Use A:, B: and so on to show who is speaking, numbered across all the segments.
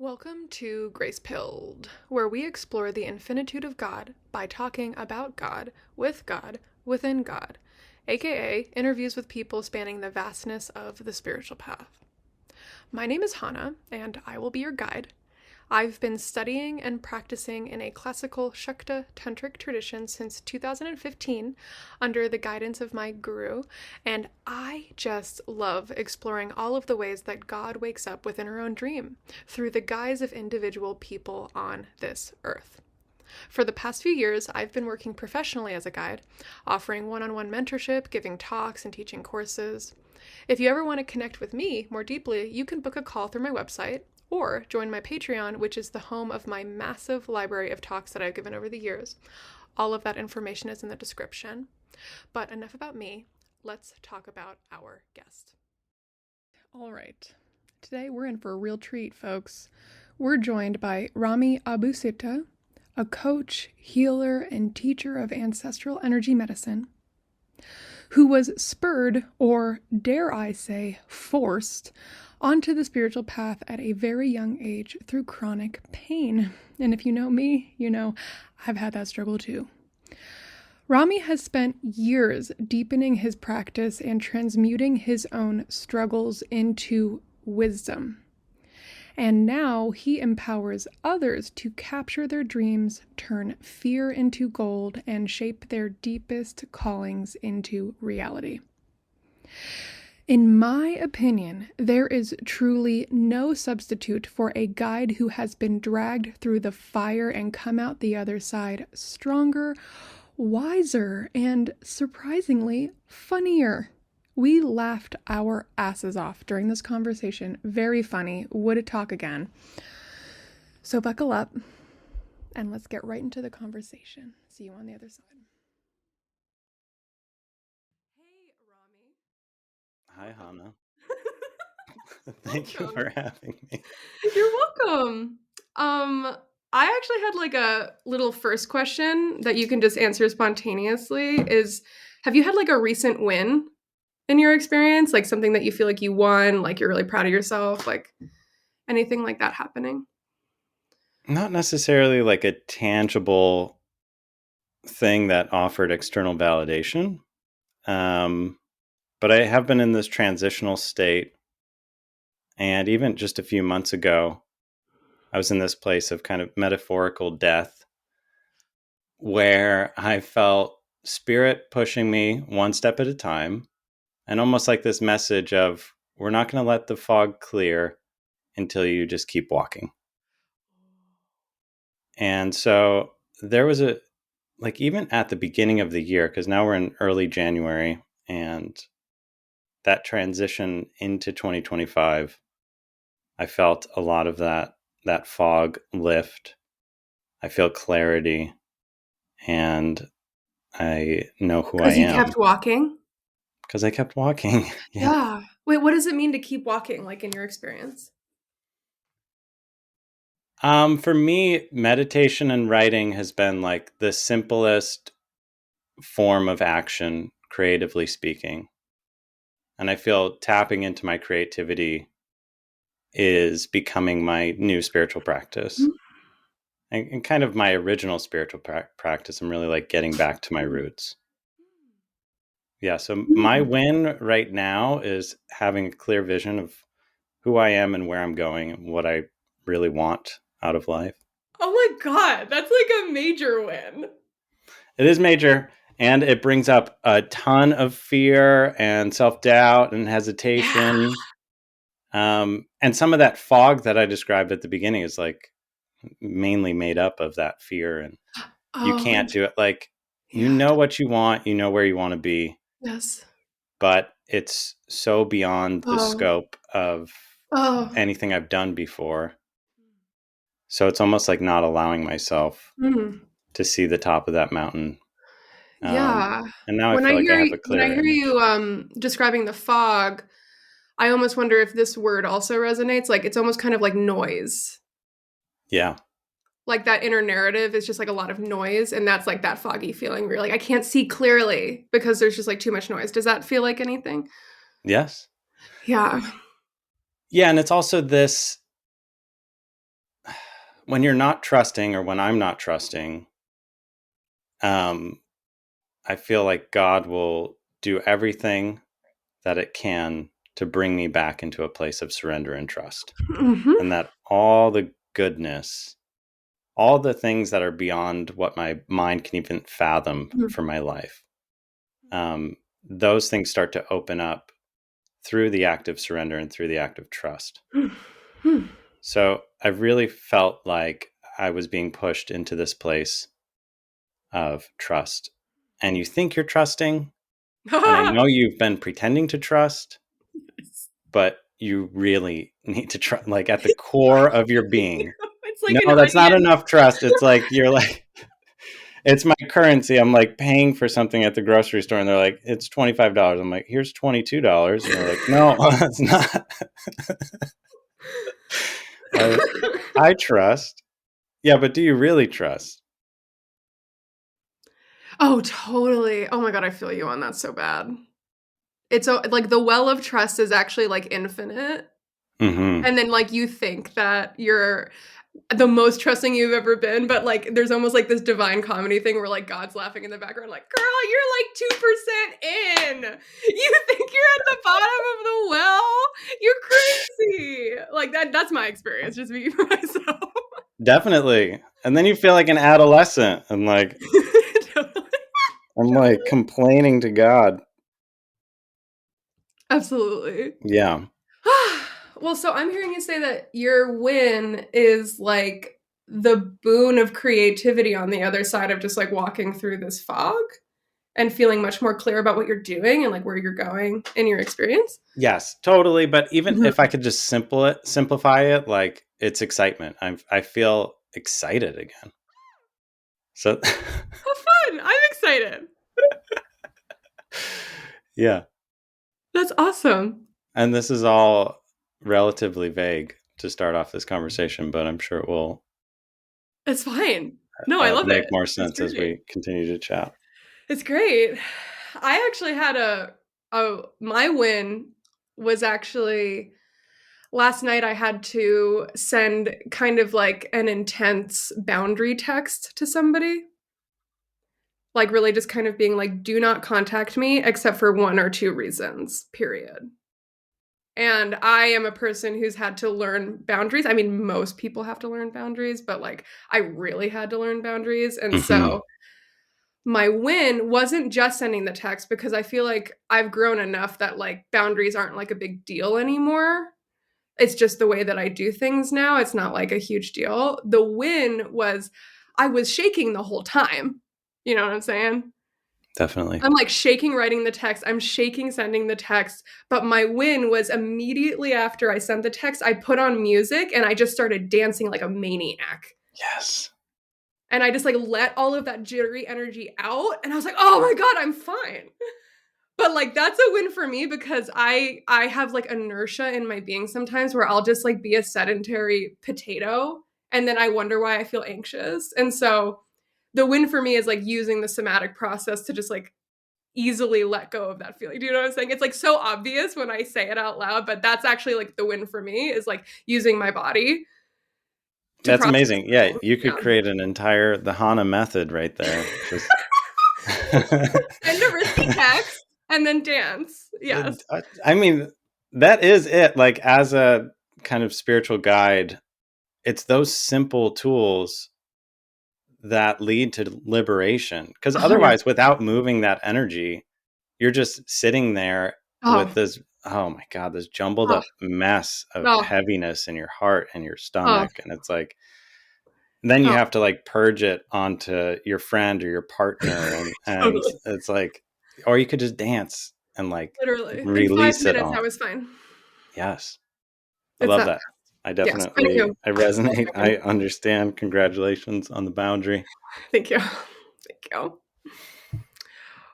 A: Welcome to Grace Pilled, where we explore the infinitude of God by talking about God, within God, aka interviews with people spanning the vastness of the spiritual path. My name is Hanna, and I will be your guide. I've been studying and practicing in a classical Shakta tantric tradition since 2015 under the guidance of my guru, and I just love exploring all of the ways that God wakes up within our own dream through the guise of individual people on this earth. For the past few years, I've been working professionally as a guide, offering one-on-one mentorship, giving talks, and teaching courses. If you ever want to connect with me more deeply, you can book a call through my website or join my Patreon, which is the home of my massive library of talks that I've given over the years. All of that information is in the description. But enough about me. Let's talk about our guest. All right. Today we're in for a real treat, folks. We're joined by Rami Abu-Sitta, a coach, healer, and teacher of ancestral energy medicine, who was spurred, or dare I say, forced, onto the spiritual path at a very young age through chronic pain. And if you know me, you know I've had that struggle too. Rami has spent years deepening his practice and transmuting his own struggles into wisdom. And now he empowers others to capture their dreams, turn fear into gold, and shape their deepest callings into reality. In my opinion, there is truly no substitute for a guide who has been dragged through the fire and come out the other side stronger, wiser, and surprisingly funnier. We laughed our asses off during this conversation. Very funny. Would it talk again? So buckle up and let's get right into the conversation. See you on the other side. Hey, Rami.
B: Hi, Hanna. Thank you for having me.
A: You're welcome. I actually had like a little first question that you can just answer spontaneously is, have you had like a recent win in your experience? Like something that you feel like you won, like you're really proud of yourself, like anything like that happening?
B: Not necessarily like a tangible thing that offered external validation, but I have been in this transitional state. And even just a few months ago, I was in this place of kind of metaphorical death where I felt spirit pushing me one step at a time, and almost like this message of, we're not going to let the fog clear until you just keep walking. And so there was even at the beginning of the year, because now we're in early January, and that transition into 2025, I felt a lot of that fog lift. I feel clarity, and I know who I
A: Because you
B: am.
A: kept walking?
B: Because I kept walking.
A: Yeah. Wait, what does it mean to keep walking, like in your experience?
B: For me, meditation and writing has been like the simplest form of action, creatively speaking. And I feel tapping into my creativity is becoming my new spiritual practice. And kind of my original spiritual practice. I'm really like getting back to my roots. Yeah. So my win right now is having a clear vision of who I am and where I'm going and what I really want out of life.
A: Oh my God, that's like a major win.
B: It is major, and it brings up a ton of fear and self-doubt and hesitation.
A: Yeah.
B: And some of that fog that I described at the beginning is like mainly made up of that fear, and you
A: Oh,
B: can't do it. Like, you
A: yeah.
B: know what you want, you know where you want to be,
A: Yes.
B: but it's so beyond the
A: Oh.
B: scope of
A: Oh.
B: anything I've done before. So it's almost like not allowing myself
A: Mm.
B: to see the top of that mountain.
A: Yeah.
B: And now I feel like I have a
A: When I
B: clearer
A: hear
B: image.
A: you describing the fog, I almost wonder if this word also resonates. Like it's almost kind of like noise.
B: Yeah.
A: Like that inner narrative is just like a lot of noise, and that's like that foggy feeling where you're like, I can't see clearly because there's just like too much noise. Does that feel like anything?
B: Yes.
A: Yeah.
B: Yeah. And it's also this when you're not trusting, or when I'm not trusting, I feel like God will do everything that it can to bring me back into a place of surrender and trust.
A: Mm-hmm.
B: And that all the goodness, all the things that are beyond what my mind can even fathom for my life, those things start to open up through the act of surrender and through the act of trust. So I really felt like I was being pushed into this place of trust. And you think you're trusting, and I know you've been pretending to trust, but you really need to trust, like at the core of your being.
A: It's like an
B: No, that's not
A: onion.
B: enough trust. It's like, you're like, it's my currency. I'm like paying for something at the grocery store, and they're like, it's $25. I'm like, here's $22. And they're like, no, it's not. I trust. Yeah, but do you really trust?
A: Oh, totally. Oh my God, I feel you on that so bad. It's like the well of trust is actually like infinite.
B: Mm-hmm.
A: And then like you think that you're the most trusting you've ever been, but like there's almost like this divine comedy thing where like God's laughing in the background, like, girl, you're like 2% in. You think you're at the bottom of the well? You're crazy. Like that's my experience, just speaking for myself.
B: Definitely. And then you feel like an adolescent, and like,
A: Totally.
B: I'm like complaining to God.
A: Absolutely.
B: Yeah.
A: Well, so I'm hearing you say that your win is like the boon of creativity on the other side of just like walking through this fog and feeling much more clear about what you're doing and like where you're going in your experience.
B: Yes, totally. But even
A: Mhm.
B: if I could just simplify it, like, it's excitement. I feel excited again. So
A: How fun! I'm excited.
B: yeah.
A: That's awesome.
B: And this is all relatively vague to start off this conversation, but I'm sure it will
A: It's fine. No, I love
B: make
A: it.
B: more
A: It's
B: sense as
A: great.
B: we continue to chat.
A: It's great. I actually had a my win was actually last night. I had to send kind of like an intense boundary text to somebody. Like really just kind of being like, do not contact me except for one or two reasons, period. And I am a person who's had to learn boundaries. I mean, most people have to learn boundaries, but like I really had to learn boundaries. And
B: Mm-hmm.
A: so my win wasn't just sending the text because I feel like I've grown enough that like boundaries aren't like a big deal anymore. It's just the way that I do things now. It's not like a huge deal. The win was I was shaking the whole time. You know what I'm saying?
B: Definitely.
A: I'm like shaking writing the text. I'm shaking sending the text. But my win was immediately after I sent the text, I put on music and I just started dancing like a maniac.
B: Yes.
A: And I just like let all of that jittery energy out. And I was like, oh my God, I'm fine. But like that's a win for me because I have like inertia in my being sometimes where I'll just like be a sedentary potato and then I wonder why I feel anxious. And so the win for me is like using the somatic process to just like easily let go of that feeling. Do you know what I'm saying? It's like so obvious when I say it out loud, but that's actually like the win for me is like using my body to
B: That's
A: process
B: amazing. Yeah,
A: things.
B: you could
A: Yeah.
B: create an entire the Hanna method right there. Just
A: Send a risky text and then dance. Yes.
B: I mean, that is it. Like, as a kind of spiritual guide, it's those simple tools that lead to liberation. Because
A: 100.
B: otherwise, without moving that energy, you're just sitting there with
A: Oh,
B: this, oh my God, this jumbled
A: oh,
B: up mess of
A: oh,
B: heaviness in your heart and your
A: oh,
B: stomach. And it's like, then you
A: oh,
B: have to like purge it onto your friend or your partner. And
A: totally.
B: it's like, or you could just dance and like
A: Literally. In five
B: release it
A: minutes, I
B: all.
A: was fine.
B: Yes. I
A: It's
B: love
A: that.
B: that. I
A: Yes. Thank
B: definitely,
A: you.
B: I resonate. I understand. Congratulations on the boundary.
A: Thank you. Thank you.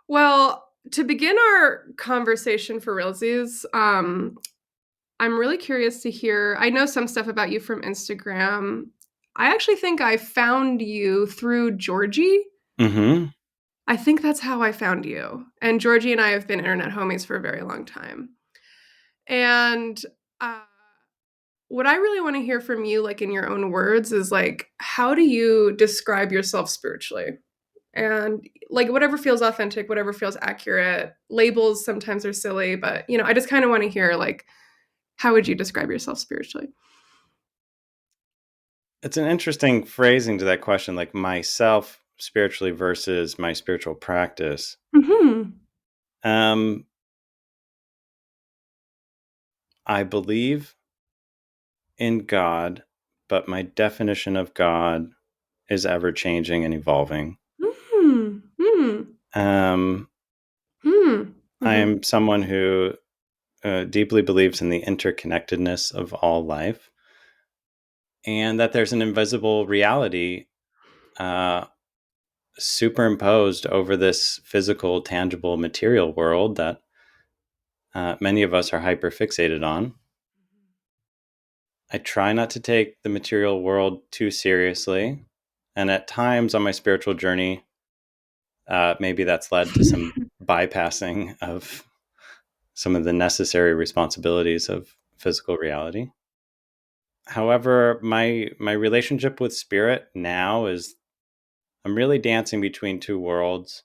A: Well, to begin our conversation for realsies, I'm really curious to hear. I know some stuff about you from Instagram. I actually think I found you through Georgie.
B: Mm-hmm.
A: I think that's how I found you. And Georgie and I have been internet homies for a very long time. And uh, what I really want to hear from you, like in your own words, is like, how do you describe yourself spiritually? And like whatever feels authentic, whatever feels accurate. Labels sometimes are silly, but I just kind of want to hear like, how would you describe yourself spiritually?
B: It's an interesting phrasing to that question, like myself spiritually versus my spiritual practice.
A: Hmm.
B: Um, I believe in God, but my definition of God is ever changing and evolving.
A: Hmm. Hmm.
B: Um,
A: Hmm.
B: I
A: Hmm.
B: am someone who deeply believes in the interconnectedness of all life and that there's an invisible reality uh, superimposed over this physical, tangible, material world that many of us are hyper fixated on. I try not to take the material world too seriously. And at times on my spiritual journey, maybe that's led to some bypassing of some of the necessary responsibilities of physical reality. However, my relationship with spirit now is I'm really dancing between two worlds.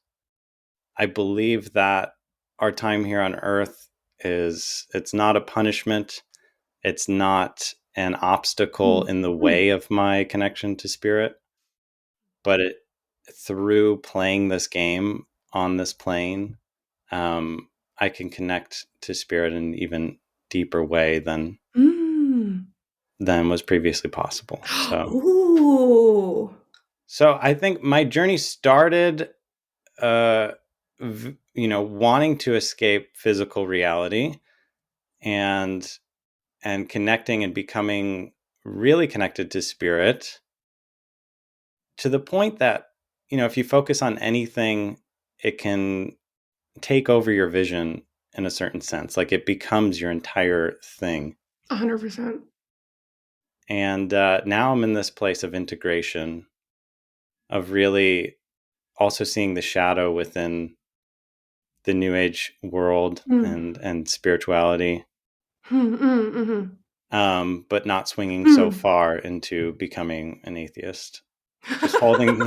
B: I believe that our time here on earth it's not a punishment. It's not an obstacle
A: Hmm.
B: in the
A: Hmm.
B: way of my connection to spirit, but it through playing this game on this plane, um, I can connect to spirit in an even deeper way
A: Hmm.
B: than was previously possible.
A: Ooh.
B: So I think my journey started, uh, wanting to escape physical reality and connecting and becoming really connected to spirit to the point that if you focus on anything, it can take over your vision in a certain sense. Like it becomes your entire thing.
A: 100%.
B: And now I'm in this place of integration, of really also seeing the shadow within the new age world
A: Hmm.
B: and spirituality,
A: Hmm. Hmm. Hmm.
B: but not swinging so
A: Hmm.
B: far into becoming an atheist. Just holding.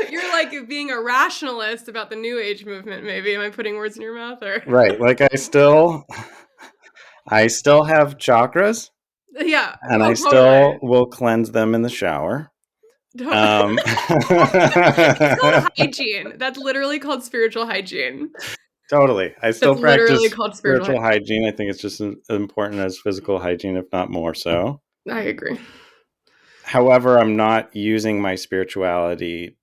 A: You're like being a rationalist about the New Age movement, maybe. Am I putting words in your mouth or?
B: Right, like I still have chakras,
A: Yeah.
B: and I
A: Oh,
B: still
A: totally.
B: will cleanse them in the shower.
A: To-
B: Um,
A: It's called hygiene. That's literally called spiritual hygiene.
B: totally. I still
A: That's literally
B: practice
A: called spiritual
B: spiritual
A: hygiene.
B: hygiene. I think it's just as important as physical hygiene, if not more so.
A: I agree.
B: However, I'm not using my spirituality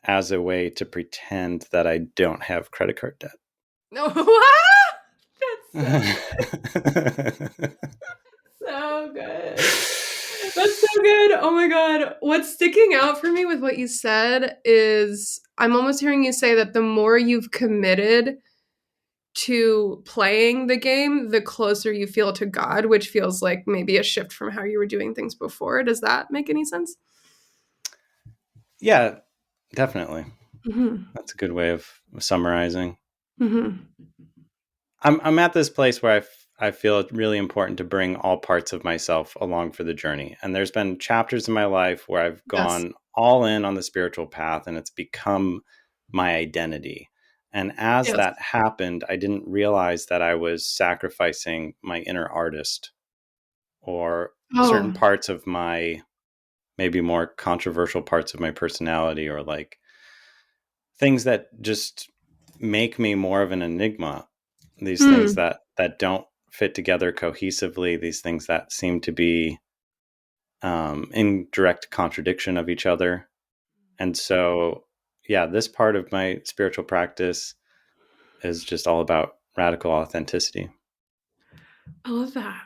B: as a way to pretend that I don't have credit card debt.
A: No, what? That's so good. That's so good. Oh my God. What's sticking out for me with what you said is I'm almost hearing you say that the more you've committed to playing the game, the closer you feel to God, which feels like maybe a shift from how you were doing things before. Does that make any sense?
B: Yeah, definitely.
A: Hmm.
B: That's a good way of summarizing.
A: Hmm.
B: I'm at this place where I feel it's really important to bring all parts of myself along for the journey. And there's been chapters in my life where I've
A: Yes.
B: gone all in on the spiritual path and it's become my identity. And as
A: Yes.
B: that happened, I didn't realize that I was sacrificing my inner artist or certain
A: Oh.
B: parts of my maybe more controversial parts of my personality, or like things that just make me more of an enigma, these things
A: Hmm.
B: that don't fit together cohesively, these things that seem to be in direct contradiction of each other. And so yeah, this part of my spiritual practice is just all about radical authenticity.
A: I love that.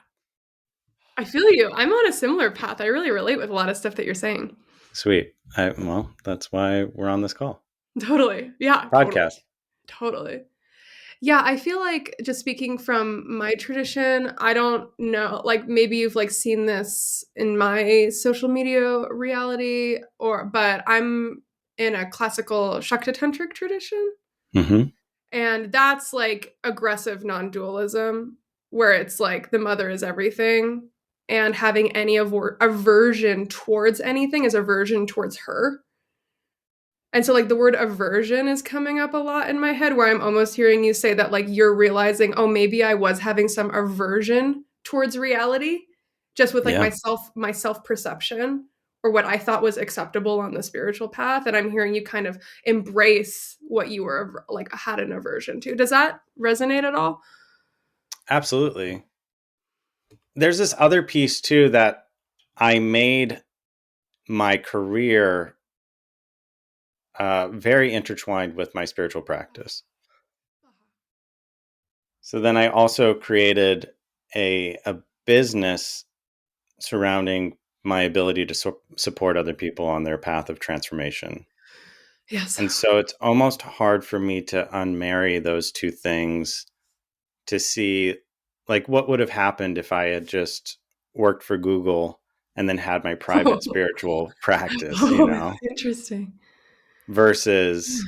A: I feel you. I'm on a similar path. I really relate with a lot of stuff that you're saying.
B: Sweet. Well, that's why we're on this call
A: Totally. Yeah, totally.
B: podcast.
A: Totally. Yeah, I feel like just speaking from my tradition, I don't know, like maybe you've like seen this in my social media reality but I'm in a classical Shakta tantric tradition
B: Hmm.
A: and that's like aggressive non-dualism. where it's like the mother is everything, and having any aversion towards anything is aversion towards her. And so, like, the word aversion is coming up a lot in my head, where I'm almost hearing you say that, like, you're realizing, oh, maybe I was having some aversion towards reality, just with like
B: Yeah,
A: my self perception, or what I thought was acceptable on the spiritual path. And I'm hearing you kind of embrace what you were like had an aversion to. Does that resonate at all?
B: absolutely. There's this other piece too that I made my career very intertwined with my spiritual practice. So then I also created a business surrounding my ability to support other people on their path of transformation.
A: Yes.
B: And so it's almost hard for me to unmarry those two things to see like what would have happened if I had just worked for Google and then had my private spiritual practice,
A: Oh, interesting.
B: versus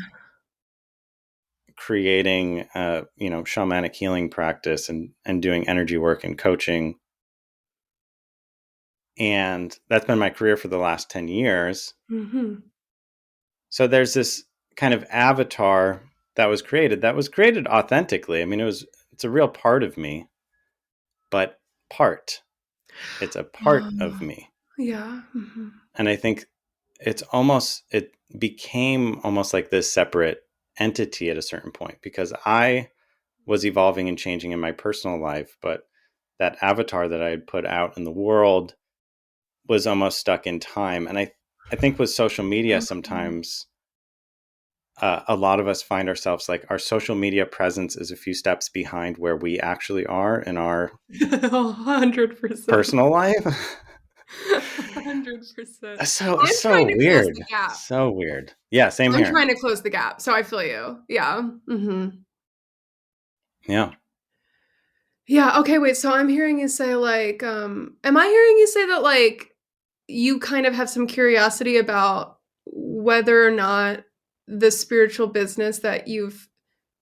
B: creating shamanic healing practice and doing energy work and coaching. And that's been my career for the last 10 years.
A: Mm-hmm.
B: So there's this kind of avatar that was created authentically. I mean, it's a real part of me, but it's a part of me.
A: Yeah. Mm-hmm.
B: And I think it became almost like this separate entity at a certain point because I was evolving and changing in my personal life, but that avatar that I had put out in the world was almost stuck in time. And I think with social media,
A: Okay.
B: sometimes a lot of us find ourselves like our social media presence is a few steps behind where we actually are in our
A: 100%.
B: personal life.
A: 100%. I'm
B: So
A: trying to close
B: weird.
A: the gap.
B: So weird. Yeah, same
A: I'm
B: here.
A: trying to close the gap, so I feel you. Yeah. Mhm.
B: Yeah.
A: Yeah, okay, wait, so I'm hearing you say, like, am I hearing you say that, like, you kind of have some curiosity about whether or not the spiritual business that you've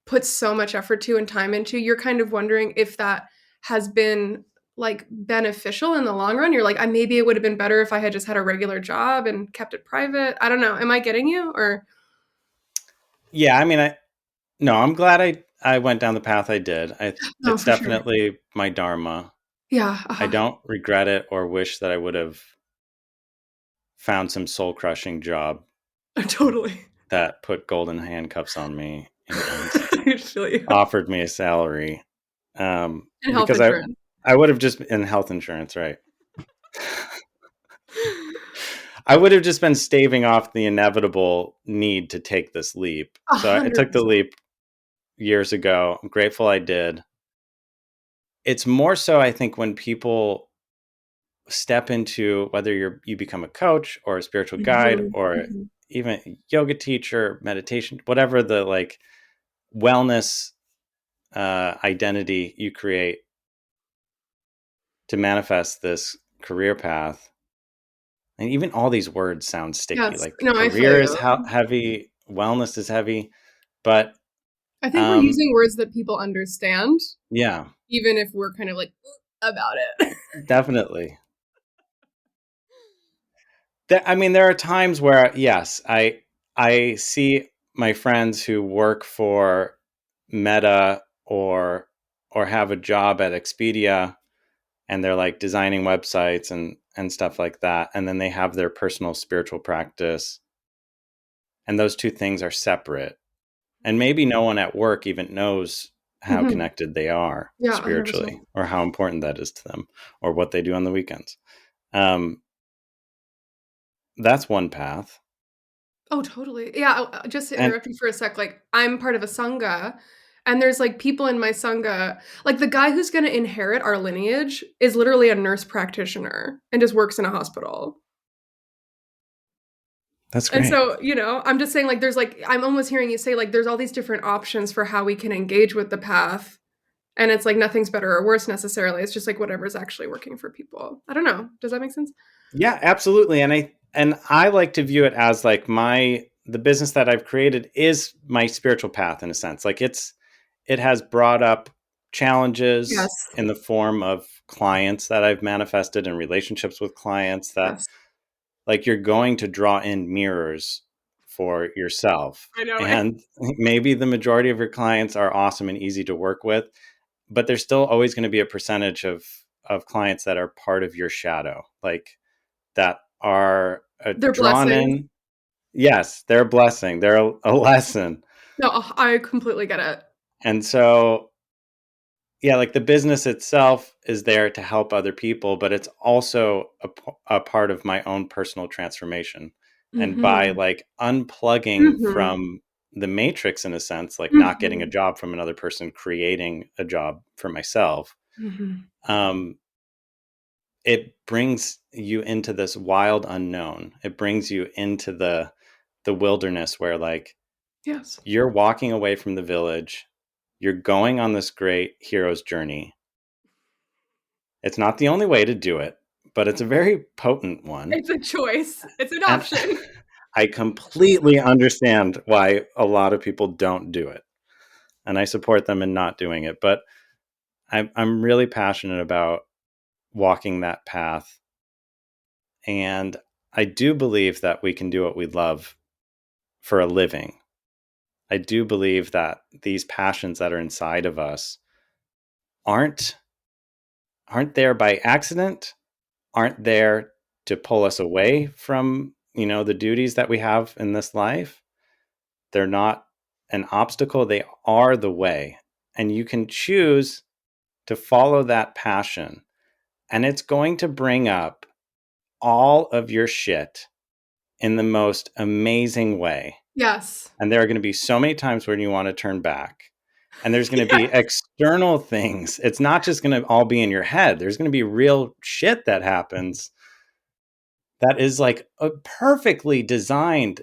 A: put so much effort to and time into, you're kind of wondering if that has been, like, beneficial in the long run? You're like, maybe it would have been better if I had just had a regular job and kept it private." I don't know. Am I getting you? Or
B: Yeah, I mean no, I'm glad I went down the path I did.
A: no,
B: It's
A: for sure.
B: definitely my dharma.
A: Yeah,
B: I
A: uh-huh.
B: don't regret it or wish that I would have found some soul-crushing job
A: Totally.
B: that put golden handcuffs on me, and
A: I feel you.
B: offered me a salary.
A: And health
B: Because
A: insurance.
B: I would have just in health insurance, right? I would have just been staving off the inevitable need to take this leap. So I took the
A: 100%.
B: leap years ago. I'm grateful I did. It's more so, I think, when people step into whether you become a coach or a spiritual guide
A: Mhm,
B: or
A: mhm.
B: even a yoga teacher, meditation, whatever the like wellness identity you create to manifest this career path. And even all these words sound sticky.
A: Yes.
B: Like
A: No, I feel
B: career is
A: you.
B: heavy, wellness is heavy, but
A: I think we're
B: um,
A: using words that people understand,
B: yeah,
A: even if we're kind of like about it.
B: definitely. I mean, there are times where yes, I see my friends who work for Meta or have a job at Expedia, and they're like designing websites and stuff like that, and then they have their personal spiritual practice, and those two things are separate. And maybe no one at work even knows how
A: Mhm.
B: connected they are
A: Yeah, 100%.
B: spiritually or how important that is to them or what they do on the weekends. Um, that's one path.
A: Oh, totally. Yeah, just to
B: And
A: interrupt you for a sec, like, I'm part of a sangha, and there's, like, people in my sangha like, the guy who's gonna inherit our lineage is literally a nurse practitioner and just works in a hospital.
B: that's
A: And
B: great.
A: so, I'm just saying, like, there's, like I'm almost hearing you say, like, there's all these different options for how we can engage with the path, and it's, like, nothing's better or worse necessarily, it's just, like, whatever's actually working for people. I don't know. Does that make sense?
B: Yeah, absolutely. And I like to view it as like the business that I've created is my spiritual path in a sense. Like it has brought up challenges
A: Yes.
B: in the form of clients that I've manifested and relationships with clients that
A: Yes.
B: like you're going to draw in mirrors for yourself.
A: I know it.
B: And maybe the majority of your clients are awesome and easy to work with, but there's still always going to be a percentage of clients that are part of your shadow, like that are
A: They're
B: drawn
A: blessings.
B: in. Yes, they're a blessing. They're a lesson.
A: No, I completely get it.
B: And so, yeah, like the business itself is there to help other people, but it's also a part of my own personal transformation. And by
A: Mm-hmm.
B: like unplugging
A: Mm-hmm.
B: from the matrix in a sense, like not getting a
A: Mm-hmm.
B: job from another person, creating a job for myself,
A: Mm-hmm.
B: um, it brings you into this wild unknown. It brings you into the wilderness where like
A: Yes.
B: you're walking away from the village, you're going on this great hero's journey. It's not the only way to do it, but it's a very potent one.
A: It's a choice. It's an
B: And
A: option.
B: I completely understand why a lot of people don't do it. And I support them in not doing it. But I'm really passionate about walking that path. And I do believe that we can do what we love for a living. I do believe that these passions that are inside of us aren't aren't there by accident, aren't there to pull us away from, the duties that we have in this life. They're not an obstacle, they are the way. And you can choose to follow that passion, and it's going to bring up all of your shit in the most amazing way.
A: Yes.
B: And there are going to be so many times when you want to turn back. And there's going to be
A: Yes.
B: external things. It's not just going to all be in your head. There's going to be real shit that happens that is like perfectly designed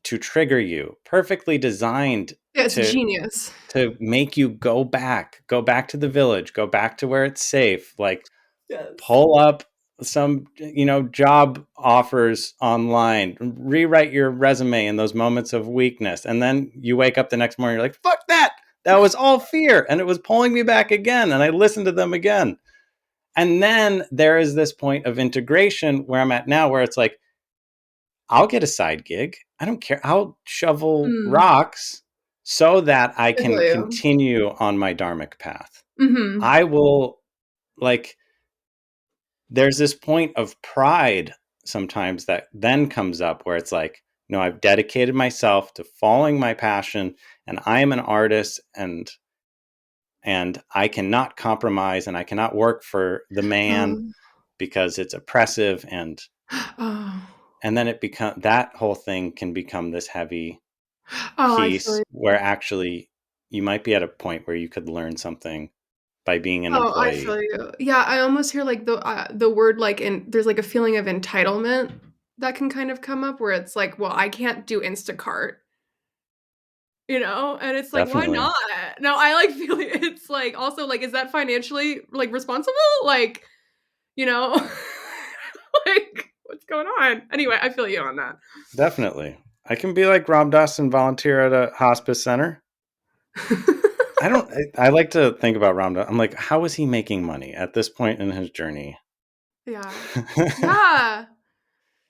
B: to trigger you, perfectly designed
A: Yeah, it's
B: to
A: genius.
B: make you go back to the village, go back to where it's safe, like
A: Yes.
B: pull up some job offers online, rewrite your resume in those moments of weakness, and then you wake up the next morning, you're like, fuck that was all fear and it was pulling me back again, and I listened to them again. And then there is this point of integration where I'm at now, where it's like, I'll get a side gig, I don't care, I'll shovel
A: Mm.
B: rocks so that I
A: I feel
B: can
A: you.
B: continue on my dharmic path.
A: Mm-hmm.
B: I will, like, there's this point of pride sometimes that then comes up where it's like, no, I've dedicated myself to following my passion, and I am an artist, and I cannot compromise, and I cannot work for the man
A: Oh.
B: because it's oppressive,
A: Oh.
B: and then it become that whole thing can become this heavy
A: Oh, I feel
B: piece
A: you.
B: where actually you might be at a point where you could learn something by being an
A: Oh, I feel
B: employee.
A: you. Yeah, I almost hear like the word like there's like a feeling of entitlement that can kind of come up where it's like, well, I can't do Instacart, and it's like, why
B: Definitely.
A: not? No, I like feel it's like also like, is that financially like responsible? Like, you know, like what's going on? Anyway, I feel you on that.
B: Definitely. I can be like Rob Dawson and volunteer at a hospice center. I don't. I like to think about Ram Dass. I'm like, how is he making money at this point in his journey?
A: Yeah. Yeah.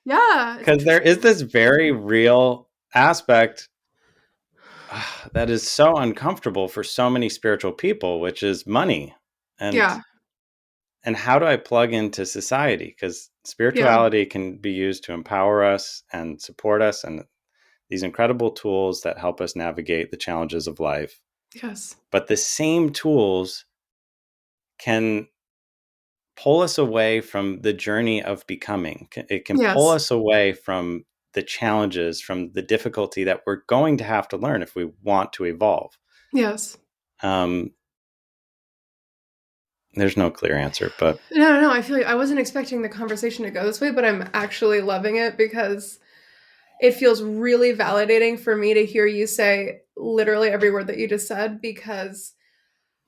A: Yeah, it's
B: Because there is
A: interesting.
B: this very real aspect that is so uncomfortable for so many spiritual people, which is money, and
A: Yeah.
B: how do I plug into society? Because
A: Yeah.
B: spirituality can be used to empower us and support us, and these incredible tools that help us navigate the challenges of life.
A: Yes.
B: But the same tools can pull us away from the journey of becoming. It can pull
A: Yes.
B: us away from the challenges, from the difficulty that we're going to have to learn if we want to evolve.
A: Yes.
B: Um, there's no clear answer, but
A: No, no, I feel like I wasn't expecting the conversation to go this way, but I'm actually loving it because it feels really validating for me to hear you say literally every word that you just said because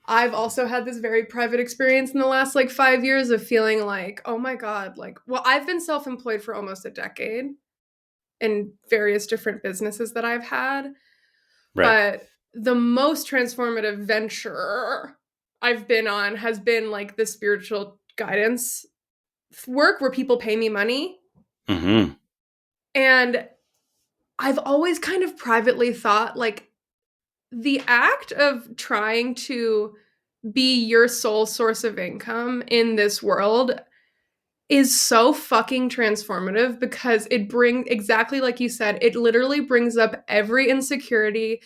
A: I've also had this very private experience in the last like 5 years of feeling like, "Oh my god, like well, I've been self-employed for almost a decade in various different businesses that I've had,
B: right.
A: but the most transformative venture I've been on has been like the spiritual guidance work where people pay me money.
B: Mm-hmm.
A: And I've always kind of privately thought like the act of trying to be your sole source of income in this world is so fucking transformative because it brings, exactly like you said, it literally brings up every insecurity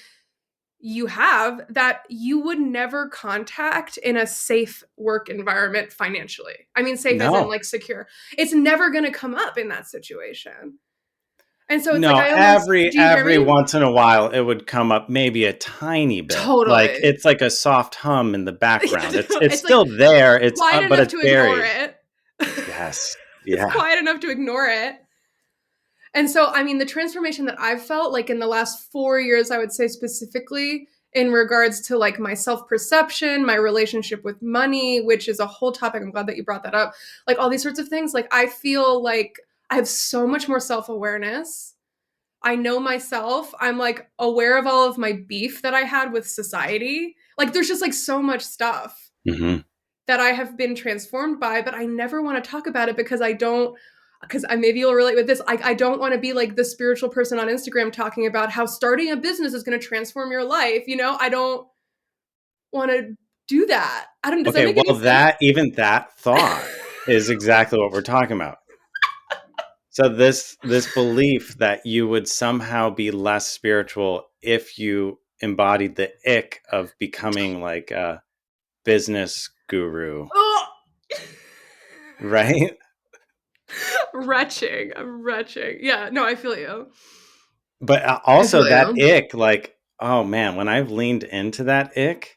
A: you have that you would never contact in a safe work environment financially. I mean, safe as in
B: No.
A: like secure. It's never going to come up in that situation. And so it's like,
B: No,
A: I almost,
B: every
A: do you hear
B: every
A: me?
B: once in a while it would come up maybe a tiny bit. Like
A: Totally.
B: it's like a soft hum in the background. It's
A: It's like
B: still there. It's
A: quiet
B: but
A: enough
B: it's
A: to ignore
B: buried.
A: it.
B: Yes.
A: It's
B: Yeah.
A: quiet enough to ignore it. And so, I mean, the transformation that I've felt like in the last 4 years, I would say specifically in regards to like my self perception, my relationship with money, which is a whole topic. I'm glad that you brought that up. Like all these sorts of things. Like I feel like I have so much more self awareness. I know myself. I'm like aware of all of my beef that I had with society. Like there's just like so much stuff
B: Mm-hmm.
A: that I have been transformed by, but I never want to talk about it because I don't, because maybe you'll relate with this. I don't want to be like the spiritual person on Instagram talking about how starting a business is going to transform your life. You know, I don't want to do that. I don't, does that
B: Okay,
A: make any
B: well
A: sense?
B: that thought is exactly what we're talking about. So this belief that you would somehow be less spiritual if you embodied the ick of becoming like a business guru,
A: Oh.
B: right?
A: Retching. I'm retching. Yeah, no, I feel you.
B: But
A: I
B: also
A: feel
B: that
A: you.
B: ick, like, oh man, when I've leaned into that ick,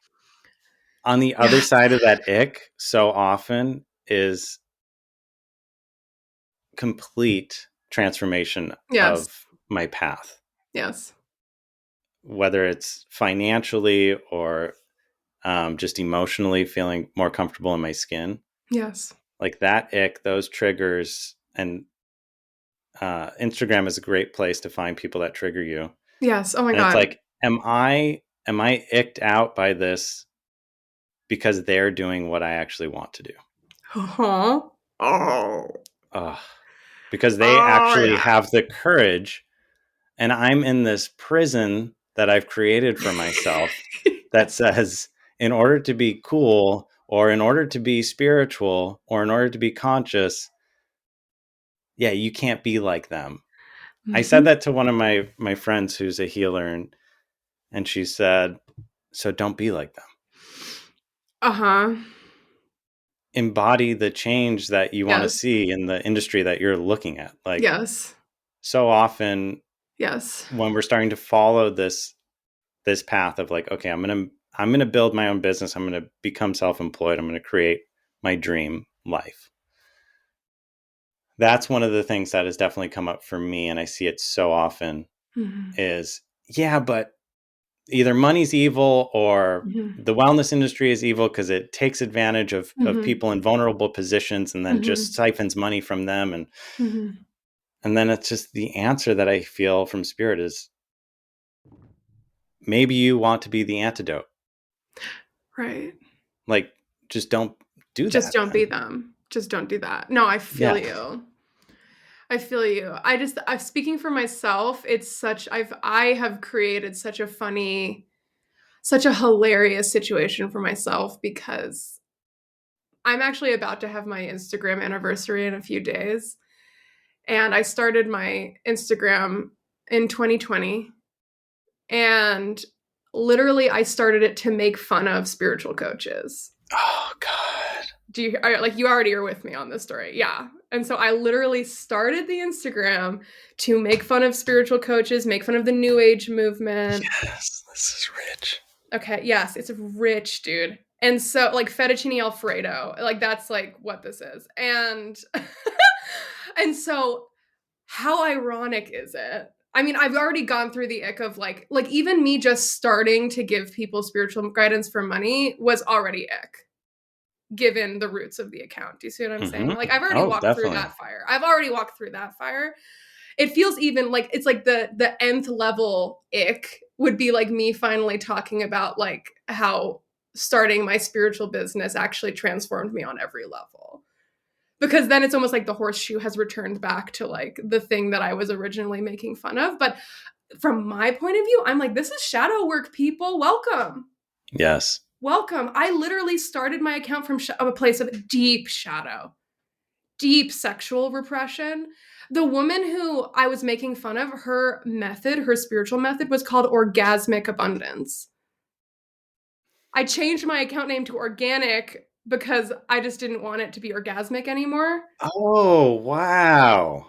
B: on the other
A: Yes.
B: side of that ick, so often is complete transformation
A: Yes.
B: of my path,
A: Yes.
B: whether it's financially or just emotionally feeling more comfortable in my skin.
A: Yes.
B: Like that ick, those triggers, and Instagram is a great place to find people that trigger you.
A: Yes. Oh my
B: And it's
A: God.
B: like, am I icked out by this because they're doing what I actually want to do?
A: Uh-huh. Oh.
B: Ugh. Because they
A: Oh,
B: actually
A: yeah.
B: have the courage, and I'm in this prison that I've created for myself that says, in order to be cool, or in order to be spiritual, or in order to be conscious, yeah, you can't be like them. I said
A: Mhm.
B: that to one of my friends who's a healer, and she said, so don't be like them.
A: Uh-huh.
B: Embody the change that you want to
A: Yes.
B: see in the industry that you're looking at. Like
A: Yes.
B: so often
A: Yes.
B: when we're starting to follow this path of like, okay, I'm gonna build my own business, I'm gonna become self-employed, I'm gonna create my dream life. That's one of the things that has definitely come up for me, and I see it so often
A: Mhm.
B: is, yeah, but either money's evil or
A: Mhm.
B: the wellness industry is evil because it takes advantage of
A: Mhm.
B: people in vulnerable positions and then just
A: Mhm.
B: siphons money from them.
A: Mhm.
B: And then it's just the answer that I feel from spirit is maybe you want to be the antidote.
A: Right.
B: Like, just don't do
A: Just
B: that
A: don't
B: then.
A: be them. Just don't do that. No, I feel
B: Yeah.
A: you. I feel you. I'm speaking for myself. It's such I have created such a funny, such a hilarious situation for myself because I'm actually about to have my Instagram anniversary in a few days. And I started my Instagram in 2020. And literally, I started it to make fun of spiritual coaches.
B: Oh God.
A: Like you already are with me on this story? Yeah. And so I literally started the Instagram to make fun of spiritual coaches, make fun of the new age movement.
B: Yes, this is rich.
A: Okay, yes, it's rich, dude. And so like fettuccine alfredo, like that's like what this is. And and so how ironic is it? I mean, I've already gone through the ick of like even me just starting to give people spiritual guidance for money was already ick, given the roots of the account. Do you see what I'm saying? Like I've already
B: Oh,
A: walked through
B: definitely.
A: that fire. I've already walked through that fire. It feels even like it's like the nth level ick would be like me finally talking about like how starting my spiritual business actually transformed me on every level. Because then it's almost like the horseshoe has returned back to like the thing that I was originally making fun of. But from my point of view, I'm like, this is shadow work, people. Welcome.
B: Yes.
A: Welcome. I literally started my account from a place of deep shadow, deep sexual repression. The woman who I was making fun of, her method, her spiritual method was called orgasmic abundance. I changed my account name to organic because I just didn't want it to be orgasmic anymore.
B: Oh, wow.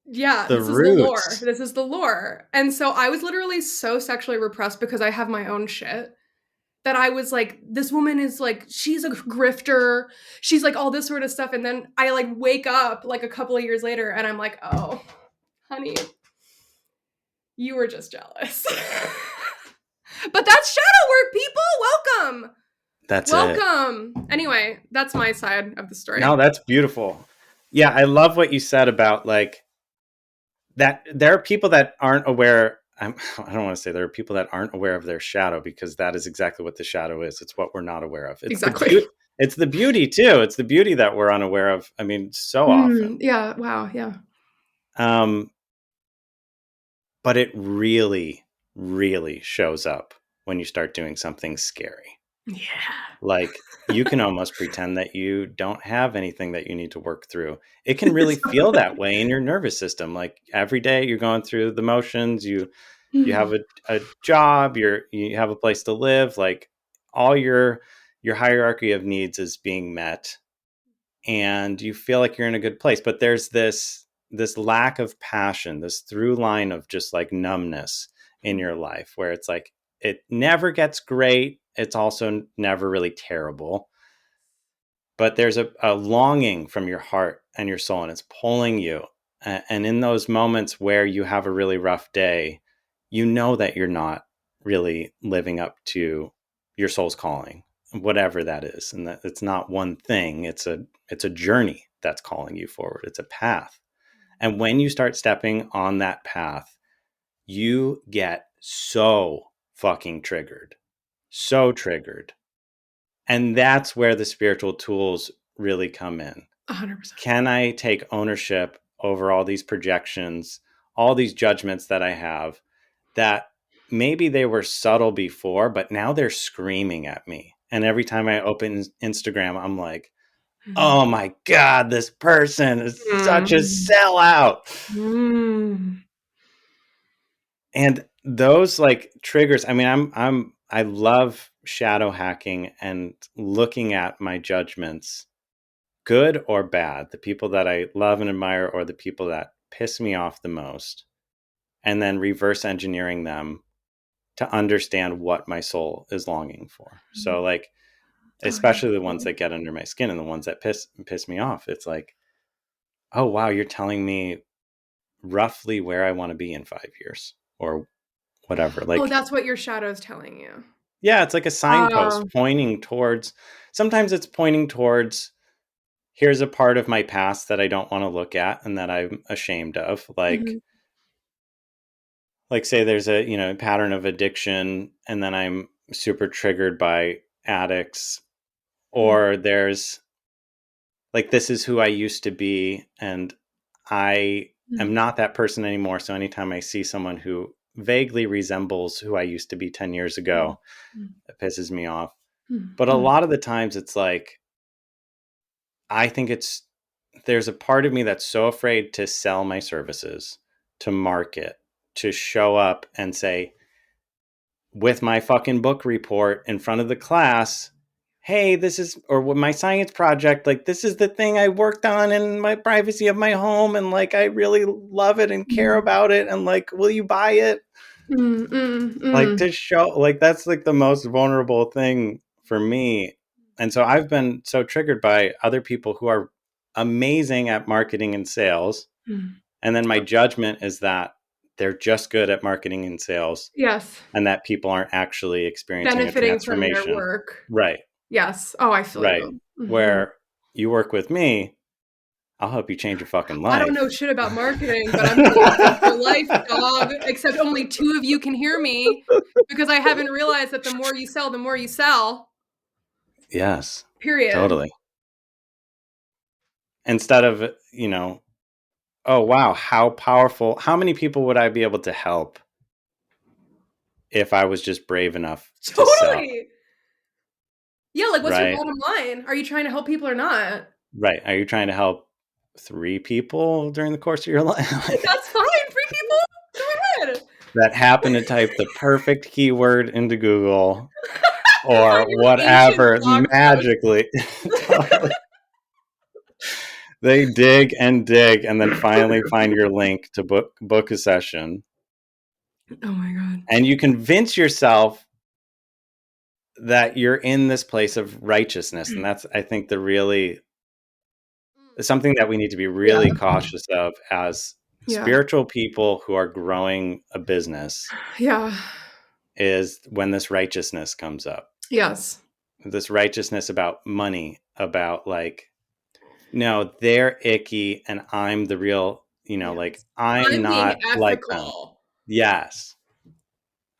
A: Yeah,
B: The
A: this is the lore.
B: roots.
A: This is the lore. And so I was literally so sexually repressed because I have my own shit that I was like, this woman is like, she's a grifter. She's like all this sort of stuff. And then I like wake up like a couple of years later and I'm like, oh, honey, you were just jealous. But that's shadow work, people. Welcome.
B: That's it.
A: Welcome. Anyway, that's my side of the story.
B: No, that's beautiful. Yeah, I love what you said about like that. There are people that aren't aware. I don't want to say there are people that aren't aware of their shadow, because that is exactly what the shadow is. It's what we're not aware of. It's
A: Exactly.
B: it's the beauty too. It's the beauty that we're unaware of. I mean, so often.
A: Yeah. Wow. Yeah.
B: Um, but it really, really shows up when you start doing something scary.
A: Yeah.
B: Like, you can almost pretend that you don't have anything that you need to work through. It can really feel that way in your nervous system. Like every day you're going through the motions, you have a job, you have a place to live, like all your hierarchy of needs is being met, and you feel like you're in a good place. But there's this lack of passion, this through line of just like numbness in your life, where it's like it never gets great. It's also never really terrible. But there's a longing from your heart and your soul, and it's pulling you. And in those moments where you have a really rough day, you know that you're not really living up to your soul's calling, whatever that is. And that it's not one thing. It's a journey that's calling you forward. It's a path. And when you start stepping on that path, you get so fucking triggered. So triggered. And that's where the spiritual tools really come in.
A: 100%.
B: Can I take ownership over all these projections, all these judgments that I have, that maybe they were subtle before, but now they're screaming at me. And every time I open Instagram, I'm like, oh my God, this person is such a sellout. And those like triggers, I mean, I love shadow hacking and looking at my judgments, good or bad, the people that I love and admire or the people that piss me off the most, and then reverse engineering them to understand what my soul is longing for. So like, especially the ones that get under my skin and the ones that piss me off, it's like, oh wow, you're telling me roughly where I want to be in 5 years or whatever.
A: Oh,
B: Like,
A: that's what your shadow's telling you.
B: yeah, it's like a signpost pointing towards, sometimes it's pointing towards, here's a part of my past that I don't want to look at and that I'm ashamed of. Like say there's a, pattern of addiction, and then I'm super triggered by addicts, or there's like, this is who I used to be and I am not that person anymore. So anytime I see someone who vaguely resembles who I used to be 10 years ago, it pisses me off. But a lot of the times it's like, I think there's a part of me that's so afraid to sell my services, to market, to show up and say, with my fucking book report in front of the class, hey, this is, or with my science project, like, this is the thing I worked on in my privacy of my home. And like, I really love it and care about it. And like, will you buy it? Like, to show, like, that's like the most vulnerable thing for me. And so I've been so triggered by other people who are amazing at marketing and sales. And then my judgment is that they're just good at marketing and sales.
A: Yes.
B: And that people aren't actually experiencing a
A: Benefiting from their
B: transformation.
A: work.
B: Right.
A: Yes. Oh, I feel
B: Right.
A: you.
B: Where you work with me, I'll help you change your fucking
A: I don't
B: life.
A: know shit about marketing, but I'm here to change your life, dog. Except only 2 of you can hear me because I haven't realized that the more you sell, the more you sell.
B: Yes,
A: Period.
B: totally. Instead of, oh, wow, how powerful, how many people would I be able to help if I was just brave enough to sell,
A: Totally. Yeah, like what's your
B: right?
A: bottom line? Are you trying to help people or not?
B: Right. Are you trying to help 3 people during the course of your life?
A: That's fine. Free people, go ahead.
B: That happen to type the perfect keyword into Google
A: Find
B: or
A: your ancient
B: whatever
A: blog post.
B: magically. Totally. They dig and then finally find your link to book a session.
A: Oh my god.
B: And you convince yourself that you're in this place of righteousness. And that's, I think, something that we need to be
A: Yeah.
B: really cautious of as
A: Yeah.
B: spiritual people who are growing a business,
A: Yeah.
B: is when this righteousness comes up.
A: Yes.
B: This righteousness about money, about like, no, they're icky and I'm the real, like
A: Yes.
B: I'm
A: I'm being
B: not like them.
A: ethical.
B: Yes.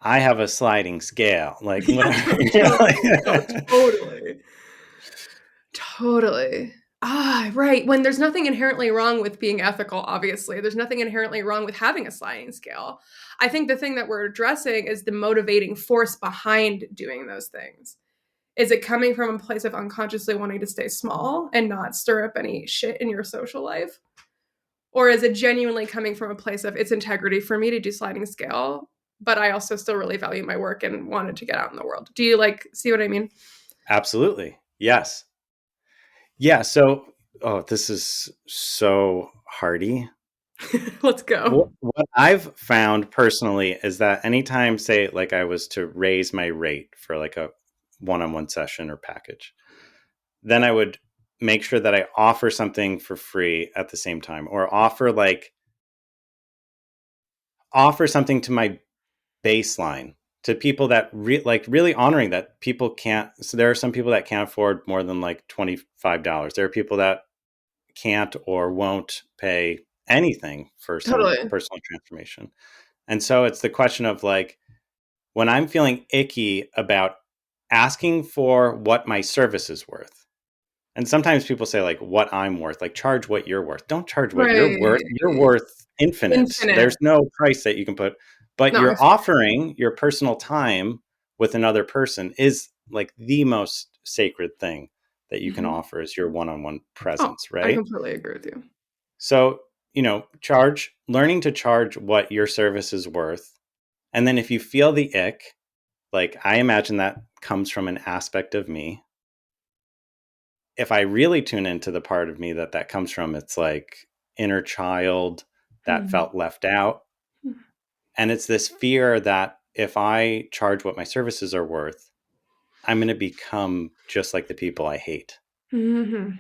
B: I have a sliding scale, like
A: Yeah,
B: whatever.
A: no, totally. No, totally. Totally. Ah, right. When there's nothing inherently wrong with being ethical, obviously. There's nothing inherently wrong with having a sliding scale. I think the thing that we're addressing is the motivating force behind doing those things. Is it coming from a place of unconsciously wanting to stay small and not stir up any shit in your social life? Or is it genuinely coming from a place of it's integrity for me to do sliding scale, but I also still really value my work and wanted to get out in the world? Do you like see what I mean?
B: Absolutely. Yes. Yeah. So, oh, this is so hardy.
A: Let's go.
B: What I've found personally is that anytime, say, like I was to raise my rate for like a one-on-one session or package, then I would make sure that I offer something for free at the same time, or offer something to my baseline, to people that really honoring that people can't. So there are some people that can't afford more than like $25. There are people that can't or won't pay anything for some
A: Totally.
B: personal transformation. And so it's the question of like, when I'm feeling icky about asking for what my service is worth. And sometimes people say like what I'm worth, like charge what you're worth. Don't charge what you're worth.
A: Right.
B: You're worth infinite.
A: Infinite.
B: There's no price that you can put, but
A: No,
B: you're offering your personal time with another person is like the most sacred thing that you can
A: mhm.
B: offer, is your one-on-one
A: Oh,
B: presence,
A: I
B: right?
A: completely agree with you.
B: So, learning to charge what your service is worth. And then if you feel the ick, like I imagine that comes from an aspect of me. If I really tune into the part of me that comes from, it's like inner child that
A: Mhm.
B: felt left out. And it's this fear that if I charge what my services are worth, I'm going to become just like the people I hate.
A: Mhm.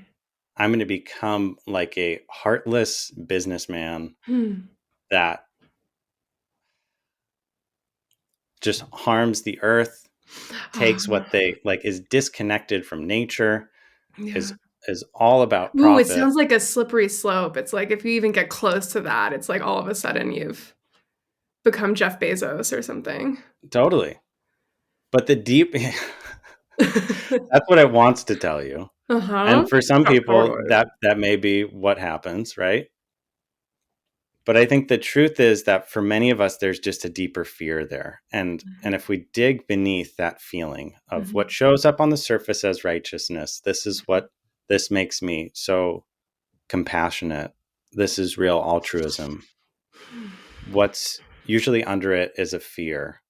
B: I'm going to become like a heartless businessman
A: Mhm.
B: that just harms the earth, takes
A: Oh,
B: what they like, is disconnected from nature,
A: yeah.
B: is all about
A: Ooh, it
B: profit.
A: sounds like a slippery slope. It's like if you even get close to that, it's like all of a sudden you've become Jeff Bezos or something.
B: Totally. But the deep that's what it wants to tell you.
A: Uh-huh.
B: And for some
A: Oh,
B: people
A: totally.
B: that may be what happens, right? But I think the truth is that for many of us there's just a deeper fear there. And if we dig beneath that feeling of
A: Mhm.
B: what shows up on the surface as righteousness, this makes me so compassionate. This is real altruism. What's usually under it is a fear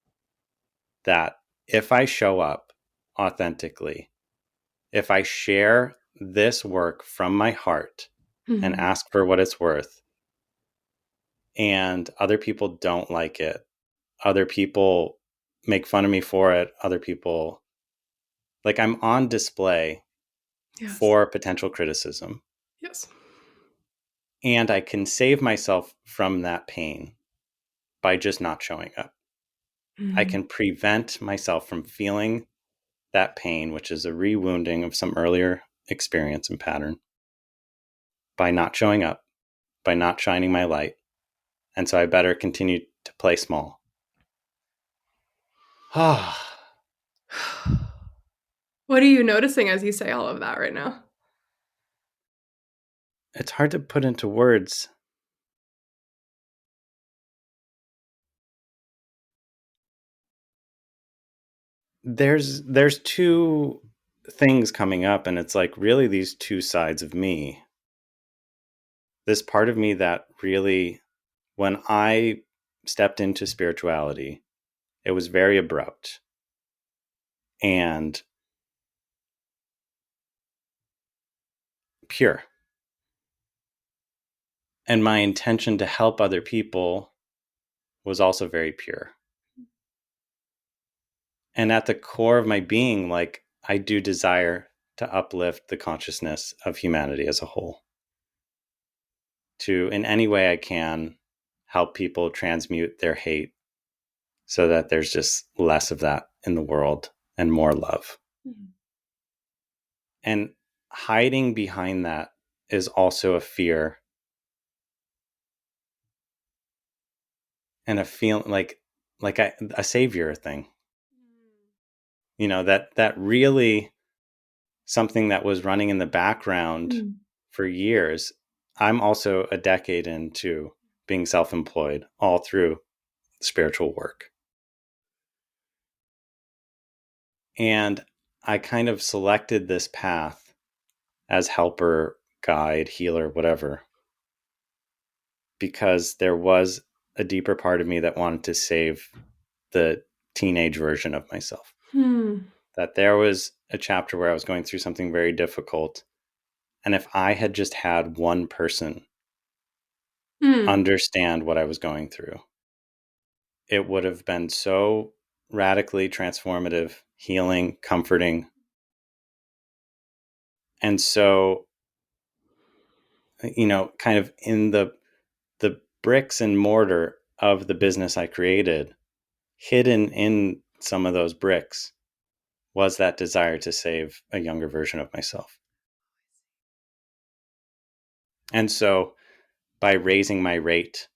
B: that if I show up authentically, if I share this work from my heart and
A: Mhm.
B: ask for what it's worth, and other people don't like it, other people make fun of me for it, other people, like, I'm on display
A: Yes.
B: for potential criticism,
A: Yes.
B: and I can save myself from that pain by just not showing up. I
A: Mhm.
B: can prevent myself from feeling that pain, which is a rewounding of some earlier experience and pattern. by not showing up, by not shining my light. And so I better continue to play small.
A: What are you noticing as you say all of that right now?
B: It's hard to put into words. There's two things coming up, and it's like really these two sides of me. This part of me that really, when I stepped into spirituality, it was very abrupt and pure. And my intention to help other people was also very pure. And at the core of my being, like, I do desire to uplift the consciousness of humanity as a whole. To, in any way I can, help people transmute their hate so that there's just less of that in the world and more love. Mm-hmm. And hiding behind that is also a fear and a feeling like a savior thing. You know, that really something that was running in the background for years. I'm also a decade into being self-employed all through spiritual work. And I kind of selected this path as helper, guide, healer, whatever, because there was a deeper part of me that wanted to save the teenage version of myself. That there was a chapter where I was going through something very difficult. And if I had just had one person understand what I was going through, it would have been so radically transformative, healing, comforting. And so, you know, kind of in the bricks and mortar of the business I created, hidden in some of those bricks was that desire to save a younger version of myself. And so by raising my rate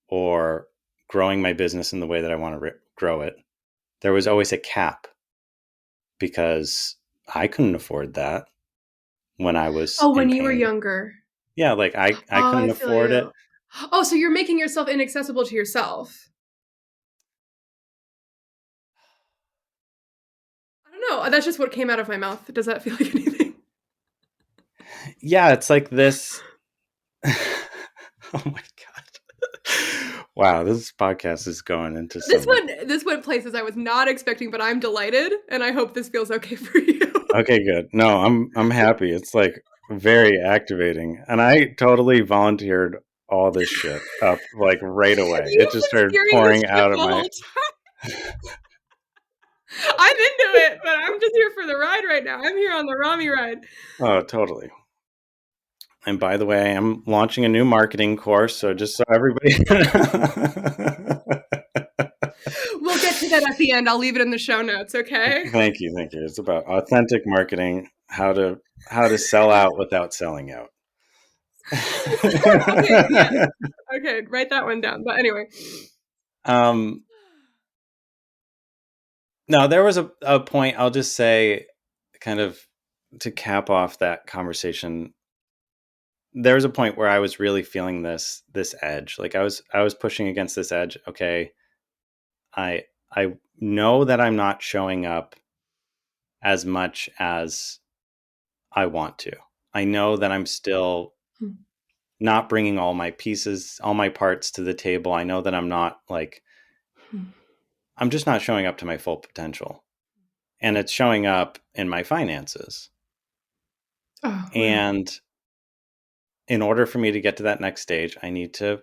B: or growing my business in the way that I want to grow it, there was always a cap because I couldn't afford that when I was
A: when
B: in
A: you were
B: pain.
A: younger.
B: Yeah, like I couldn't afford it.
A: Oh, so you're making yourself inaccessible to yourself. I don't know. That's just what came out of my mouth. Does that feel like anything?
B: Yeah, it's like this. Oh my God. Wow, this podcast is going into
A: this went places I was not expecting, but I'm delighted, and I hope this feels okay for you.
B: Okay, good. No, I'm happy. It's like very activating. And I totally volunteered all this shit up like right away. It just started pouring out of my
A: I'm into it, but I'm just here for the ride right now. I'm here on the Rami ride.
B: Oh, totally. And by the way, I'm launching a new marketing course, so just so everybody
A: We'll get to that at the end. I'll leave it in the show notes, okay?
B: Thank you. It's about authentic marketing, how to sell out without selling out.
A: Okay, yeah. Okay, write that one down. But anyway.
B: No, there was a point, I'll just say, kind of to cap off that conversation. There was a point where I was really feeling this edge. Like I was pushing against this edge. Okay, I know that I'm not showing up as much as I want to. I know that I'm still not bringing all my pieces, all my parts to the table. I know that I'm not like, I'm just not showing up to my full potential. And it's showing up in my finances. Oh, and in order for me to get to that next stage, I need to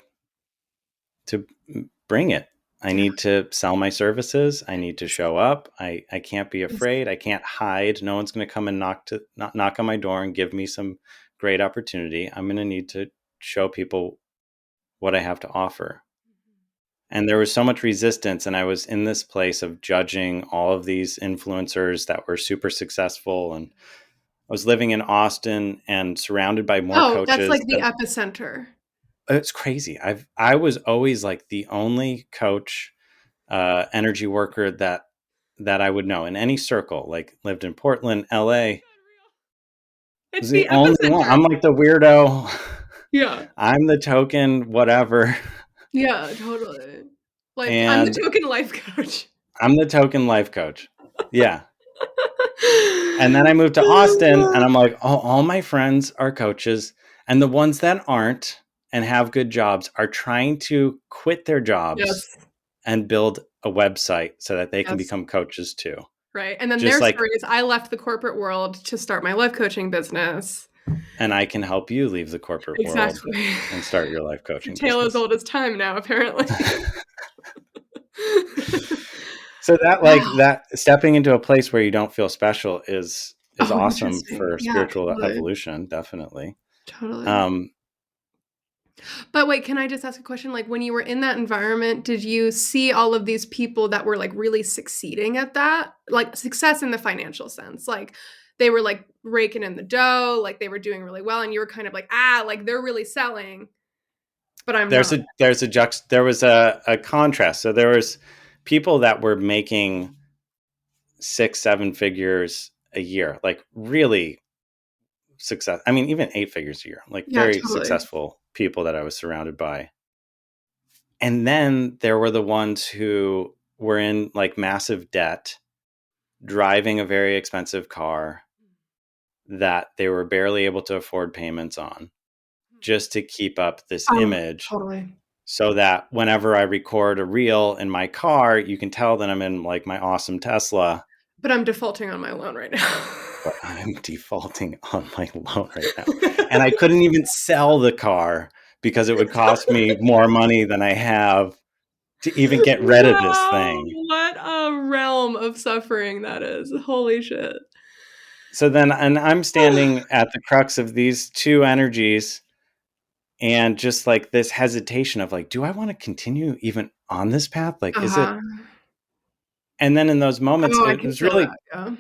B: bring it. I need to sell my services. I need to show up. I can't be afraid. I can't hide. No one's going to come and knock on my door and give me some great opportunity. I'm going to need to show people what I have to offer. And there was so much resistance, and I was in this place of judging all of these influencers that were super successful and was living in Austin and surrounded by more
A: Oh, that's
B: coaches
A: like the
B: than
A: epicenter.
B: it's crazy. I was always like the only coach, energy worker that I would know in any circle. Like lived in Portland, LA.
A: It's
B: Was
A: the
B: the only one.
A: epicenter.
B: I'm like the weirdo.
A: Yeah.
B: I'm the token, whatever.
A: Yeah, totally. Like, I'm the
B: And
A: token life coach.
B: I'm the token life coach. Yeah. And then I moved to Austin and I'm like, oh, all my friends are coaches. And the ones that aren't and have good jobs are trying to quit their jobs
A: Yes.
B: and build a website so that they can
A: Yes.
B: become coaches too.
A: Right. And then
B: Just
A: their
B: like,
A: story is I left the corporate world to start my life coaching business.
B: and I can help you leave the corporate world
A: Exactly.
B: and start your life
A: It's a
B: coaching
A: tale as
B: business.
A: old as time now, apparently.
B: So that like
A: Wow.
B: that stepping into a place where you don't feel special is
A: Oh,
B: awesome
A: interesting.
B: for
A: Yeah,
B: spiritual
A: totally.
B: evolution, definitely.
A: Totally.
B: Um,
A: But wait, can I just ask a question? Like, when you were in that environment, did you see all of these people that were like really succeeding at that? Like, success in the financial sense. Like, they were like raking in the dough, like they were doing really well, and you were kind of like, like they're really selling, but I'm not.
B: there was a contrast. So there was people that were making 6-7 figures a year, like really success. I mean, even 8 figures a year, like
A: Yeah,
B: very
A: totally.
B: successful people that I was surrounded by. And then there were the ones who were in like massive debt, driving a very expensive car that they were barely able to afford payments on just to keep up this
A: Oh,
B: image,
A: totally.
B: so that whenever I record a reel in my car, you can tell that I'm in like my awesome Tesla,
A: But I'm defaulting on my loan right now.
B: but I'm defaulting on my loan right now. And I couldn't even sell the car because it would cost me more money than I have to even get rid of this
A: Wow,
B: thing.
A: what a realm of suffering that is. Holy shit.
B: So then, and I'm standing at the crux of these two energies and just like this hesitation of like, do I want to continue even on this path? Like, is it?
A: Uh-huh.
B: And then in those moments,
A: Oh, I
B: it
A: can
B: was
A: feel
B: really
A: that, yeah.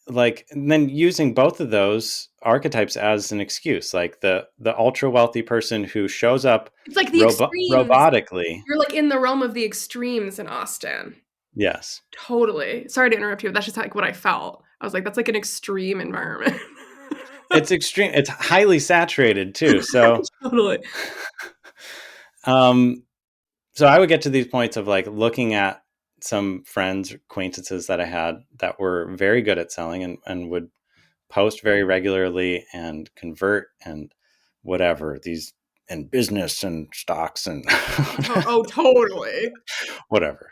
B: like, and then using both of those archetypes as an excuse, like the ultra wealthy person who shows up
A: It's like the extremes.
B: robotically.
A: You're, like, in the realm of the extremes in Austin.
B: Yes.
A: Totally. Sorry to interrupt you, but that's just, like, what I felt. I was like, "That's, like, an extreme environment."
B: It's extreme. It's highly saturated too. So,
A: Totally.
B: um, so I would get to these points of like looking at some friends, acquaintances that I had that were very good at selling and would post very regularly and convert and whatever these in business and stocks and
A: Oh, totally.
B: whatever.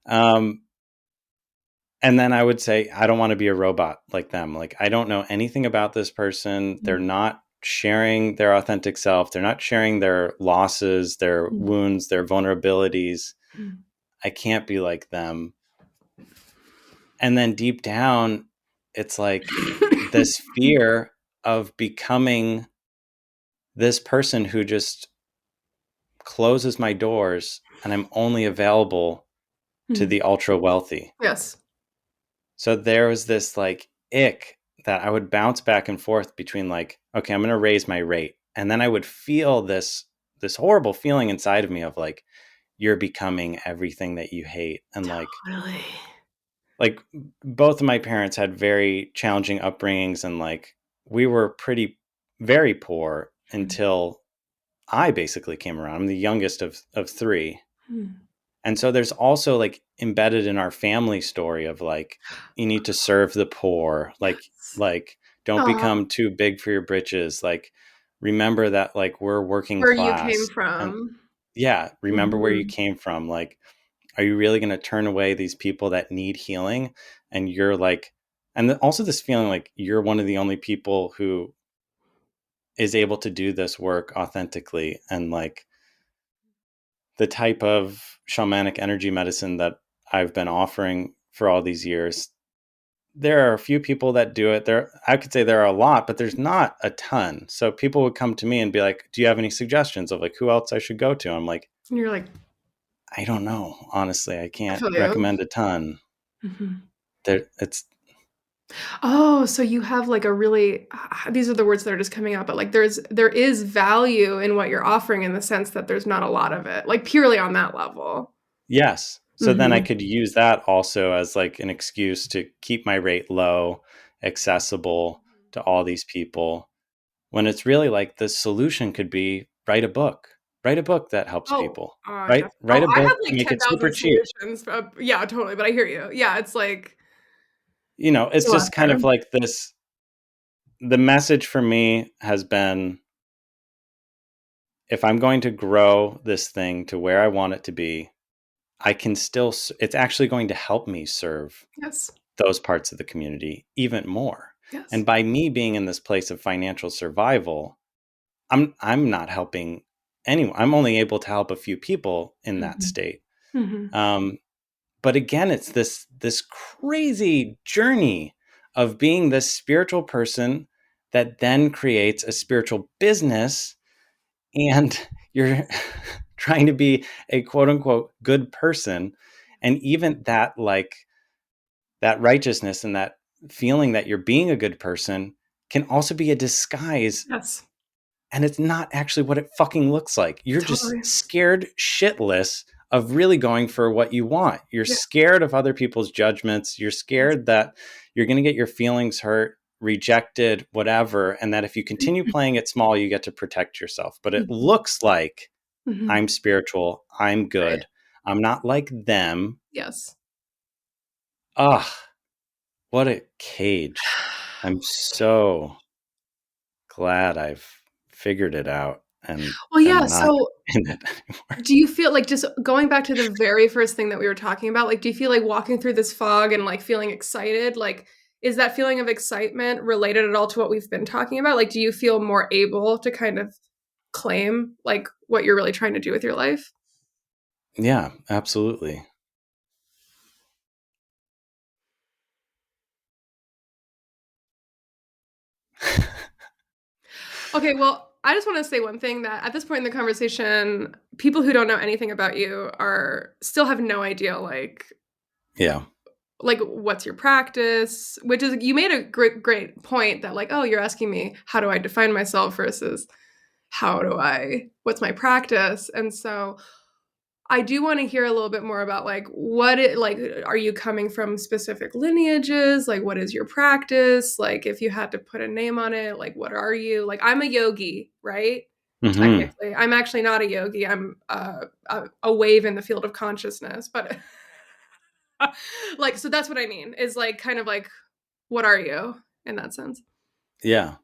B: Um, and then I would say, I don't want to be a robot like them. Like, I don't know anything about this person. They're
A: Mm,
B: not sharing their authentic self. They're not sharing their losses, their
A: mm,
B: wounds, their vulnerabilities.
A: mm.
B: I can't be like them. And then deep down, it's like this fear of becoming this person who just closes my doors and I'm only available to
A: Mm.
B: the ultra wealthy.
A: Yes.
B: So there was this like ick that I would bounce back and forth between like, okay, I'm going to raise my rate. And then I would feel this horrible feeling inside of me of like, you're becoming everything that you hate. And
A: Totally.
B: like both of my parents had very challenging upbringings and like we were pretty very poor
A: Mm,
B: until I basically came around. I'm the youngest of three.
A: mm.
B: And so there's also like embedded in our family story of like, you need to serve the poor, like don't
A: Aw,
B: become too big for your britches. Like remember that like we're working
A: where you came
B: class. And
A: from.
B: yeah, remember where you
A: Mhm.
B: came from. Like, are you really going to turn away these people that need healing? And you're like, and also this feeling like you're one of the only people who is able to do this work authentically. And like the type of shamanic energy medicine that I've been offering for all these years, there are a few people that do it. There, I could say there are a lot, but there's not a ton. So people would come to me and be like, "Do you have any suggestions of like who else I should go to?" I'm like,
A: And you're like,
B: "I don't know. Honestly, I
A: I
B: can't
A: feel you.
B: recommend a ton."
A: Mhm.
B: There, it's
A: Oh, so you have like a really these are the words that are just coming out, but like there is value in what you're offering in the sense that there's not a lot of it, like purely on that level.
B: Yes. So then I
A: Mhm.
B: could use that also as like an excuse to keep my rate low, accessible to all these people, when it's really like the solution could be write a book. Write a book that helps
A: Oh,
B: people.
A: definitely.
B: Write
A: Oh,
B: a
A: I have
B: book,
A: like
B: make it super
A: 10,000
B: cheap.
A: solutions. Yeah, totally. But I hear you. Yeah, it's like
B: It's
A: still out
B: just kind
A: there.
B: of like this. The message for me has been, if I'm going to grow this thing to where I want it to be, I can still, it's actually going to help me serve
A: Yes.
B: those parts of the community even more.
A: Yes.
B: And by me being in this place of financial survival, I'm not helping anyone. I'm only able to help a few people in that
A: Mhm.
B: state.
A: Mhm.
B: Um, but again, it's this crazy journey of being this spiritual person that then creates a spiritual business, and you're trying to be a quote unquote good person, and even that, like, that righteousness and that feeling that you're being a good person can also be a disguise,
A: Yes.
B: and it's not actually what it fucking looks like. You're just
A: Totally.
B: scared shitless of really going for what you want. You're
A: Yeah.
B: scared of other people's judgments. You're
A: Yes.
B: scared that you're going to get your feelings hurt, rejected, whatever, and that if you continue playing it small, you get to protect yourself. But it
A: Mhm.
B: looks like
A: Mhm.
B: I'm spiritual, I'm
A: Right.
B: good, I'm not like them.
A: Yes.
B: Ugh, what a cage. I'm so glad I've figured it out and
A: Well, yeah,
B: am not
A: so
B: in it anymore.
A: do you feel like just going back to the very first thing that we were talking about, like, do you feel like walking through this fog and, like, feeling excited? Like, is that feeling of excitement related at all to what we've been talking about? Like, do you feel more able to kind of claim, like, what you're really trying to do with your life?
B: Yeah, absolutely.
A: Okay, well, I just wanna say one thing that at this point in the conversation, people who don't know anything about you are still have no idea,
B: Yeah.
A: like what's your practice, which is you made a great point that like, oh, you're asking me how do I define myself versus what's my practice, and so I do want to hear a little bit more about like what it like, are you coming from specific lineages, like what is your practice, like if you had to put a name on it, like what are you, like I'm a yogi, right?
B: Hmm.
A: Technically I'm actually not a yogi, I'm a wave in the field of consciousness, but like so that's what I mean is like kind of like what are you in that sense.
B: Yeah.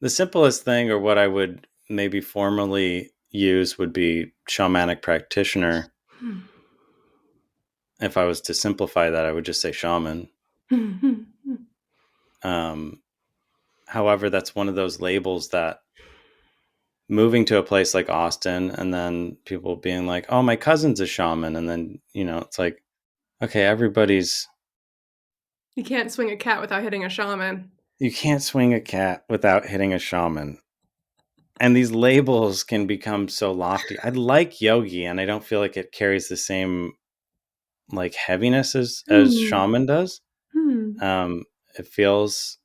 B: The simplest thing, or what I would maybe formally use, would be shamanic practitioner.
A: Hmm.
B: If I was to simplify that, I would just say shaman.
A: Hmm, hmm, hmm.
B: Um, However, that's one of those labels that, moving to a place like Austin and then people being like, oh, my cousin's a shaman. And then, it's like, okay,
A: You can't swing a cat without hitting a shaman.
B: you can't swing a cat without hitting a shaman. And these labels can become so lofty. I like yogi, and I don't feel like it carries the same like heaviness as
A: Hmm.
B: shaman does.
A: Hmm.
B: It feels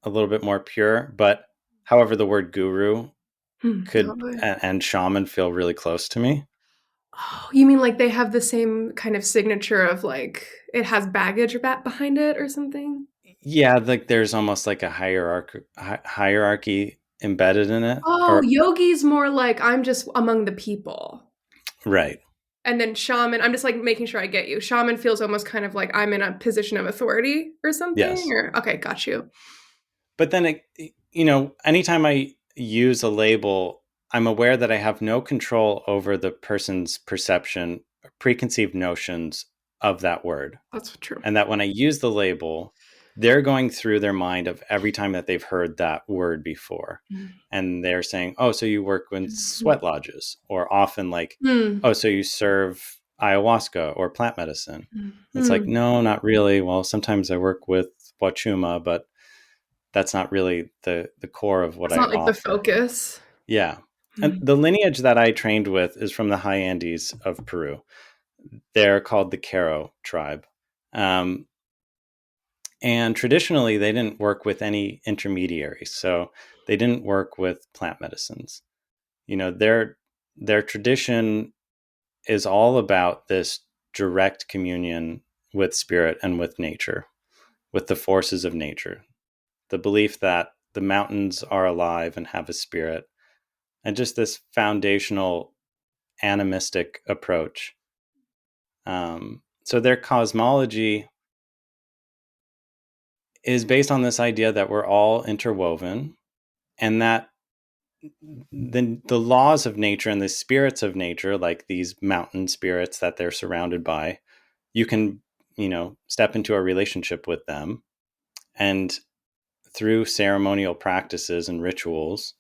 B: a little bit more pure, but however, the word guru
A: Hmm.
B: could
A: Totally.
B: and shaman feel really close to me.
A: Oh, you mean like they have the same kind of signature of like it has baggage behind it or something?
B: Yeah, like there's almost like a hierarchy embedded in it,
A: Oh,
B: or
A: yogi's more like I'm just among the people.
B: right.
A: And then shaman, I'm just like making sure I get you. Shaman feels almost kind of like I'm in a position of authority or something,
B: Yes.
A: or okay, got you.
B: But then anytime I use a label, I'm aware that I have no control over the person's perception, preconceived notions of that word.
A: That's true.
B: And that when I use the label, they're going through their mind of every time that they've heard that word before. And they're saying, oh, so you work in
A: Mhm.
B: sweat lodges, or often like,
A: Mm.
B: oh, so you serve ayahuasca or plant medicine. It's like,
A: Mm.
B: no, not really. Well, sometimes I work with Wachuma, but that's not really the core of what
A: That's
B: I
A: not like the
B: offer.
A: focus.
B: Yeah. And
A: Mm.
B: the lineage that I trained with is from the high Andes of Peru. They're called the Caro tribe. Um, And traditionally, they didn't work with any intermediaries. So they didn't work with plant medicines. Their tradition is all about this direct communion with spirit and with nature, with the forces of nature. The belief that the mountains are alive and have a spirit, and just this foundational animistic approach. So their cosmology is based on this idea that we're all interwoven, and that the laws of nature and the spirits of nature, like these mountain spirits that they're surrounded by, you can, step into a relationship with them. And through ceremonial practices and rituals,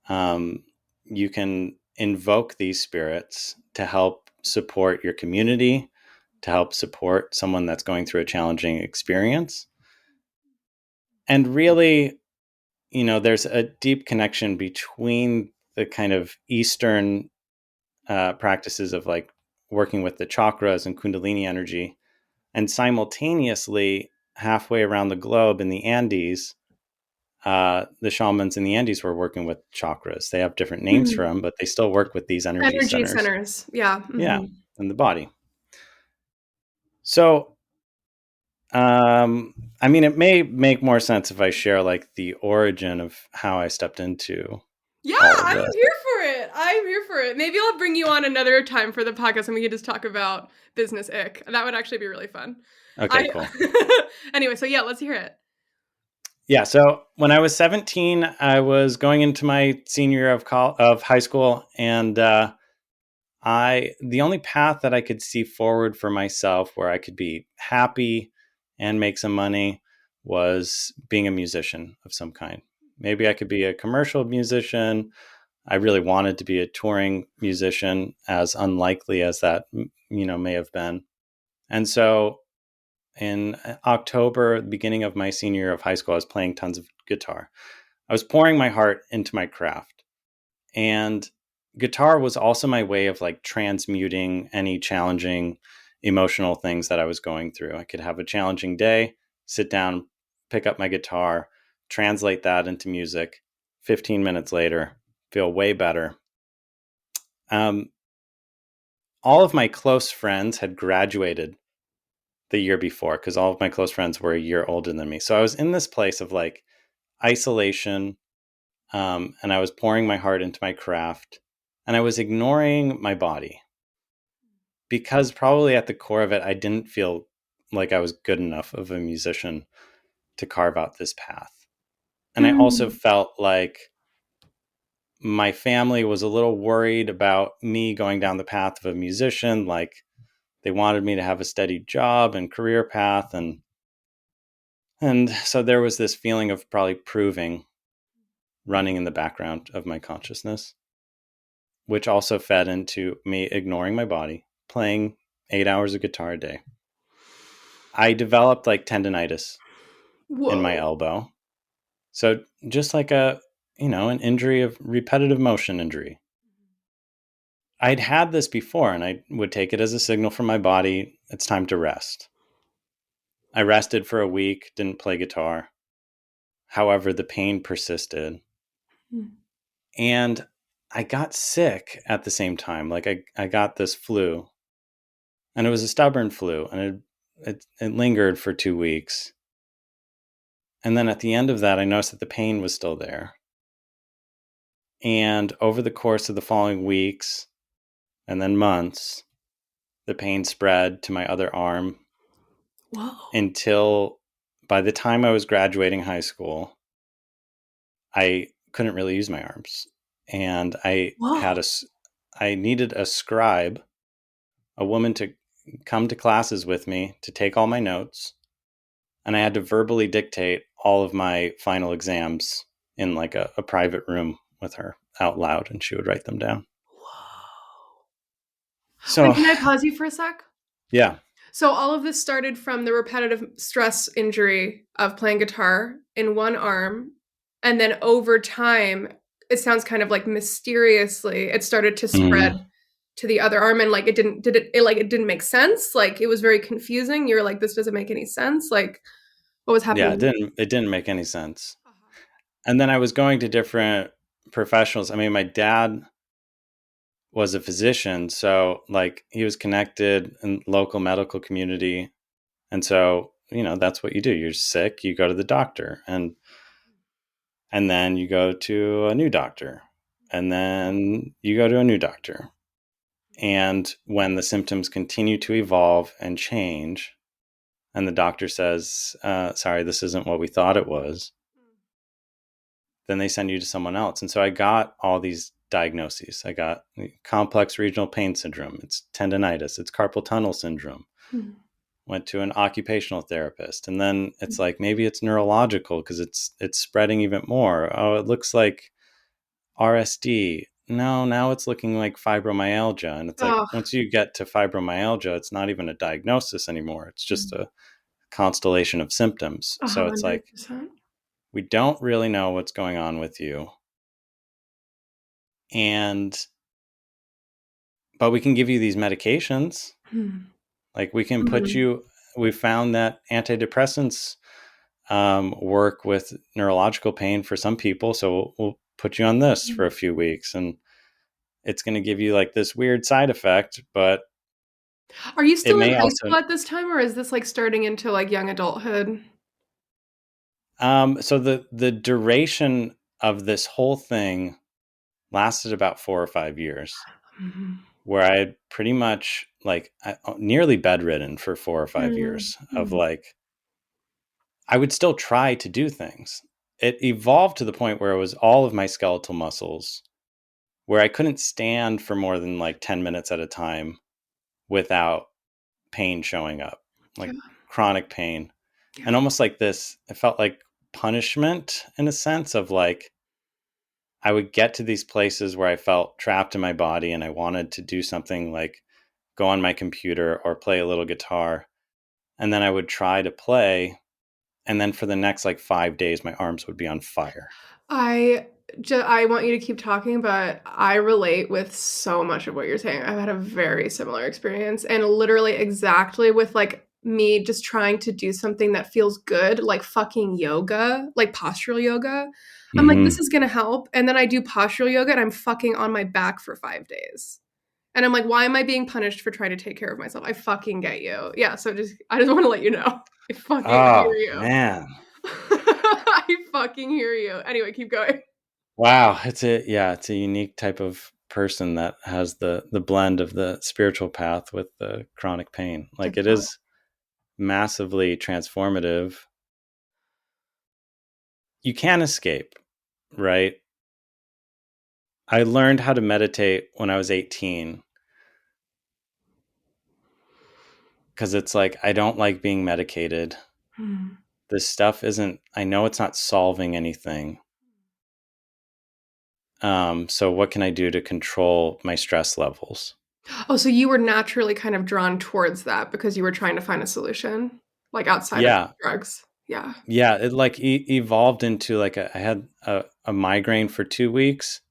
B: you can invoke these spirits to help support your community, to help support someone that's going through a challenging experience. And really, there's a deep connection between the kind of Eastern practices of like working with the chakras and Kundalini energy, and simultaneously, halfway around the globe in the Andes, the shamans in the Andes were working with chakras. They have different names for them, but they still work with these energy centers.
A: Yeah.
B: Yeah, in the body. So, it may make more sense if I share like the origin of how I stepped into all of
A: I'm
B: this.
A: here for it. I'm here for it. Maybe I'll bring you on another time for the podcast and we can just talk about business ick. That would actually be really fun.
B: Okay, cool.
A: Anyway, so yeah, let's hear it.
B: Yeah, so when I was 17, I was going into my senior year of high school, and the only path that I could see forward for myself where I could be happy and make some money was being a musician of some kind. Maybe I could be a commercial musician. I really wanted to be a touring musician, as unlikely as that, may have been. And so in October, beginning of my senior year of high school, I was playing tons of guitar. I was pouring my heart into my craft. And guitar was also my way of like transmuting any challenging emotional things that I was going through. I could have a challenging day, sit down, pick up my guitar, translate that into music. 15 minutes later, feel way better. All of my close friends had graduated the year before because all of my close friends were a year older than me. So I was in this place of like isolation, and I was pouring my heart into my craft, and I was ignoring my body because probably at the core of it, I didn't feel like I was good enough of a musician to carve out this path. And I also felt like my family was a little worried about me going down the path of a musician. Like they wanted me to have a steady job and career path. And so there was this feeling of probably proving running in the background of my consciousness, which also fed into me ignoring my body, playing 8 hours of guitar a day. I developed like tendonitis in my elbow. So just like an injury of repetitive motion injury. I'd had this before, and I would take it as a signal from my body, it's time to rest. I rested for a week, didn't play guitar. However, the pain persisted. And I got sick at the same time. Like I got this flu, and it was a stubborn flu, and it lingered for 2 weeks. And then at the end of that, I noticed that the pain was still there. And over the course of the following weeks and then months, the pain spread to my other arm.
A: Whoa.
B: Until by the time I was graduating high school, I couldn't really use my arms. And I needed a scribe, a woman to come to classes with me to take all my notes. And I had to verbally dictate all of my final exams in like a private room with her out loud, and she would write them down.
A: Whoa.
B: So
A: Wait, can I pause you for a sec?
B: Yeah.
A: So all of this started from the repetitive stress injury of playing guitar in one arm. And then over time, it sounds kind of like mysteriously, it started to spread to the other arm. And like, it didn't make sense. Like it was very confusing. You were like, this doesn't make any sense. Like, What was
B: Yeah,
A: happening?
B: it didn't make any sense.
A: Uh-huh.
B: And then I was going to different professionals. I mean, my dad was a physician, so like he was connected in local medical community. And so, that's what you do. You're sick, you go to the doctor, and then you go to a new doctor, and then you go to a new doctor. And when the symptoms continue to evolve and change, and the doctor says, sorry, this isn't what we thought it was, then they send you to someone else. And so I got all these diagnoses. I got complex regional pain syndrome, it's tendonitis, it's carpal tunnel syndrome.
A: Mhm.
B: Went to an occupational therapist, and then it's like maybe it's neurological because it's spreading even more. Oh, it looks like RSD. No, now it's looking like fibromyalgia. And it's like
A: Oh,
B: once you get to fibromyalgia, it's not even a diagnosis anymore. It's just a constellation of symptoms. So it's like
A: 100%.
B: we don't really know what's going on with you. And but we can give you these medications.
A: Hmm.
B: Like we can put
A: Mhm.
B: you, we found that antidepressants work with neurological pain for some people. So we'll put you on this for a few weeks, and it's going to give you like this weird side effect, but
A: Are you
B: it
A: still in
B: may
A: high
B: also,
A: school at this time, or is this like starting into like young adulthood?
B: so the duration of this whole thing lasted about 4 or 5 years,
A: Mhm.
B: where I had pretty much like nearly bedridden for 4 or 5 years of
A: Mhm.
B: like, I would still try to do things. It evolved to the point where it was all of my skeletal muscles, where I couldn't stand for more than like 10 minutes at a time without pain showing up,
A: Yeah,
B: like chronic pain.
A: yeah.
B: And almost like this, it felt like punishment in a sense of like, I would get to these places where I felt trapped in my body and I wanted to do something like go on my computer or play a little guitar. And then I would try to play. And then for the next like 5 days, my arms would be on fire.
A: I I want you to keep talking, but I relate with so much of what you're saying. I've had a very similar experience and literally exactly with like me just trying to do something that feels good, like fucking yoga, like postural yoga. I'm like, this
B: Hmm.
A: is gonna help. And then I do postural yoga and I'm fucking on my back for 5 days. And I'm like, why am I being punished for trying to take care of myself? I fucking get you. Yeah, so I just want to let you know. I fucking hear
B: Oh,
A: you.
B: man.
A: I fucking hear you. Anyway, keep going.
B: Wow. It's a unique type of person that has the blend of the spiritual path with the chronic pain. Like it
A: Definitely.
B: is massively transformative. You can escape, right? I learned how to meditate when I was 18 because it's like I don't like being medicated.
A: Hmm.
B: This stuff isn't, I know it's not solving anything. So what can I do to control my stress levels?
A: Oh, so you were naturally kind of drawn towards that because you were trying to find a solution, like outside of
B: Yeah.
A: drugs. Yeah.
B: Yeah. It like evolved into like I had a migraine for 2 weeks,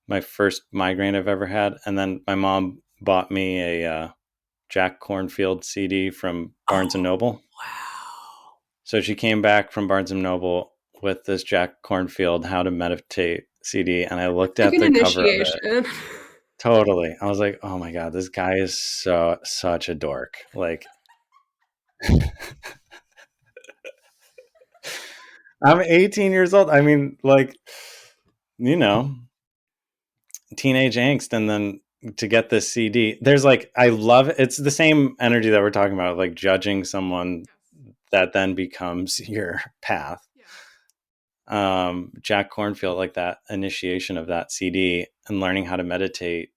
B: my first migraine I've ever had. And then my mom bought me a Jack Cornfield CD from Barnes and
A: Oh,
B: Noble.
A: wow.
B: So she came back from Barnes and Noble with this Jack Cornfield How to Meditate CD, and I looked
A: Like
B: at
A: an
B: the cover of it.
A: initiation.
B: Totally. I was like, "Oh my god, this guy is such a dork." Like I'm 18 years old. I mean, like, you know, teenage angst, and then to get this CD. There's like I love it. It's the same energy that we're talking about, like judging someone
A: Yes.
B: that then becomes your path.
A: Yeah.
B: Jack Cornfield, like that initiation of that CD and learning how to meditate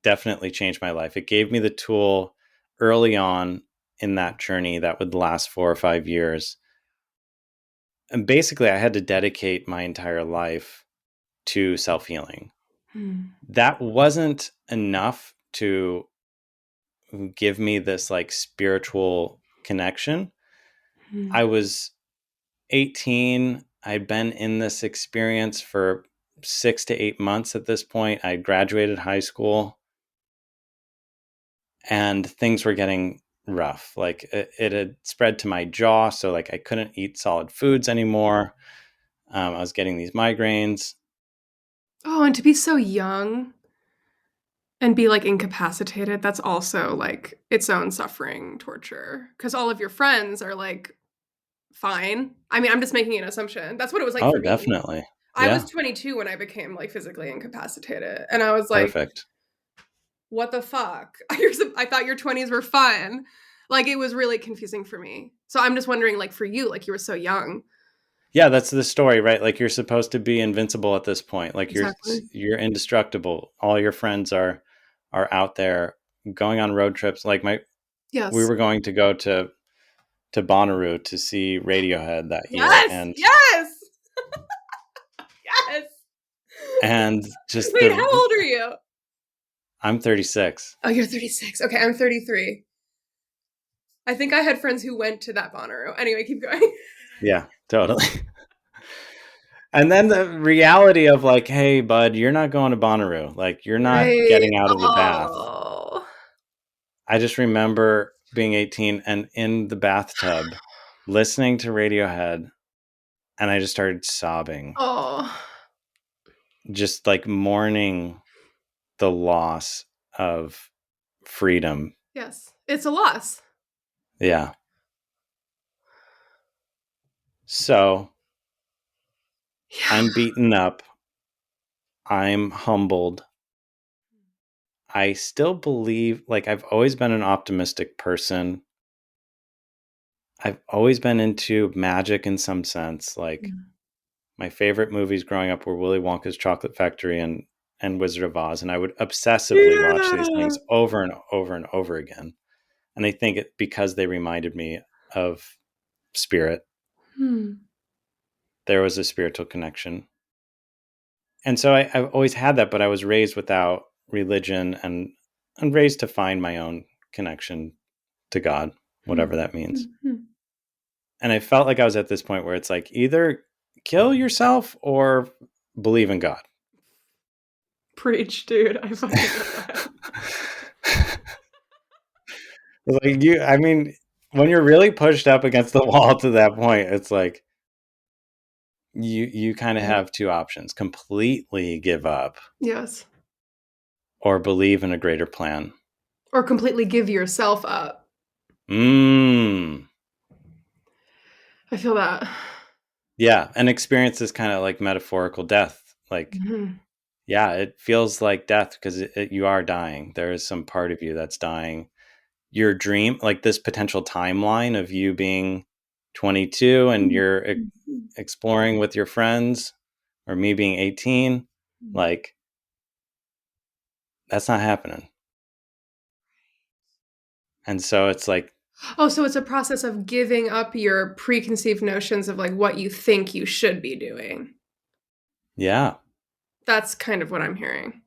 B: definitely changed my life. It gave me the tool early on in that journey that would last 4 or 5 years. And basically, I had to dedicate my entire life to self healing.
A: Hmm.
B: That wasn't enough to give me this like spiritual connection.
A: Hmm.
B: I was 18. I'd been in this experience for 6 to 8 months at this point. I graduated high school and things were getting rough. Like it had spread to my jaw, so like I couldn't eat solid foods anymore. I was getting these migraines.
A: Oh, and to be so young and be like incapacitated, that's also like its own suffering, torture. Because all of your friends are like fine. I mean, I'm just making an assumption. That's what it was like
B: Oh,
A: for me.
B: definitely.
A: I was
B: Yeah,
A: 22 when I became like physically incapacitated, and I was like,
B: perfect.
A: "What the fuck?" I thought your 20s were fun. Like it was really confusing for me. So I'm just wondering, like for you, like you were so young.
B: Yeah, that's the story, right? Like you're supposed to be invincible at this point. Like
A: Exactly.
B: you're indestructible. All your friends are out there going on road trips. Like we
A: Yes.
B: were going to go to Bonnaroo to see Radiohead that year,
A: Yes. Yes. Yes.
B: and just
A: Wait, how old are you?
B: I'm 36.
A: Oh, you're 36. Okay, I'm 33. I think I had friends who went to that Bonnaroo. Anyway, keep going.
B: Yeah, totally. And then the reality of like, hey, bud, you're not going to Bonnaroo. Like, you're not
A: Right.
B: getting out of the bath.
A: Oh.
B: I just remember being 18 and in the bathtub listening to Radiohead, and I just started sobbing,
A: Oh.
B: just like mourning the loss of freedom.
A: Yes. It's a loss.
B: Yeah. So
A: Yeah.
B: I'm beaten up. I'm humbled. I still believe, like, I've always been an optimistic person. I've always been into magic in some sense. Like, my favorite movies growing up were Willy Wonka's Chocolate Factory and Wizard of Oz, and I would obsessively watch these
A: Yeah.
B: things over and over and over again. And I think it because they reminded me of spirit.
A: Hmm.
B: There was a spiritual connection, and so I've always had that. But I was raised without religion and raised to find my own connection to God,
A: Hmm.
B: whatever that means.
A: Hmm.
B: And I felt like I was at this point where it's like either kill yourself or believe in God.
A: Preach, dude. I fucking love that.
B: Like I mean, when you're really pushed up against the wall to that point, it's like you kind of
A: Yeah.
B: have two options: completely give up
A: Yes.
B: or believe in a greater plan.
A: Or completely give yourself up.
B: Mm.
A: I feel that.
B: Yeah, and experience is kind of like metaphorical death. Like,
A: Mhm.
B: yeah, it feels like death because you are dying. There is some part of you that's dying. Your dream, like this potential timeline of you being 22 and you're exploring with your friends, or me being 18, like that's not happening. And so it's like,
A: Oh, so it's a process of giving up your preconceived notions of like what you think you should be doing.
B: yeah,
A: That's kind of what I'm hearing.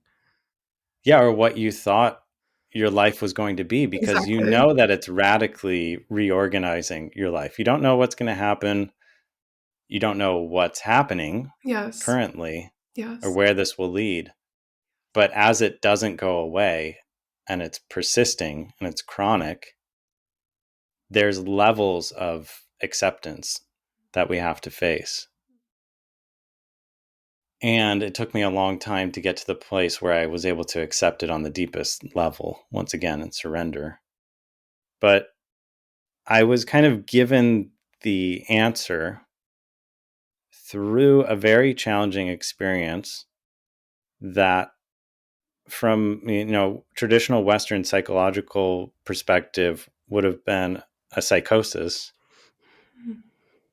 B: yeah, or what you thought your life was going to be, because you
A: Exactly.
B: know that it's radically reorganizing your life. You don't know what's going to happen. You don't know what's happening
A: Yes.
B: currently or
A: Yes.
B: where this will lead. But as it doesn't go away and it's persisting and it's chronic, there's levels of acceptance that we have to face. And it took me a long time to get to the place where I was able to accept it on the deepest level, once again, and surrender. But I was kind of given the answer through a very challenging experience that, from traditional Western psychological perspective, would have been a psychosis.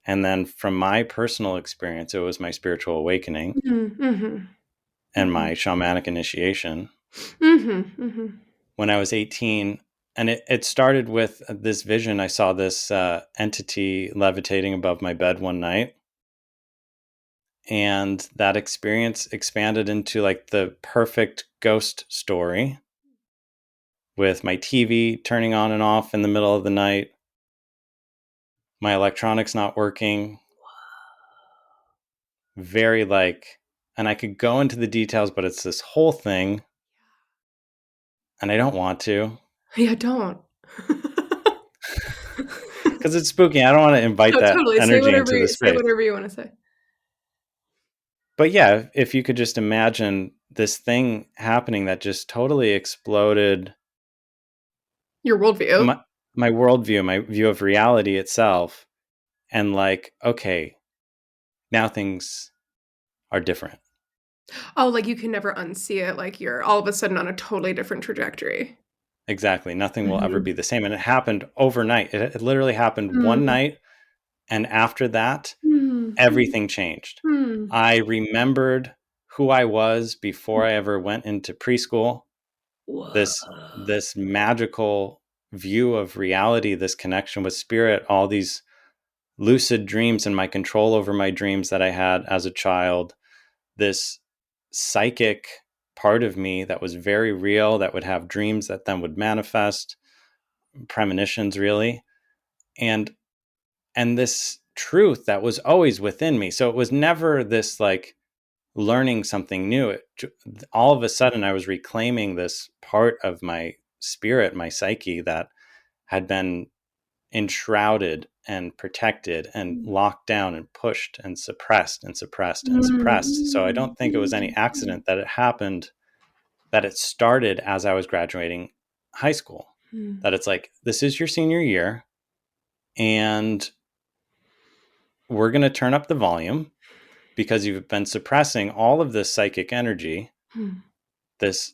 B: And then from my personal experience, it was my spiritual awakening
A: Mhm.
B: and
A: Mhm.
B: my shamanic initiation
A: Mhm. Mhm.
B: when I was 18. And it started with this vision. I saw this entity levitating above my bed one night. And that experience expanded into like the perfect ghost story, with my TV turning on and off in the middle of the night, my electronics not working, very like, and I could go into the details, but it's this whole thing, and I don't want to.
A: Yeah, don't.
B: because it's spooky. I don't want to invite
A: No,
B: that
A: totally.
B: energy into the
A: Say
B: space.
A: whatever you want to say.
B: But yeah, if you could just imagine this thing happening that just totally exploded
A: Your worldview.
B: my worldview, my view of reality itself, and like, okay, now things are different.
A: Oh, like you can never unsee it. Like you're all of a sudden on a totally different trajectory.
B: Exactly. Nothing will ever
A: Mhm.
B: be the same. And it happened overnight. It literally happened one
A: Mm.
B: night. And after that,
A: Mm.
B: everything changed.
A: Mm.
B: I remembered who I was before I ever went into preschool.
A: Whoa.
B: This magical view of reality, this connection with spirit, all these lucid dreams and my control over my dreams that I had as a child, this psychic part of me that was very real, that would have dreams that then would manifest, premonitions really, and this truth that was always within me. So it was never this like learning something new. All of a sudden I was reclaiming this part of my spirit, my psyche, that had been enshrouded and protected and locked down and pushed and suppressed and suppressed and suppressed. So I don't think it was any accident that it happened, that it started as I was graduating high school. That it's like, this is your senior year and we're going to turn up the volume because you've been suppressing all of this psychic energy, this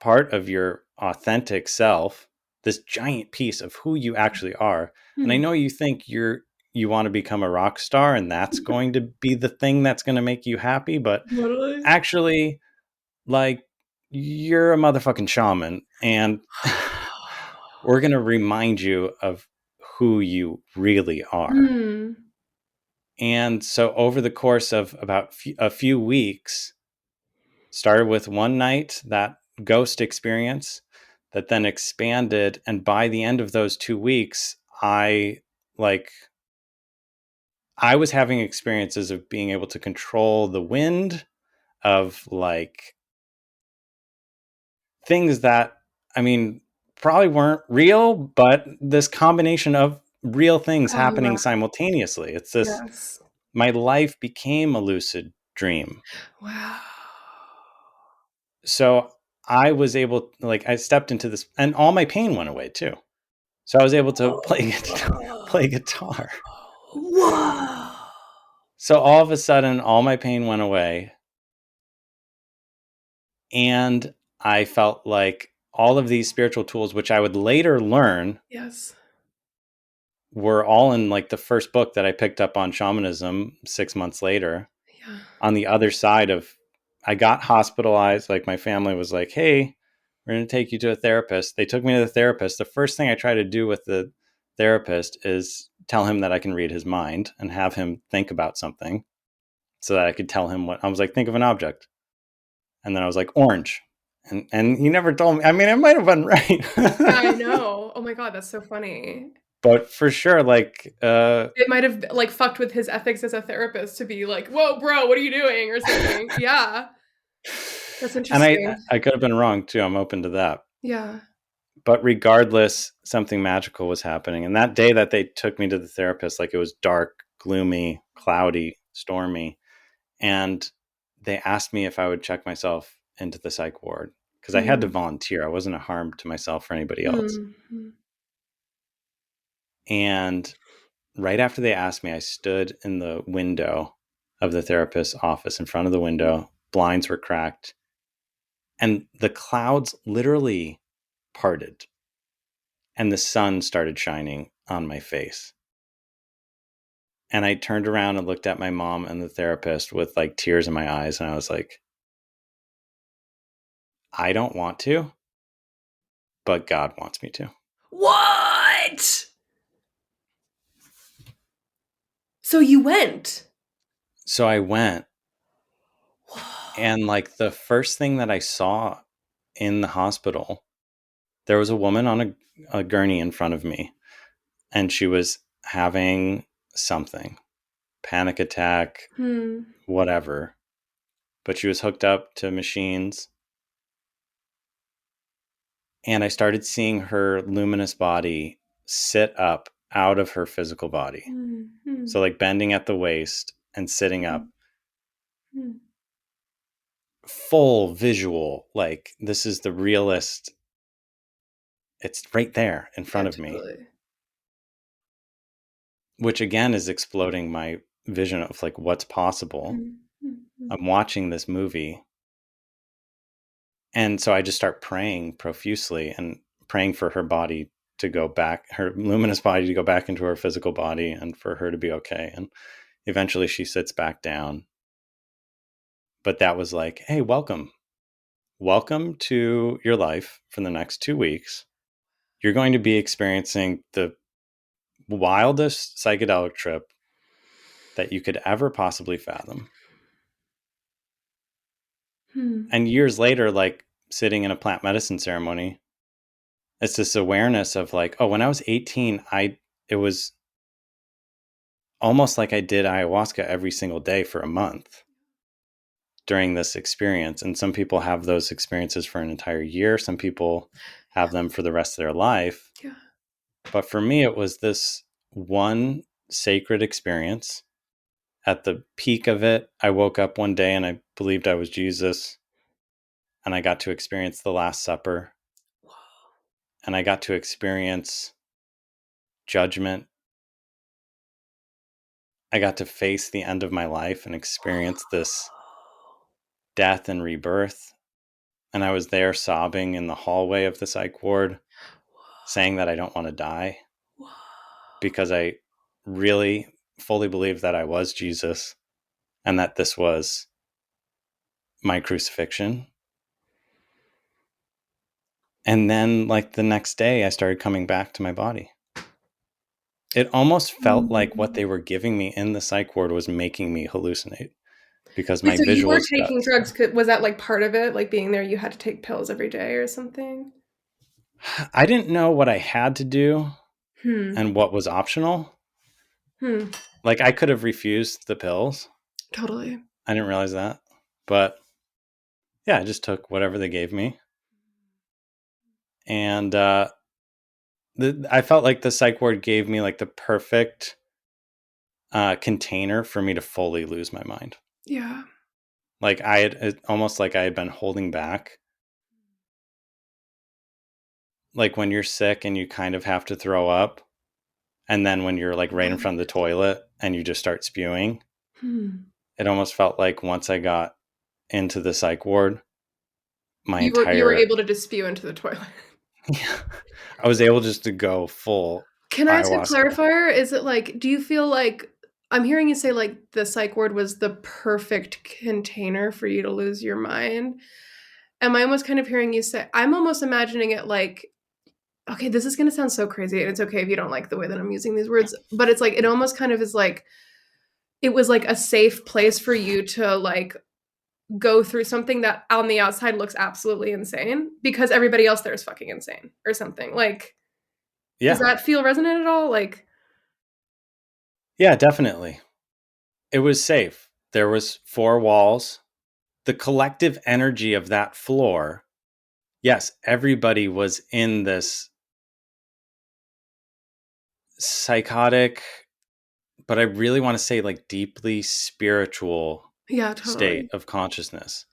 B: part of your authentic self, this giant piece of who you actually are. And I know you think you want to become a rock star and that's going to be the thing that's going to make you happy, but
A: Totally.
B: actually, like, you're a motherfucking shaman and we're going to remind you of who you really are.
A: Mm.
B: And so over the course of about a few weeks, started with one night, that ghost experience that then expanded. And by the end of those 2 weeks, like, I was having experiences of being able to control the wind, of like things that, I mean, probably weren't real, but this combination of real things
A: Oh,
B: happening
A: wow.
B: simultaneously. It's this,
A: Yes.
B: my life became a lucid dream.
A: Wow.
B: So I was able, like, I stepped into this, and all my pain went away too. So I was able to play guitar.
A: Whoa.
B: So all of a sudden, all my pain went away, and I felt like all of these spiritual tools, which I would later learn,
A: Yes.
B: were all in like the first book that I picked up on shamanism 6 months later.
A: Yeah.
B: On the other side of, I got hospitalized. Like, my family was like, "Hey, we're going to take you to a therapist." They took me to the therapist. The first thing I try to do with the therapist is tell him that I can read his mind and have him think about something so that I could tell him what I was like. Think of an object. And then I was like, orange. And he never told me. I mean, it might have been right.
A: Yeah, I know. Oh my God, that's so funny.
B: But for sure, like,
A: It might have, like, fucked with his ethics as a therapist to be like, "Whoa, bro, what are you doing?" or something. Yeah, that's
B: and
A: interesting.
B: I could have been wrong too. I'm open to that.
A: Yeah.
B: But regardless, something magical was happening. And that day that they took me to the therapist, like, it was dark, gloomy, cloudy, stormy. And they asked me if I would check myself into the psych ward because I had to
A: Mm.
B: volunteer. I wasn't a harm to myself or anybody else.
A: Mhm.
B: And right after they asked me, I stood in the window of the therapist's office, in front of the window. Blinds were cracked, and the clouds literally parted, and the sun started shining on my face. And I turned around and looked at my mom and the therapist with like tears in my eyes. And I was like, I don't want to, but God wants me to.
A: What? So you went?
B: So I went,
A: Whoa.
B: and like the first thing that I saw in the hospital, there was a woman on a gurney in front of me, and she was having something, panic attack,
A: Hmm.
B: whatever. But she was hooked up to machines. And I started seeing her luminous body sit up out of her physical body.
A: Mm-hmm.
B: So like bending at the waist and sitting up,
A: Mm-hmm.
B: full visual, like this is the realist. It's right there in front
A: Yeah,
B: of me,
A: totally.
B: which again is exploding my vision of like what's possible.
A: Mm-hmm.
B: I'm watching this movie. And so I just start praying profusely and praying for her body to go back, her luminous body to go back into her physical body and for her to be okay. And eventually she sits back down. But that was like, hey, welcome. Welcome to your life for the next 2 weeks. You're going to be experiencing the wildest psychedelic trip that you could ever possibly fathom.
A: Hmm.
B: And years later, like sitting in a plant medicine ceremony, it's this awareness of like, oh, when I was 18, it was almost like I did ayahuasca every single day for a month during this experience. And some people have those experiences for an entire year. Some people have them for the rest of their life.
A: Yeah.
B: But for me, it was this one sacred experience. At the peak of it, I woke up one day and I believed I was Jesus. And I got to experience the Last Supper. And I got to experience judgment. I got to face the end of my life and experience this death and rebirth. And I was there sobbing in the hallway of the psych ward, saying that I don't want to die because I really fully believed that I was Jesus and that this was my crucifixion. And then, like the next day, I started coming back to my body. It almost felt like what they were giving me in the psych ward was making me hallucinate because
A: Wait,
B: my
A: so you were
B: visuals got.
A: taking drugs? Was that like part of it? Like being there, you had to take pills every day or something?
B: I didn't know what I had to do
A: Hmm.
B: and what was optional.
A: Hmm.
B: Like I could have refused the pills.
A: Totally.
B: I didn't realize that. But yeah, I just took whatever they gave me. And I felt like the psych ward gave me like the perfect container for me to fully lose my mind.
A: Yeah.
B: Like I had almost like I had been holding back. Like when you're sick and you kind of have to throw up. And then when you're like right in front of the toilet and you just start spewing,
A: Hmm.
B: it almost felt like once I got into the psych ward, my
A: You were
B: entire
A: able to just spew into the toilet.
B: I was able just to go full
A: Can I ask a
B: ayahuasca.
A: clarifier? Is it like, do you feel like I'm hearing you say like the psych ward was the perfect container for you to lose your mind? Am I almost kind of hearing you say, I'm almost imagining it like, okay, this is going to sound so crazy, and it's okay if you don't like the way that I'm using these words, but it's like, it almost kind of is like, it was like a safe place for you to like go through something that on the outside looks absolutely insane because everybody else there is fucking insane or something. Like, does
B: Yeah.
A: that feel resonant at all? Like,
B: Yeah, definitely. It was safe. There was four walls. The collective energy of that floor. Yes, everybody was in this psychotic, but I really want to say like deeply spiritual
A: yeah,
B: state
A: totally.
B: of consciousness.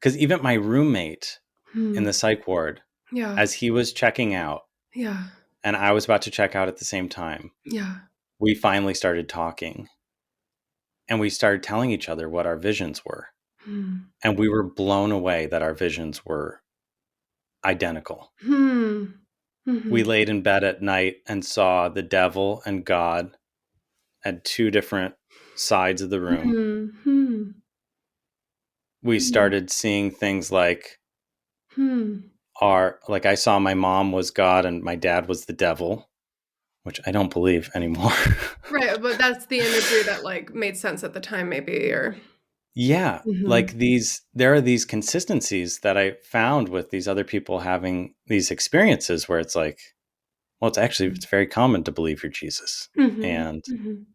B: Because even my roommate in
A: Hmm.
B: the psych ward,
A: Yeah.
B: as he was checking out
A: Yeah.
B: and I was about to check out at the same time,
A: Yeah.
B: we finally started talking and we started telling each other what our visions were.
A: Hmm.
B: And we were blown away that our visions were identical.
A: Hmm.
B: We
A: Mhm.
B: laid in bed at night and saw the devil and God at two different sides of the room.
A: Hmm. Hmm.
B: We
A: Hmm.
B: started seeing things like
A: Hmm.
B: I saw my mom was God and my dad was the devil, which I don't believe anymore.
A: Right, but that's the imagery that, like, made sense at the time maybe or
B: Yeah, like
A: Mhm.
B: there are these consistencies that I found with these other people having these experiences where it's like, well, it's very common to believe you're Jesus.
A: Mhm.
B: And
A: Mhm.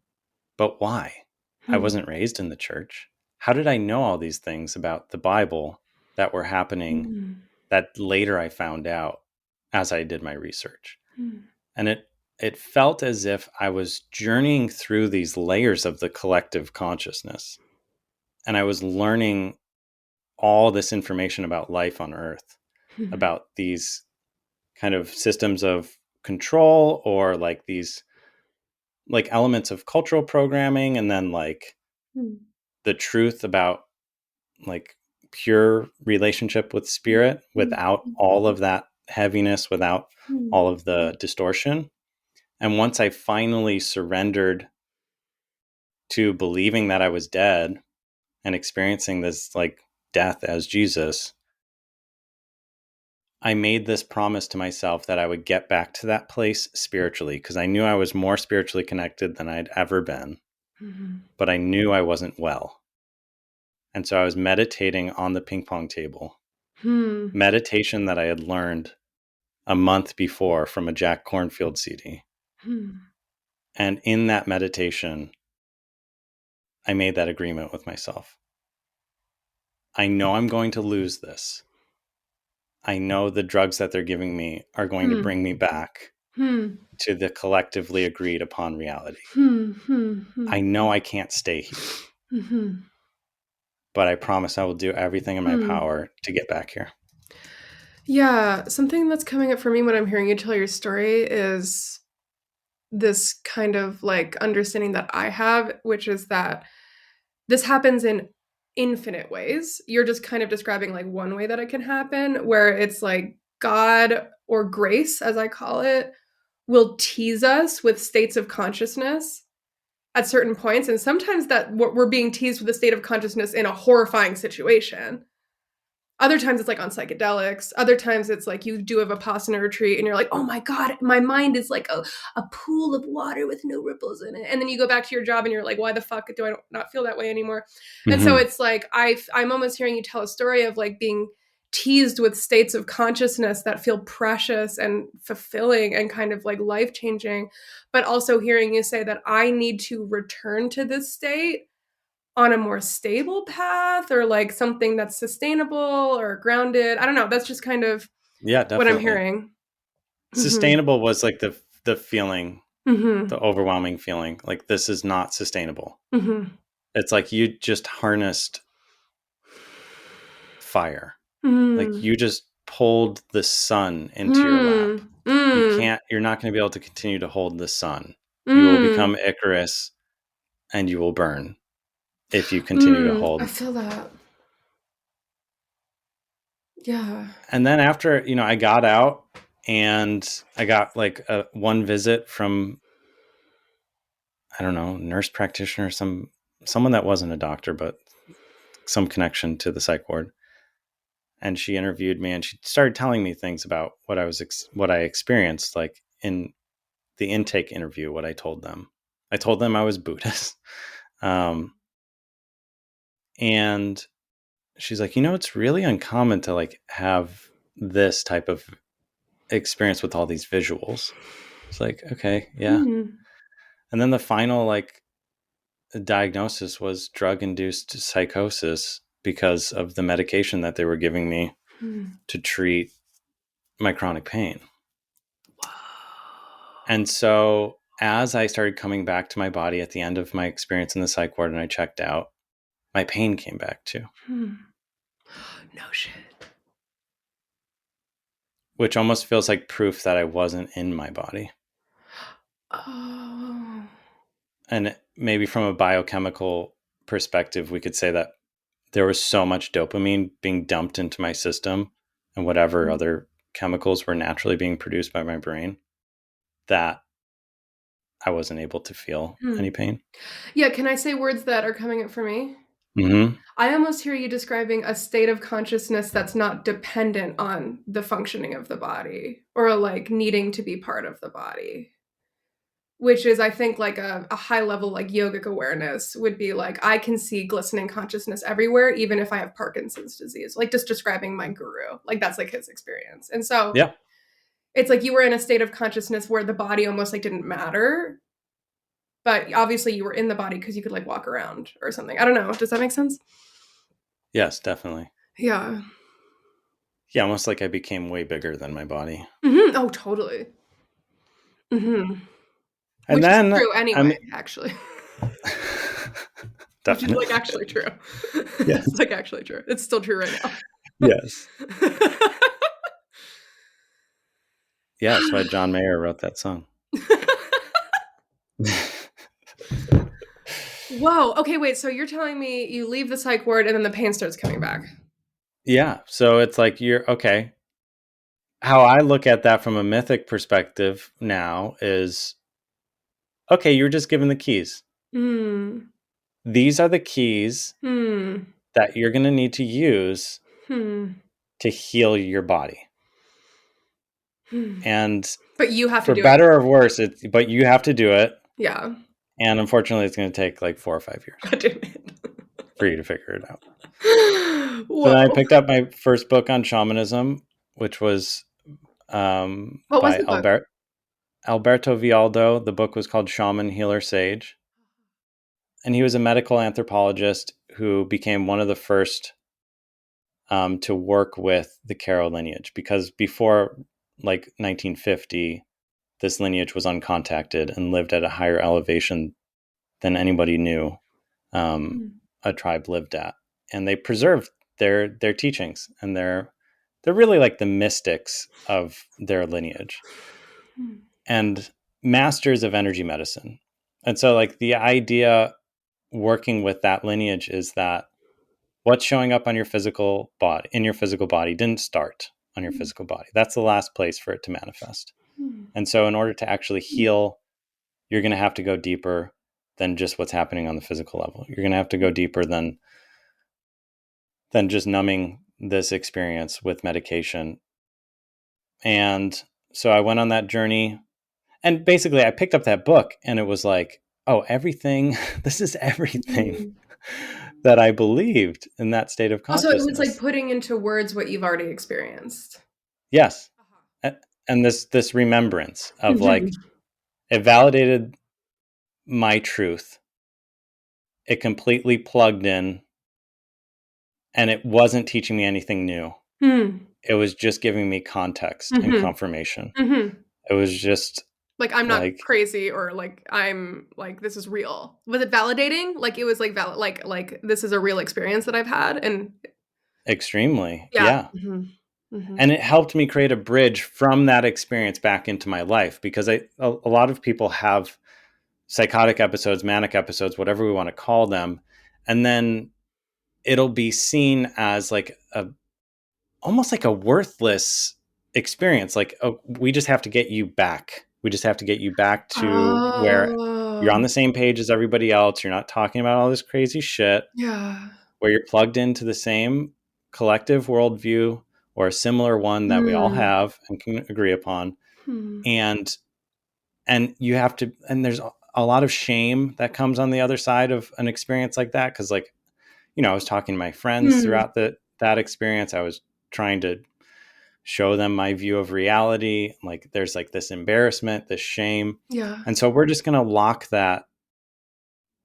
B: but why? I
A: Hmm.
B: wasn't raised in the church. How did I know all these things about the Bible that were happening
A: Hmm.
B: that later I found out as I did my research?
A: Hmm.
B: And it it felt as if I was journeying through these layers of the collective consciousness. And I was learning all this information about life on Earth, about these kind of systems of control, or like these like elements of cultural programming, and then like the truth about like pure relationship with spirit without all of that heaviness, without all of the distortion. And once I finally surrendered to believing that I was dead and experiencing this like death as Jesus, I made this promise to myself that I would get back to that place spiritually, because I knew I was more spiritually connected than I'd ever been, but I knew I wasn't well. And so I was meditating on the ping pong table, meditation that I had learned a month before from a Jack Kornfield CD. And in that meditation, I made that agreement with myself. I know I'm going to lose this. I know the drugs that they're giving me are going to bring me back to the collectively agreed upon reality. I know I can't stay here, but I promise I will do everything in my power to get back here.
A: Yeah, something that's coming up for me when I'm hearing you tell your story is this kind of like understanding that I have, which is that this happens in infinite ways. You're just kind of describing like one way that it can happen, where it's like God or grace, as I call it, will tease us with states of consciousness at certain points. And sometimes that we're being teased with a state of consciousness in a horrifying situation. Other times it's like on psychedelics. Other times it's like you do a Vipassana retreat and you're like, oh my God, my mind is like a pool of water with no ripples in it. And then you go back to your job and you're like, why the fuck do I not feel that way anymore? And so it's like, I'm almost hearing you tell a story of like being teased with states of consciousness that feel precious and fulfilling and kind of like life-changing, but also hearing you say that I need to return to this state on a more stable path, or like something that's sustainable or grounded. I don't know. That's just kind of
B: Yeah,
A: what I'm
B: definitely.
A: hearing.
B: Sustainable was like the feeling,
A: Mm-hmm.
B: the overwhelming feeling. Like, this is not sustainable.
A: Mm-hmm.
B: It's like you just harnessed fire. Like,
A: Mm-hmm.
B: you just pulled the sun into your lap. You're not going to be able to continue to hold the sun. You will become Icarus and you will burn if you continue to hold.
A: I feel that. Yeah.
B: And then after, I got out and I got like one visit from, I don't know, nurse practitioner, someone that wasn't a doctor, but some connection to the psych ward. And she interviewed me and she started telling me things about what I experienced, like in the intake interview. What I told them I was Buddhist. And she's like, it's really uncommon to like have this type of experience with all these visuals. It's like, okay, yeah. And then the final like diagnosis was drug induced psychosis because of the medication that they were giving me to treat my chronic pain. And so as I started coming back to my body at the end of my experience in the psych ward and I checked out, my pain came back too.
A: No shit.
B: Which almost feels like proof that I wasn't in my body.
A: Oh.
B: And maybe from a biochemical perspective, we could say that there was so much dopamine being dumped into my system and whatever other chemicals were naturally being produced by my brain that I wasn't able to feel any pain.
A: Yeah, can I say words that are coming up for me?
B: Mm-hmm.
A: I almost hear you describing a state of consciousness that's not dependent on the functioning of the body or like needing to be part of the body. Which is, I think, like a high level, like yogic awareness would be like, I can see glistening consciousness everywhere, even if I have Parkinson's disease. Like just describing my guru, like that's like his experience. And so
B: Yeah.
A: it's like you were in a state of consciousness where the body almost like didn't matter. But obviously you were in the body because you could like walk around or something. I don't know. Does that make sense?
B: Yes, definitely.
A: Yeah.
B: Yeah, almost like I became way bigger than my body.
A: Mm-hmm. Oh, totally. Mhm.
B: And
A: Which is
B: then
A: true
B: I'm
A: anyway, actually. Which is, like,
B: definitely.
A: actually true. It's,
B: Yes.
A: like, actually true. It's still true right now.
B: Yes. Yeah, that's why John Mayer wrote that song.
A: Whoa, okay, wait, so you're telling me you leave the psych ward and then the pain starts coming back?
B: Yeah. So it's like you're okay. How I look at that from a mythic perspective now is okay, you're just given the keys.
A: Hmm.
B: These are the keys
A: Hmm.
B: that you're going to need to use
A: Hmm.
B: to heal your body.
A: Hmm.
B: And
A: But you have to
B: for
A: do it.
B: better or worse, but you have to do it.
A: Yeah.
B: And unfortunately, it's going to take like 4 or 5 years
A: God damn it.
B: for you to figure it out. So then I
A: Whoa.
B: picked up my first book on shamanism, which was
A: What was
B: by
A: the book?
B: Alberto Vialdo. The book was called Shaman, Healer, Sage. And he was a medical anthropologist who became one of the first to work with the Karo lineage, because before like 1950, this lineage was uncontacted and lived at a higher elevation than anybody knew
A: Hmm.
B: a tribe lived at, and they preserved their teachings, and they're really like the mystics of their lineage
A: Hmm.
B: and masters of energy medicine. And so like the idea working with that lineage is that what's showing up on your physical body in your physical body didn't start on your physical body. That's the last place for it to manifest.
A: Hmm.
B: And so in order to actually heal, you're going to have to go deeper than just what's happening on the physical level. You're going to have to go deeper than just numbing this experience with medication. And so I went on that journey, and basically I picked up that book and it was like, oh, everything, this is everything
A: Hmm.
B: that I believed in that state of
A: Oh, so it was like
B: consciousness.
A: putting into words what you've already experienced.
B: Yes. And this remembrance of like,
A: Mhm.
B: it validated my truth. It completely plugged in, and it wasn't teaching me anything new.
A: Hmm.
B: It was just giving me context and
A: Mhm.
B: confirmation.
A: Mhm.
B: It was just
A: Like, I'm not
B: like
A: crazy, or, like, I'm like, this is real. Was it validating? Like, it was, like, like, this is a real experience that I've had, and
B: extremely.
A: yeah.
B: Yeah.
A: Mhm. Mhm.
B: And it helped me create a bridge from that experience back into my life, because a lot of people have psychotic episodes, manic episodes, whatever we want to call them. And then it'll be seen as like almost like a worthless experience. Like, oh, we just have to get you back. We just have to get you back to where you're
A: Oh.
B: on the same page as everybody else. You're not talking about all this crazy shit,
A: Yeah.
B: where you're plugged into the same collective worldview or a similar one that we all
A: Hmm.
B: have and can agree upon.
A: Hmm.
B: And you have to, and there's a lot of shame that comes on the other side of an experience like that. Cause like, I was talking to my friends
A: Hmm.
B: throughout that experience. I was trying to show them my view of reality. Like there's like this embarrassment, this shame.
A: Yeah.
B: And so we're just going to lock that.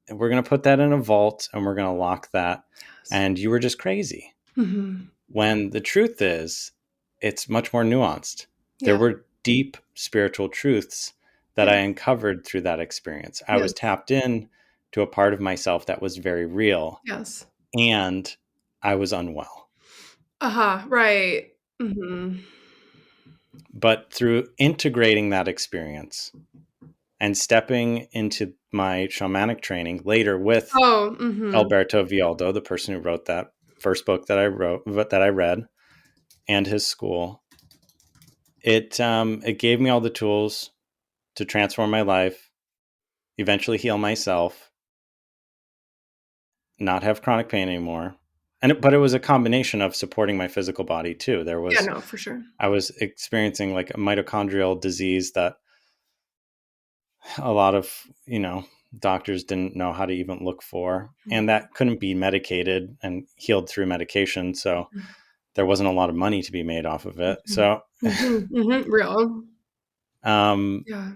B: We're going to put that in a vault and we're going to lock that.
A: Yes.
B: And you were just crazy.
A: Mhm.
B: When the truth is, it's much more nuanced. There
A: Yeah.
B: were deep spiritual truths that
A: Yeah.
B: I uncovered through that experience. I was
A: Yes.
B: tapped in to a part of myself that was very real,
A: Yes.
B: and I was unwell.
A: Uh-huh, right. Mhm.
B: But through integrating that experience and stepping into my shamanic training later with
A: Oh, mhm.
B: Alberto Vialdo, the person who wrote that first book that I read, and his school, it gave me all the tools to transform my life, eventually heal myself, not have chronic pain anymore. But it was a combination of supporting my physical body too.
A: Yeah, no, for sure.
B: I was experiencing like a mitochondrial disease that a lot of, doctors didn't know how to even look for, and
A: Mhm.
B: that couldn't be medicated and healed through medication. So
A: Mhm.
B: there wasn't a lot of money to be made off of it. So,
A: Mhm, mhm, real.
B: um,
A: Yeah.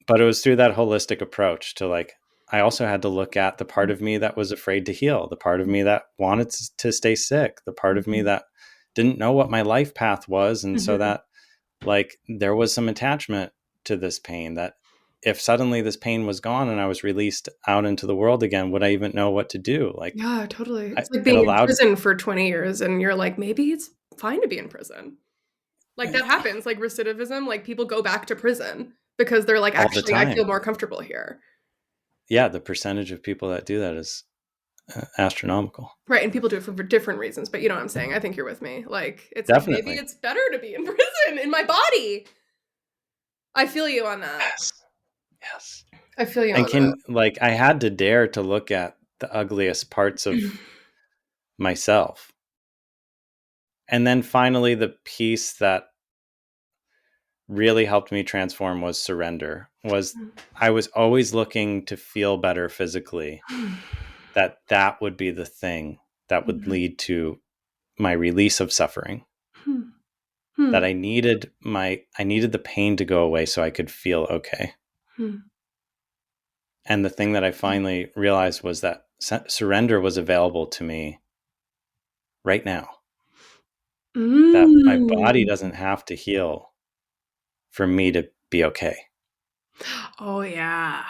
B: but it was through that holistic approach to like, I also had to look at the part of me that was afraid to heal, the part of me that wanted to stay sick, the part of me
A: Mhm.
B: that didn't know what my life path was. And so
A: Mhm.
B: that like there was some attachment to this pain, that if suddenly this pain was gone and I was released out into the world again, would I even know what to do? Like,
A: Yeah, totally. It's like
B: it
A: being in
B: allowed,
A: prison for 20 years and you're like, maybe it's fine to be in prison. Like that happens, like recidivism, like people go back to prison because they're like,
B: all the
A: actually, I
B: time.
A: feel more comfortable here.
B: Yeah, the percentage of people that do that is astronomical.
A: Right. And people do it for different reasons, but you know what I'm saying? I think you're with me. Like, it's like, maybe
B: Definitely.
A: it's better to be in prison in my body. I feel you on that.
B: Yes. Yes.
A: I feel you
B: And
A: on that.
B: I had to dare to look at the ugliest parts of myself. And then finally, the piece that really helped me transform was surrender. Was I was always looking to feel better physically, that would be the thing that would lead to my release of suffering. That I needed the pain to go away so I could feel okay. And the thing that I finally realized was that surrender was available to me right now. That my body doesn't have to heal for me to be okay.
A: Oh, yeah.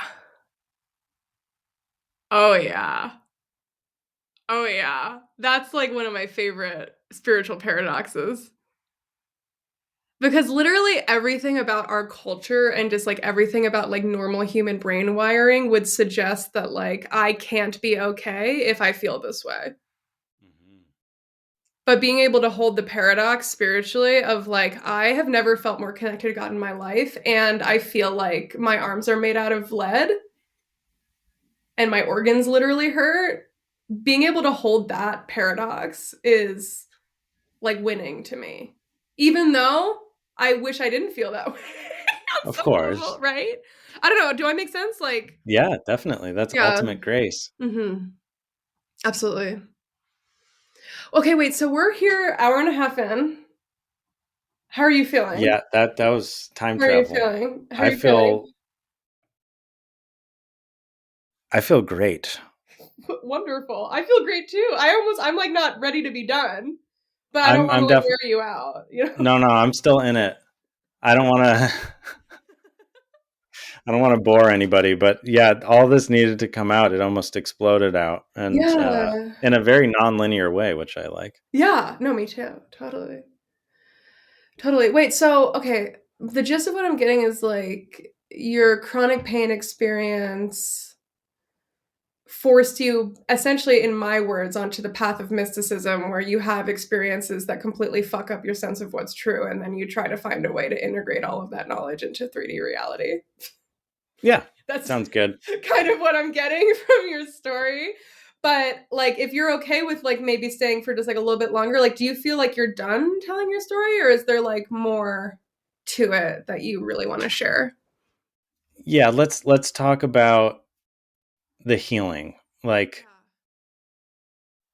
A: Oh, yeah. Oh, yeah. That's like one of my favorite spiritual paradoxes. Because literally everything about our culture and just like everything about like normal human brain wiring would suggest that like I can't be okay if I feel this way.
B: Mm-hmm.
A: But being able to hold the paradox spiritually of like, I have never felt more connected to God in my life, and I feel like my arms are made out of lead and my organs literally hurt. Being able to hold that paradox is like winning to me. Even though I wish I didn't feel that way on
B: Of
A: some level,
B: course.
A: right? I don't know. Do I make sense? Like,
B: Yeah, definitely. That's
A: yeah.
B: ultimate grace.
A: Absolutely. Okay, wait. So we're here, hour and a half in. How are you feeling?
B: Yeah, that was time
A: How are you
B: travel.
A: feeling? How are
B: I
A: you feeling?
B: feel I feel great.
A: Wonderful. I feel great too. I'm like not ready to be done, but I don't want to
B: I'm
A: like
B: definitely
A: wear you out, you know?
B: no, I'm still in it. I don't want to I don't want to bore anybody, but yeah, all this needed to come out. It almost exploded out, and
A: Yeah.
B: in a very nonlinear way, which I like.
A: Yeah. No, me too. Totally. Totally. Wait, so okay, the gist of what I'm getting is like your chronic pain experience forced you essentially, in my words, onto the path of mysticism where you have experiences that completely fuck up your sense of what's true, and then you try to find a way to integrate all of that knowledge into 3D reality.
B: Yeah,
A: That's
B: sounds good.
A: kind of what I'm getting from your story. But like if you're okay with like maybe staying for just like a little bit longer, like do you feel like you're done telling your story, or is there like more to it that you really want to share?
B: Yeah, let's talk about the healing. Like,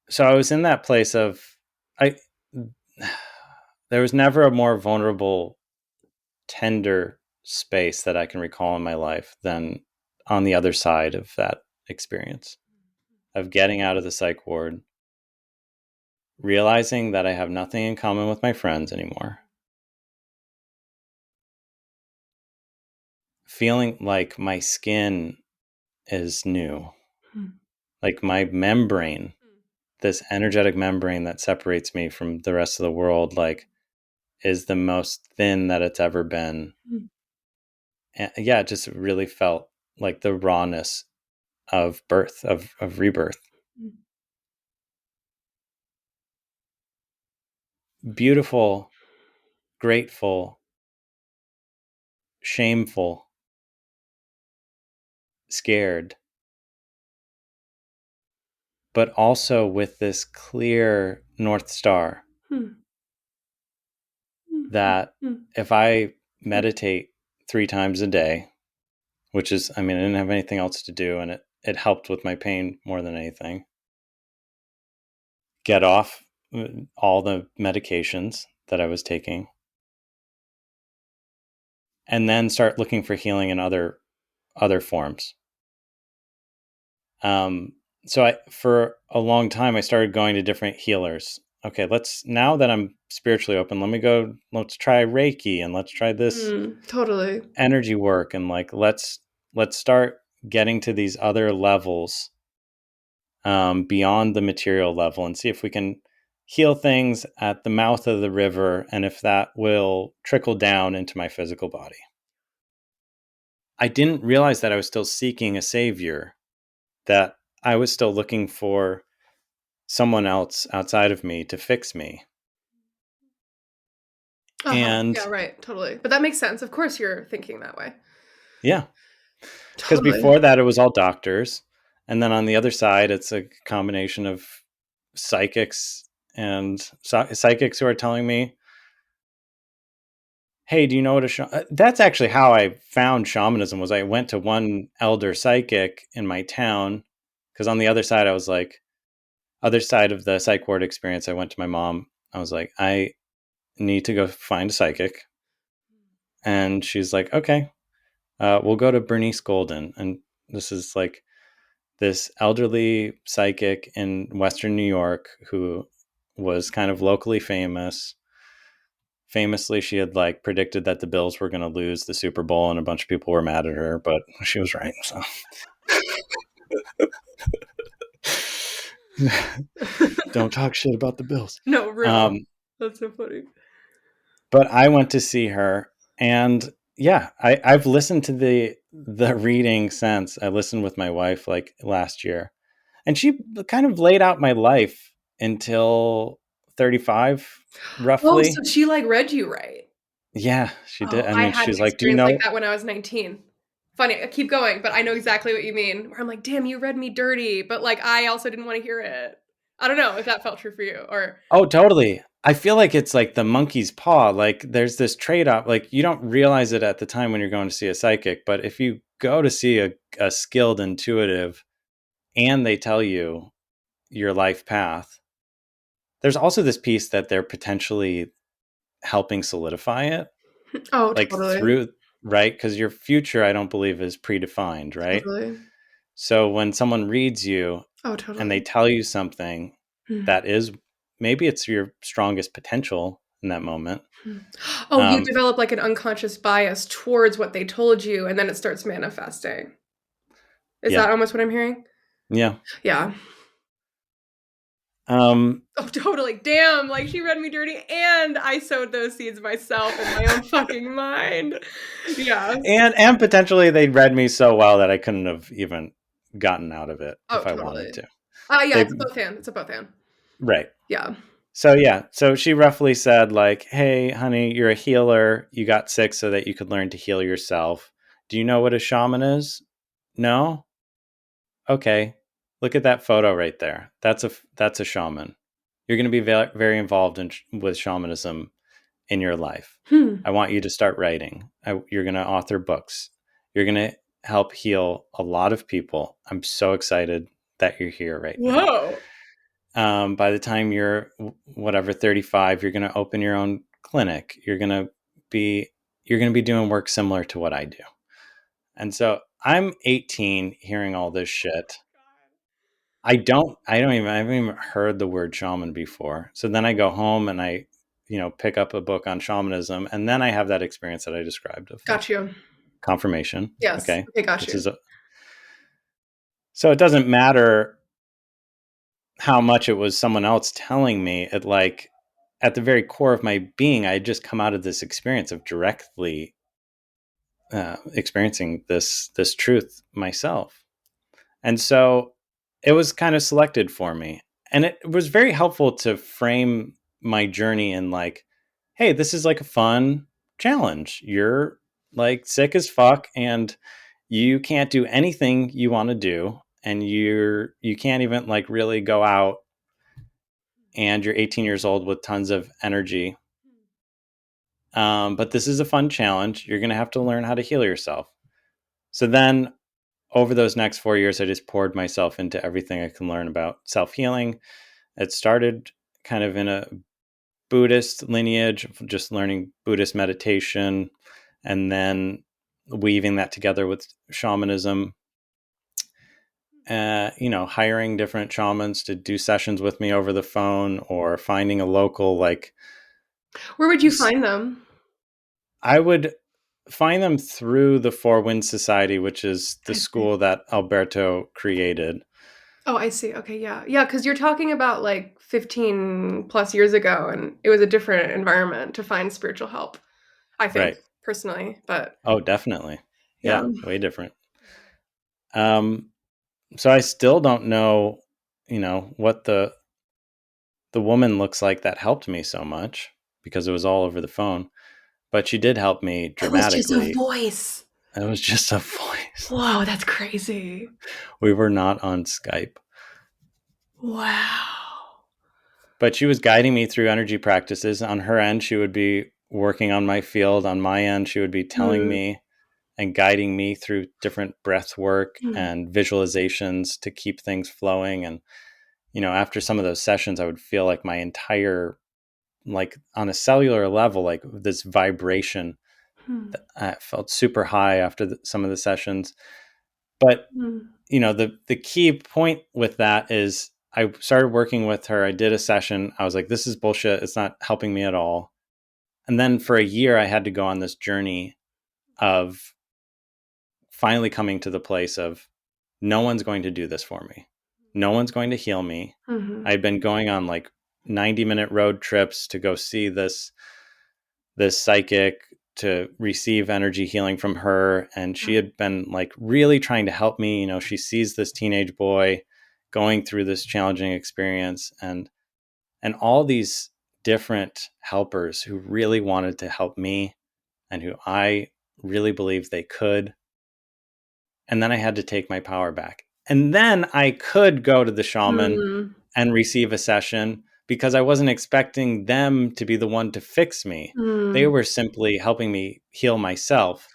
B: so I was in that place of I there was never a more vulnerable, tender space that I can recall in my life than on the other side of that experience of getting out of the psych ward, realizing that I have nothing in common with my friends anymore, feeling like my skin is new, like my membrane, this energetic membrane that separates me from the rest of the world, like is the most thin that it's ever been. And yeah, it just really felt like the rawness of birth, of rebirth. Beautiful, grateful, shameful, scared, but also with this clear North Star that if I meditate 3 times a day, which is, I mean, I didn't have anything else to do, and it helped with my pain more than anything. Get off all the medications that I was taking, and then start looking for healing in other forms. Um, so for a long time, I started going to different healers. okay, now that I'm spiritually open, let's try Reiki and let's try this
A: Totally.
B: energy work. And like, let's start getting to these other levels beyond the material level and see if we can heal things at the mouth of the river and if that will trickle down into my physical body. I didn't realize that I was still seeking a savior, that I was still looking for someone else outside of me to fix me.
A: Yeah,
B: And
A: right. Totally. But that makes sense. Of course you're thinking that way.
B: yeah, because
A: Totally.
B: before that it was all doctors. And then on the other side, it's a combination of psychics and psychics who are telling me, hey, do you know what that's actually how I found shamanism. Was I went to one elder psychic in my town, because on the other side I was like, other side of the psych ward experience, I went to my mom. I was like, I need to go find a psychic. And she's like, okay, we'll go to Bernice Golden. And this is like this elderly psychic in Western New York who was kind of locally famous. Famously, she had like predicted that the Bills were going to lose the Super Bowl and a bunch of people were mad at her, but she was right. So don't talk shit about the Bills.
A: No, real. That's so funny.
B: But I went to see her, and yeah, I've listened to the reading since. I listened with my wife like last year, and she kind of laid out my life until 35,
A: Oh,
B: roughly.
A: so she like read you right.
B: Yeah, she did.
A: Oh,
B: I
A: I
B: mean,
A: had an
B: she's like, "Do you
A: experience like
B: know?"
A: that when I was 19. Funny, keep going, but I know exactly what you mean. Where I'm like, damn, you read me dirty, but like I also didn't want to hear it. I don't know if that felt true for you or
B: Oh, totally. I feel like it's like the monkey's paw. Like there's this trade off. Like you don't realize it at the time when you're going to see a psychic, but if you go to see a skilled intuitive and they tell you your life path, there's also this piece that they're potentially helping solidify it,
A: oh,
B: like
A: totally.
B: through, right? Because your future, I don't believe, is predefined, right?
A: Totally.
B: So when someone reads you
A: Oh,
B: and they
A: totally.
B: tell you something
A: Hmm.
B: that is, maybe it's your strongest potential in that moment.
A: Hmm. Oh, you
B: Um,
A: develop like an unconscious bias towards what they told you and then it starts manifesting. Is
B: yeah,
A: that almost what I'm hearing?
B: yeah.
A: Yeah.
B: Um,
A: Oh, totally. Damn, like she read me dirty and I sowed those seeds myself in my own fucking mind. Yes.
B: and potentially they read me so well that I couldn't have even gotten out of it
A: Oh,
B: if I wanted
A: totally.
B: to.
A: Yeah,
B: They
A: it's a both and. It's a both and.
B: right.
A: Yeah.
B: So yeah, so she roughly said like, "Hey, honey, you're a healer. You got sick so that you could learn to heal yourself. Do you know what a shaman is? No? Okay. Look at that photo right there. That's a shaman. You're going to be very involved with shamanism in your life.
A: Hmm.
B: I want you to start writing. You're going to author books. You're going to help heal a lot of people. I'm so excited that you're here right now.
A: Whoa.
B: By the time you're whatever 35, you're going to open your own clinic. Be you're going to be doing work similar to what I do." And so I'm 18 hearing all this shit. I haven't even heard the word shaman before. So then I go home and I, pick up a book on shamanism, and then I have that experience that I described of
A: Got
B: like
A: you.
B: confirmation.
A: Yes.
B: Okay.
A: Okay, got
B: Which
A: you.
B: is so it doesn't matter how much it was someone else telling me. It like at the very core of my being, I had just come out of this experience of directly experiencing this truth myself. And so it was kind of selected for me. And it was very helpful to frame my journey in like, hey, this is like a fun challenge. You're like sick as fuck and you can't do anything you want to do. And you can't even like really go out, and you're 18 years old with tons of energy. But this is a fun challenge. You're going to have to learn how to heal yourself. So then over those next 4 years, I just poured myself into everything I can learn about self healing. It started kind of in a Buddhist lineage, just learning Buddhist meditation, and then weaving that together with shamanism. hiring different shamans to do sessions with me over the phone, or finding a local, like,
A: Where would you find them?
B: I would find them through the Four Winds Society, which is the
A: I see.
B: school that Alberto created.
A: Oh, I see. Okay, yeah. Yeah, because you're talking about like 15 plus years ago, and it was a different environment to find spiritual help, I think,
B: Right.
A: personally. But
B: Oh, definitely.
A: yeah.
B: Yeah, way different. Um, so I still don't know, what the woman looks like that helped me so much, because it was all over the phone. But she did help me
A: It was just a
B: dramatically.
A: voice.
B: It was just a voice.
A: Whoa, that's crazy.
B: We were not on Skype.
A: Wow.
B: But she was guiding me through energy practices. On her end, she would be working on my field. On my end, she would be telling
A: Hmm.
B: me and guiding me through different breath work
A: Hmm.
B: and visualizations to keep things flowing. And, after some of those sessions, I would feel like my entire, like, on a cellular level, like this vibration.
A: Hmm.
B: I felt super high after some of the sessions. But,
A: Hmm.
B: the key point with that is, I started working with her. I did a session. I was like, this is bullshit. It's not helping me at all. And then for a year, I had to go on this journey of finally coming to the place of, no one's going to do this for me. No one's going to heal me.
A: Hmm.
B: I'd been going on like 90-minute road trips to go see this psychic, to receive energy healing from her, and she had been like really trying to help me. She sees this teenage boy going through this challenging experience, and all these different helpers who really wanted to help me, and who I really believed they could. And then I had to take my power back. And then I could go to the shaman
A: Hmm.
B: and receive a session, because I wasn't expecting them to be the one to fix me. They
A: Hmm.
B: were simply helping me heal myself.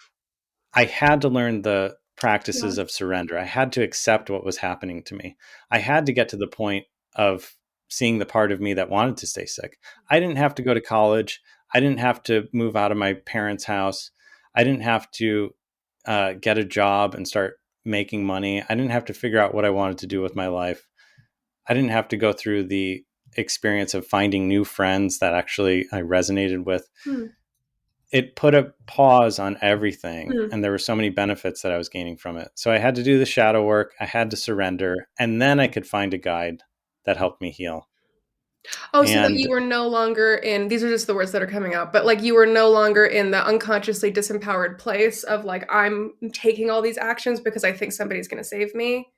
B: I had to learn the
A: Yeah.
B: practices of surrender. I had to accept what was happening to me. I had to get to the point of seeing the part of me that wanted to stay sick. I didn't have to go to college. I didn't have to move out of my parents' house. I didn't have to get a job and start making money. I didn't have to figure out what I wanted to do with my life. I didn't have to go through the experience of finding new friends that actually I resonated with.
A: Hmm.
B: It put a pause on everything,
A: Hmm.
B: and there were so many benefits that I was gaining from it. So I had to do the shadow work. I had to surrender, and then I could find a guide that helped me heal.
A: Oh, so that
B: And
A: you were no longer in, these are just the words that are coming out, but like you were no longer in the unconsciously disempowered place of like, I'm taking all these actions because I think somebody's going to save me.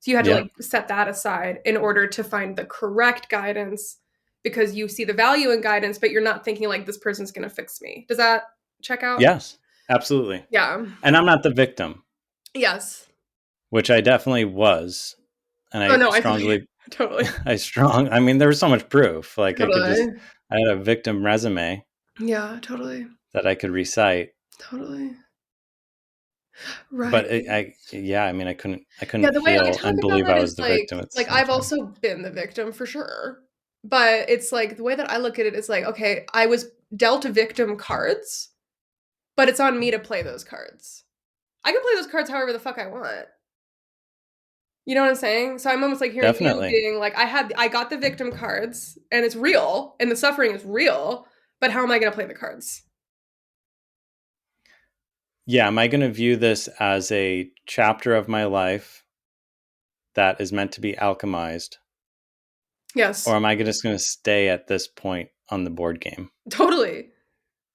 A: So you had to
B: yeah,
A: like set that aside in order to find the correct guidance because you see the value in guidance, but you're not thinking like this person's going to fix me. Does that check out?
B: yes, absolutely.
A: Yeah.
B: And I'm not the victim,
A: Yes.
B: which I definitely was. And
A: Oh no, I feel like
B: strongly,
A: totally.
B: I mean, there was so much proof. Like,
A: Totally.
B: I had a victim resume
A: Yeah, totally.
B: that I could recite.
A: Totally. Right.
B: But yeah, I mean, I
A: Yeah,
B: couldn't
A: the way I
B: feel
A: talk
B: and
A: about
B: believe
A: it
B: I
A: is
B: was the victim at the
A: like
B: same
A: I've
B: time.
A: also been the victim for sure. But it's like the way that I look at it is like, okay, I was dealt victim cards, but it's on me to play those cards. I can play those cards however the fuck I want. You know what I'm saying? So I'm almost like hearing you
B: Definitely.
A: being like, I got the victim cards and it's real and the suffering is real, but how am I gonna play the cards?
B: Yeah, am I going to view this as a chapter of my life that is meant to be alchemized, or
A: Yes.
B: am I just going to stay at this point on the board game?
A: Totally.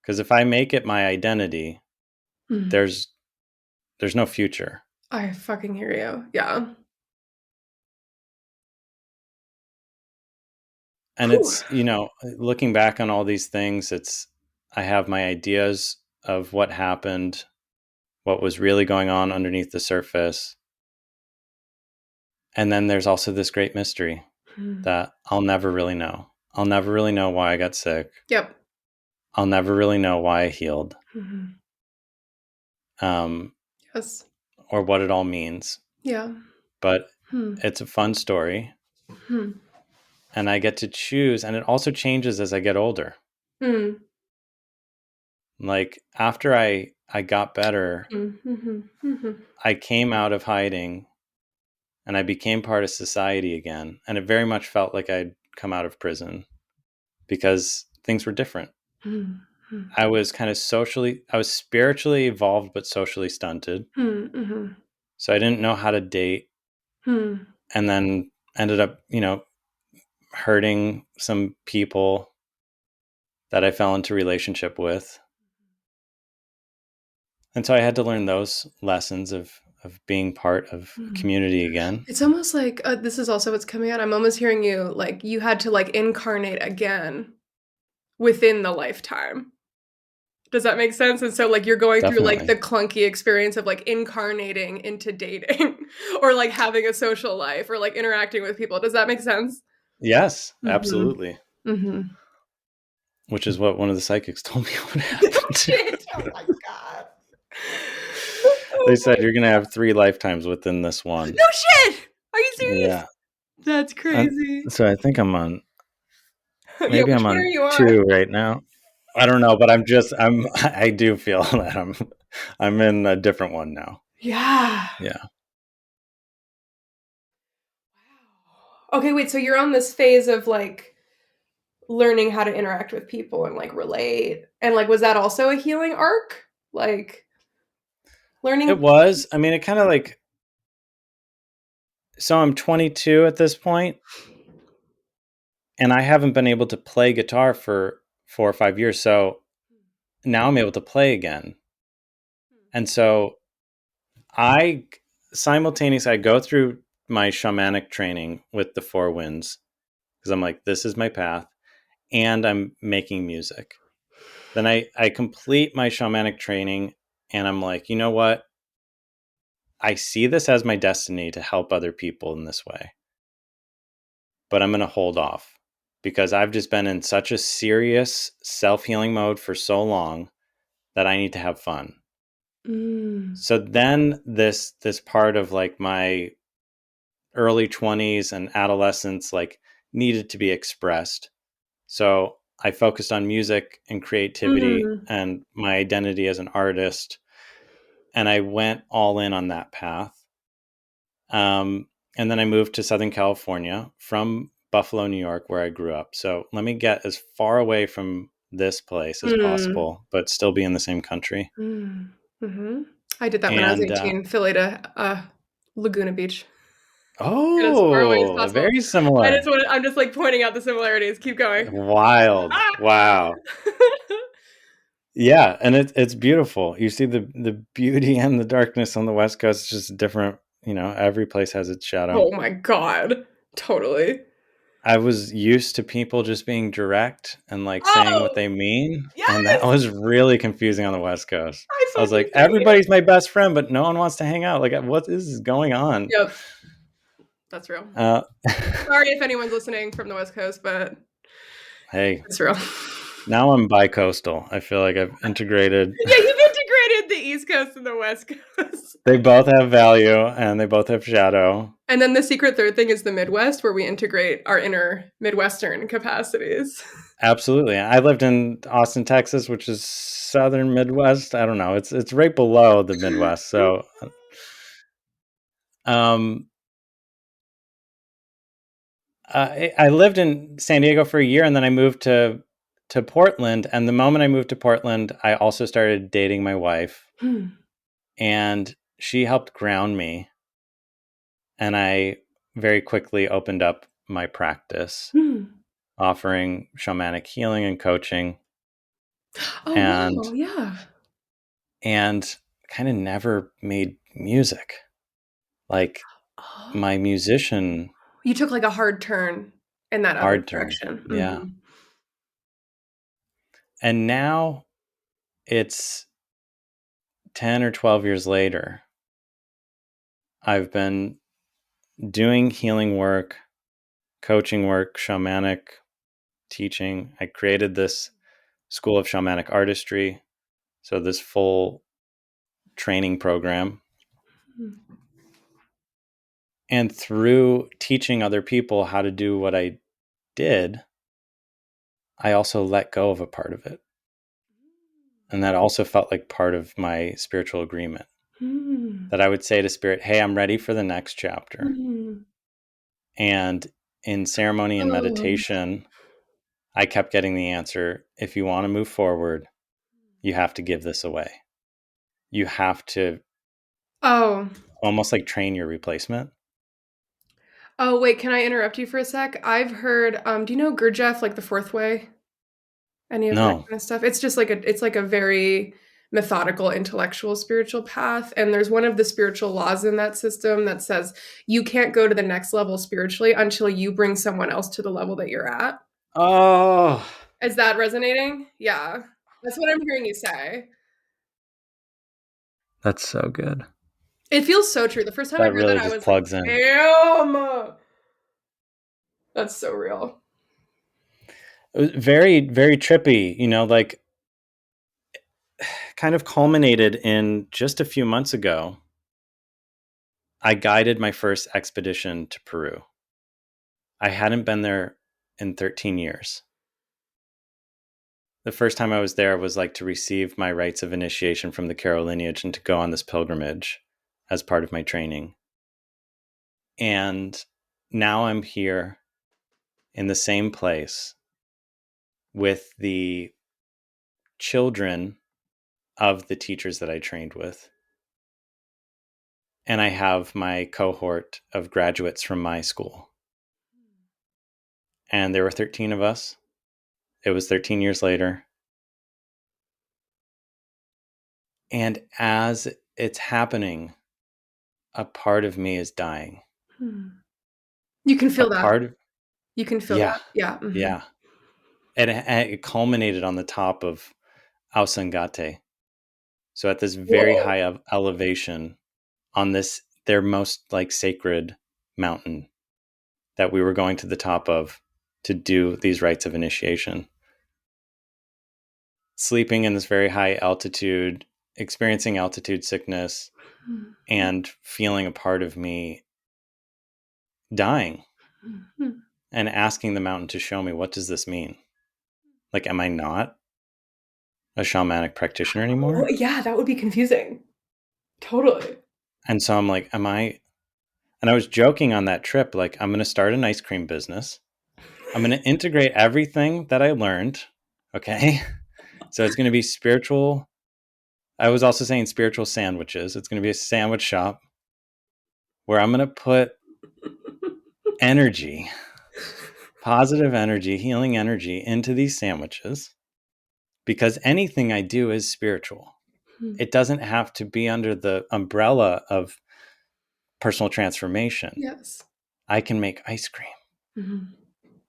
B: Because if I make it my identity,
A: Mm.
B: there's no future.
A: I fucking hear you. Yeah.
B: And
A: Whew.
B: it's, looking back on all these things, I have my ideas of what happened, what was really going on underneath the surface. And then there's also this great mystery
A: Mm.
B: that I'll never really know. I'll never really know why I got sick.
A: Yep.
B: I'll never really know why I healed,
A: Mhm.
B: um,
A: Yes.
B: or what it all means.
A: Yeah.
B: But
A: Hmm.
B: it's a fun story,
A: Hmm.
B: and I get to choose. And it also changes as I get older.
A: Hmm.
B: Like, after I got better,
A: Mhm. Mhm. Mhm.
B: I came out of hiding and I became part of society again. And it very much felt like I'd come out of prison because things were different.
A: Mm-hmm.
B: I was I was spiritually evolved, but socially stunted.
A: Mm-hmm.
B: So I didn't know how to date,
A: Mm-hmm.
B: and then ended up, hurting some people that I fell into relationship with. And so I had to learn those lessons of being part of a community again.
A: It's almost like this is also what's coming out. I'm almost hearing you like you had to like incarnate again within the lifetime. Does that make sense? And so like you're going through like
B: Definitely.
A: the clunky experience of like incarnating into dating or like having a social life or like interacting with people. Does that make sense?
B: Yes,
A: Mhm.
B: absolutely.
A: Mhm.
B: Which is what one of the psychics told me would
A: No
B: happen.
A: shit. Oh my god.
B: They
A: Oh
B: said
A: my
B: you're going to have 3 lifetimes within this one.
A: no shit. Are you serious?
B: Yeah.
A: That's
B: And
A: crazy.
B: so I think
A: Yeah,
B: maybe
A: which
B: I'm
A: one are
B: on
A: you on?
B: 2 right now. I don't know, but I do feel that I'm in a different one now.
A: Yeah.
B: Yeah.
A: Wow. Okay, wait, so you're on this phase of like learning how to interact with people and like relate. And like was that also a healing arc? Like
B: It
A: learning
B: was. I mean, it kind of like, so I'm 22 at this point, and I haven't been able to play guitar for 4 or 5 years. So now I'm able to play again. And so I I go through my shamanic training with the Four Winds because I'm like, this is my path, and I'm making music. Then I complete my shamanic training, and I'm like, you know what? I see this as my destiny to help other people in this way, but I'm going to hold off because I've just been in such a serious self healing mode for so long that I need to have fun.
A: Mm.
B: So then this part of like my early 20s and adolescence like needed to be expressed. So I focused on music and creativity
A: Mm.
B: and my identity as an artist, and I went all in on that path. And then I moved to Southern California from Buffalo, New York, where I grew up. So let me get as far away from this place as
A: Mm.
B: possible, but still be in the same country.
A: Mm. Mhm. I did that when I was
B: And
A: 18, Philly to Laguna Beach. Get as far away as
B: oh,
A: possible.
B: very similar.
A: I'm just like pointing out the similarities. Keep going.
B: Wild.
A: Ah!
B: Wow. Yeah, and it's beautiful. You see the beauty and the darkness on the West Coast. It's just different. Every place has its shadow.
A: Oh my god. Totally.
B: I was used to people just being direct and like saying what
A: Oh,
B: they mean, and that
A: yes!
B: was really confusing on the West Coast.
A: I
B: I was
A: fucking
B: like,
A: hate it.
B: everybody's my best friend, but no one wants to hang out. Like, what is going on?
A: Yep, that's real.
B: Uh,
A: Sorry if anyone's listening from the West Coast, but
B: hey,
A: it's real.
B: now I'm bi-coastal. I feel like I've integrated.
A: Yeah, you've integrated the East Coast and the West Coast.
B: They both have value and they both have shadow.
A: And then the secret third thing is the Midwest, where we integrate our inner Midwestern capacities.
B: Absolutely. I lived in Austin, Texas, which is southern Midwest. I don't know. It's right below the Midwest. So um I lived in San Diego for a year, and then I moved to Portland, and the moment I moved to Portland, I also started dating my wife,
A: Hmm.
B: and she helped ground me, and I very quickly opened up my practice,
A: Hmm.
B: offering shamanic healing and coaching,
A: Oh
B: and
A: wow, yeah.
B: and kind of never made music. Like
A: Oh.
B: my musician
A: You took like a hard turn in that other
B: hard turn.
A: direction.
B: Yeah.
A: Mhm.
B: And now it's 10 or 12 years later. I've been doing healing work, coaching work, shamanic teaching. I created this school of shamanic artistry. So, this full training program.
A: Mhm.
B: And through teaching other people how to do what I did, I also let go of a part of it. And that also felt like part of my spiritual agreement. that I would say to Spirit, hey, I'm ready for the next chapter. And in ceremony and meditation, I kept getting the answer, if you want to move forward, you have to give this away. You have to almost like train your replacement.
A: Oh, wait, can I interrupt you for a sec? I've heard, do you know Gurdjieff, like the fourth way? Any of that
B: No.
A: kind of stuff? It's just like it's like a very methodical, intellectual, spiritual path. And there's one of the spiritual laws in that system that says you can't go to the next level spiritually until you bring someone else to the level that you're at.
B: Oh,
A: Is that resonating? Yeah. That's what I'm hearing you say.
B: that's so good.
A: It feels so true. The first time I
B: That
A: heard that,
B: really
A: I
B: just
A: was like,
B: plugs in.
A: damn. That's so real.
B: It was very, very trippy, like kind of culminated in just a few months ago. I guided my first expedition to Peru. I hadn't been there in 13 years. The first time I was there was like to receive my rites of initiation from the Karo lineage and to go on this pilgrimage as part of my training. And now I'm here in the same place with the children of the teachers that I trained with. And I have my cohort of graduates from my school. And there were 13 of us. It was 13 years later. And as it's happening, a part of me is dying.
A: You can
B: A
A: feel that.
B: part of,
A: You can feel
B: yeah,
A: that. Yeah. Mm-hmm.
B: yeah. And it culminated on the top of Ausangate. So at this very high elevation on this, their most like sacred mountain that we were going to the top of to do these rites of initiation. Sleeping in this very high altitude, experiencing altitude sickness, and feeling a part of me dying and asking the mountain to show me, what does this mean? Like, am I not a shamanic practitioner anymore?
A: Oh, yeah, that would be confusing. Totally.
B: And so I'm like, am I? And I was joking on that trip, like, I'm going to start an ice cream business. I'm going to integrate everything that I learned. Okay. So it's going to be spiritual. I was also saying spiritual sandwiches. It's going to be a sandwich shop where I'm going to put energy, positive energy, healing energy into these sandwiches, because anything I do is spiritual. It doesn't have to be under the umbrella of personal transformation.
A: Yes.
B: I can make ice cream.
A: Mm-hmm.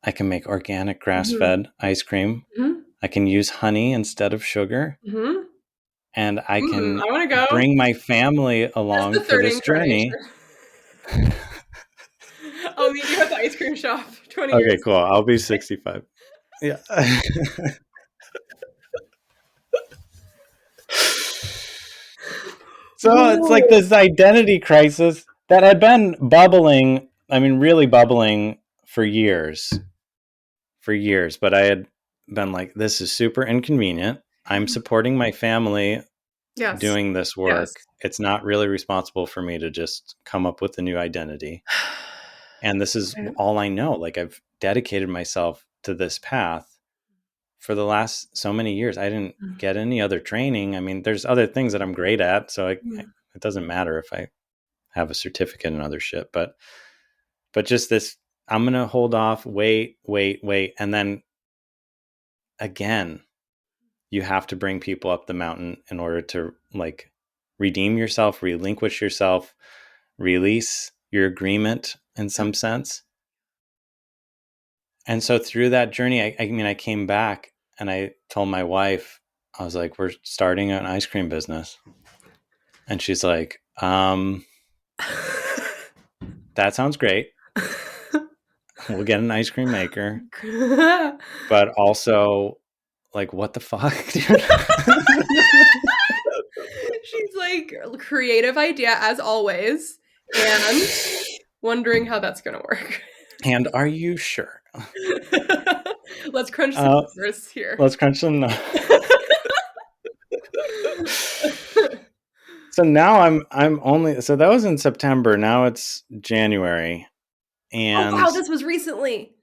B: I can make organic grass-fed ice cream.
A: Mm-hmm.
B: I can use honey instead of sugar.
A: Mm-hmm.
B: And I can
A: I want to go.
B: bring my family
A: That's
B: along
A: the
B: for
A: third
B: this journey.
A: I'll meet you at the ice cream shop 20
B: Okay,
A: years.
B: cool. I'll be 65. Yeah. So it's like this identity crisis that had been bubbling, really bubbling for years. But I had been like, this is super inconvenient. I'm supporting my family doing this work.
A: Yes.
B: It's not really responsible for me to just come up with a new identity. And this is all I know. Like, I've dedicated myself to this path for the last so many years. I didn't get any other training. There's other things that I'm great at. So it doesn't matter if I have a certificate and other shit. But just this, I'm going to hold off, wait. And then again, you have to bring people up the mountain in order to like redeem yourself, relinquish yourself, release your agreement in some sense. And so through that journey, I came back and I told my wife, I was like, we're starting an ice cream business. And she's like, that sounds great. We'll get an ice cream maker. But also, like, what the fuck, dude?
A: She's like, creative idea as always, and wondering how that's going to work.
B: And are you sure?
A: Let's crunch some numbers here.
B: Let's crunch some numbers. So now I'm only, so that was in September. Now it's January.
A: Oh
B: And
A: wow, this was recently.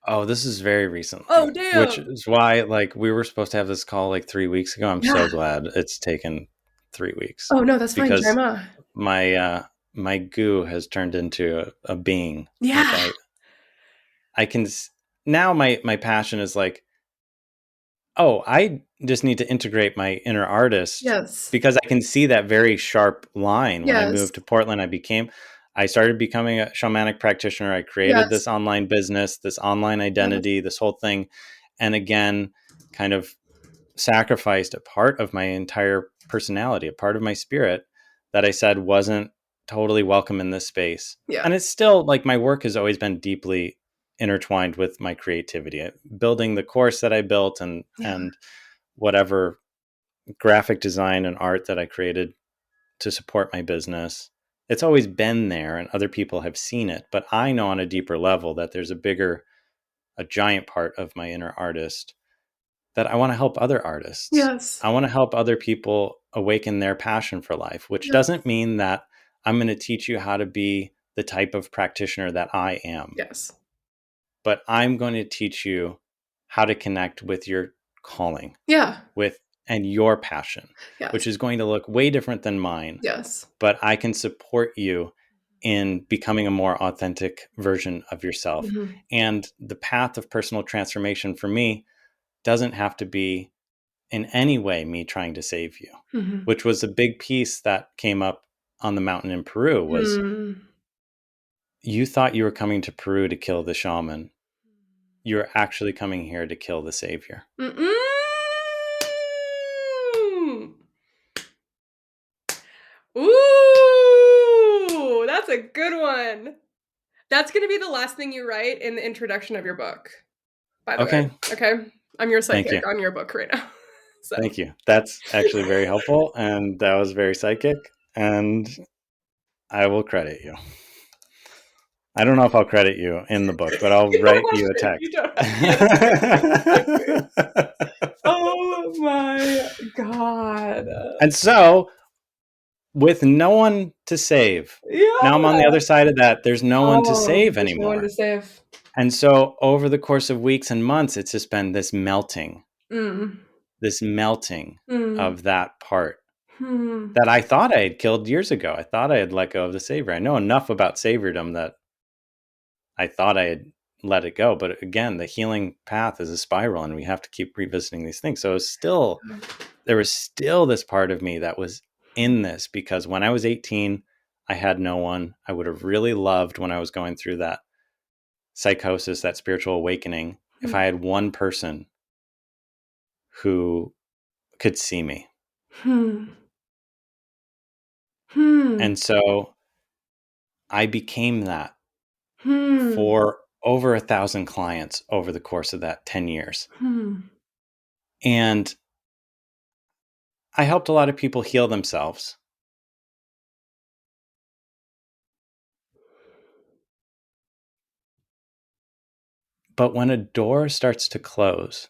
B: oh, this is very
A: Oh
B: recently, which
A: damn.
B: is why like we were supposed to have this call like 3 weeks ago. I'm so
A: Yeah.
B: glad it's taken 3 weeks
A: Oh no, that's fine,
B: because
A: Gemma.
B: my goo has turned into a being. Like
A: Yeah.
B: I can now my passion is like, oh, I just need to integrate my inner artist
A: Yes.
B: because I can see that very sharp line. When I
A: Yes.
B: moved to Portland, I started becoming a shamanic practitioner. I created
A: Yes.
B: this online business, this online
A: Yes.
B: identity, this whole thing. And again, kind of sacrificed a part of my entire personality, a part of my spirit that I said wasn't totally welcome in this space.
A: Yeah.
B: And it's still like my work has always been deeply intertwined with my creativity. Building the course that I built
A: Yeah.
B: and whatever graphic design and art that I created to support my business. It's always been there and other people have seen it, but I know on a deeper level that there's a giant part of my inner artist that I want to help other artists.
A: Yes.
B: I want to help other people awaken their passion for life, which
A: Yes.
B: doesn't mean that I'm going to teach you how to be the type of practitioner that I am,
A: Yes.
B: but I'm going to teach you how to connect with your calling,
A: Yeah.
B: with and your passion,
A: Yes.
B: which is going to look way different than mine,
A: Yes.
B: but I can support you in becoming a more authentic version of yourself.
A: Mhm.
B: And the path of personal transformation for me doesn't have to be in any way me trying to save you,
A: Mhm.
B: which was a big piece that came up on the mountain in Peru was
A: Hmm.
B: you thought you were coming to Peru to kill the shaman. You're actually coming here to kill the savior.
A: Mm-mm. Ooh, that's a good one. That's gonna be the last thing you write in the introduction of your book, by the way.
B: Okay.
A: Okay? I'm your
B: Thank you.
A: psychic on your book right now. So
B: Thank you. That's actually very helpful. And that was very psychic. And I will credit you. I don't know if I'll credit you in the book, but I'll
A: you don't
B: write
A: have
B: you a
A: to. You
B: text.
A: don't have to. Yeah, that's great. That's great. Oh my god.
B: And so, with no one to save, now I'm on the
A: Yeah.
B: other side of that. There's no one to
A: Oh,
B: save
A: there's no one to
B: anymore.
A: save.
B: And so, over the course of weeks and months, it's just been
A: Mm.
B: this melting
A: Mm.
B: of that part
A: Hmm.
B: that I thought I had killed years ago. I thought I had let go of the savior. I know enough about saviordom that I thought I had let it go. But again, the healing path is a spiral and we have to keep revisiting these things. So there was still this part of me that was in this because when I was 18, I had no one. I would have really loved when I was going through that psychosis, that spiritual awakening, if I had one person who could see me.
A: Hmm. Hmm.
B: And so I became that
A: Hmm.
B: for over 1,000 clients over the course of that 10 years.
A: Hmm.
B: And I helped a lot of people heal themselves. But when a door starts to close,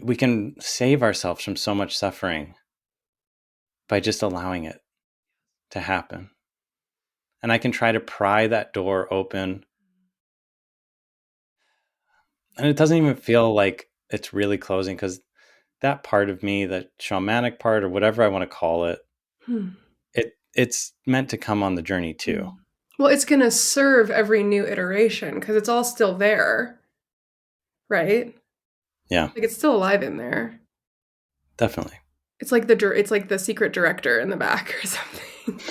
B: we can save ourselves from so much suffering by just allowing it to happen. And I can try to pry that door open. And it doesn't even feel like it's really closing because that part of me, the shamanic part or whatever I want to call it,
A: Hmm.
B: it's meant to come on the journey too.
A: Well, it's gonna serve every new iteration because it's all still there, right?
B: Yeah,
A: Like it's still alive in there.
B: definitely.
A: It's like the secret director in the back or something.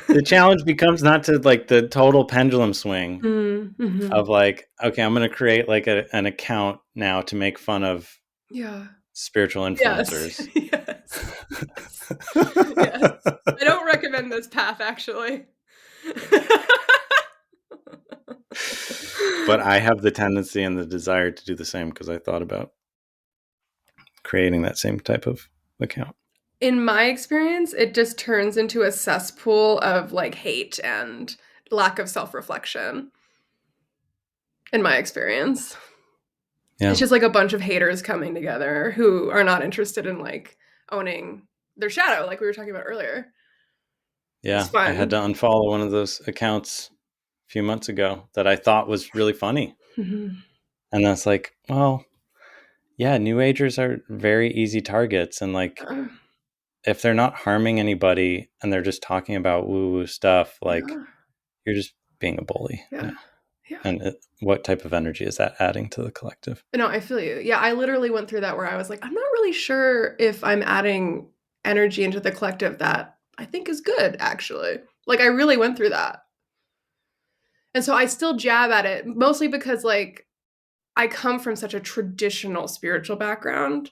B: The challenge becomes not to like the total pendulum swing
A: Mm, mhm.
B: of like, okay, I'm going to create like an account now to make fun of
A: Yeah.
B: spiritual
A: Yes.
B: influencers.
A: Yes. Yes. Yes. I don't recommend this path actually.
B: But I have the tendency and the desire to do the same because I thought about creating that same type of account.
A: In my experience, it just turns into a cesspool of like hate and lack of self-reflection. In my experience.
B: Yeah.
A: It's just like a bunch of haters coming together who are not interested in like owning their shadow, like we were talking about earlier.
B: Yeah.
A: It's
B: I had to
A: fun.
B: unfollow one of those accounts a few months ago that I thought was really funny.
A: Mhm.
B: And that's like, well, yeah, New Agers are very easy targets. And like,
A: Yeah.
B: if they're not harming anybody and they're just talking about woo woo stuff, like,
A: Yeah.
B: you're just being a bully.
A: Yeah. Yeah.
B: And what type of energy is that adding to the collective?
A: No, I feel you. Yeah, I literally went through that where I was like, I'm not really sure if I'm adding energy into the collective that I think is good, actually. Like, I really went through that. And so I still jab at it, mostly because, like, I come from such a traditional spiritual background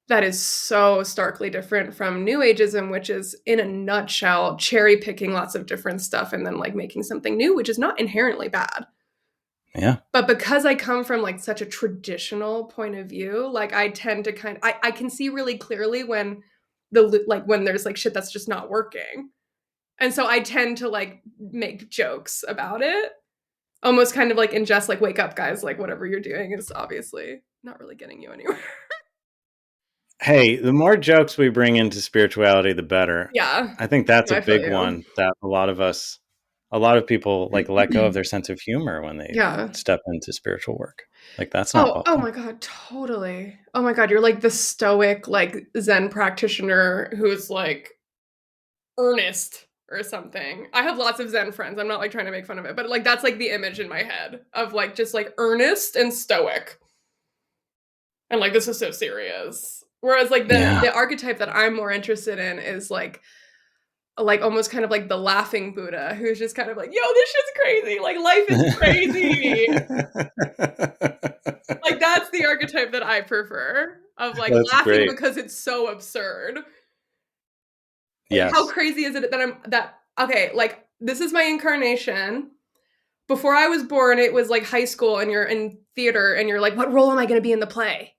A: that is so starkly different from New Ageism, which is, in a nutshell, cherry picking lots of different stuff and then, like, making something new, which is not inherently bad.
B: Yeah.
A: But because I come from like such a traditional point of view, like I tend to I can see really clearly when when there's like shit that's just not working. And so I tend to like make jokes about it. Almost kind of like ingest like wake up guys, like whatever you're doing is obviously not really getting you anywhere.
B: Hey, the more jokes we bring into spirituality, the better.
A: Yeah.
B: I think that's
A: No,
B: a
A: I feel
B: big
A: you.
B: one that a lot of people like let go of their sense of humor when they
A: Yeah.
B: step into spiritual work. Like, that's not
A: Oh
B: welcome.
A: my god, totally. Oh my god, you're like the stoic like Zen practitioner who's like earnest or something. I have lots of Zen friends. I'm not like trying to make fun of it, but like that's like the image in my head of like just like earnest and stoic. And like this is so serious. Whereas like
B: Yeah.
A: the archetype that I'm more interested in is like almost kind of like the laughing Buddha who's just kind of like, yo, this shit's crazy. Like life is crazy. Like that's the archetype that I prefer of like
B: That's
A: laughing
B: great.
A: because it's so absurd. Like how
B: Yes.
A: crazy is it that I'm that okay, like this is my incarnation. Before I was born, it was like high school and you're in theater and you're like, what role am I going to be in the play?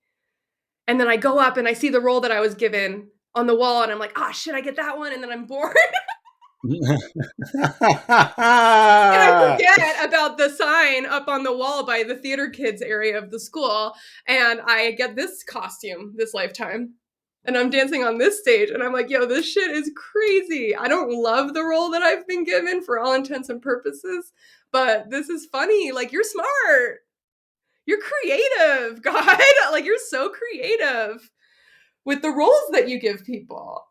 A: And then I go up and I see the role that I was given on the wall and I'm like, ah, should I get that one? And then I'm born. And I forget about the sign up on the wall by the theater kids area of the school. And I get this costume this lifetime. And I'm dancing on this stage. And I'm like, yo, this shit is crazy. I don't love the role that I've been given for all intents and purposes. But this is funny. Like, you're smart. You're creative, God. Like, you're so creative with the roles that you give people.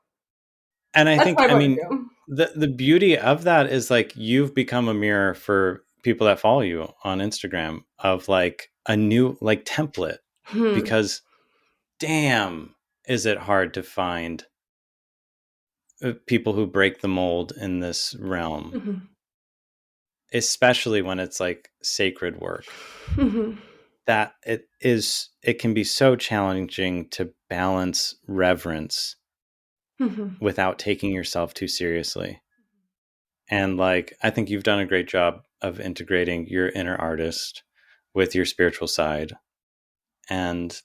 B: And I
A: That's
B: think,
A: my
B: I
A: point of
B: mean,
A: view.
B: the beauty of that is like you've become a mirror for people that follow you on Instagram of like a new like template,
A: Hmm.
B: because damn, is it hard to find people who break the mold in this realm,
A: Mm-hmm.
B: especially when it's like sacred work.
A: Mm-hmm.
B: That it can be so challenging to balance reverence
A: Mm-hmm.
B: without taking yourself too seriously. And like, I think you've done a great job of integrating your inner artist with your spiritual side. And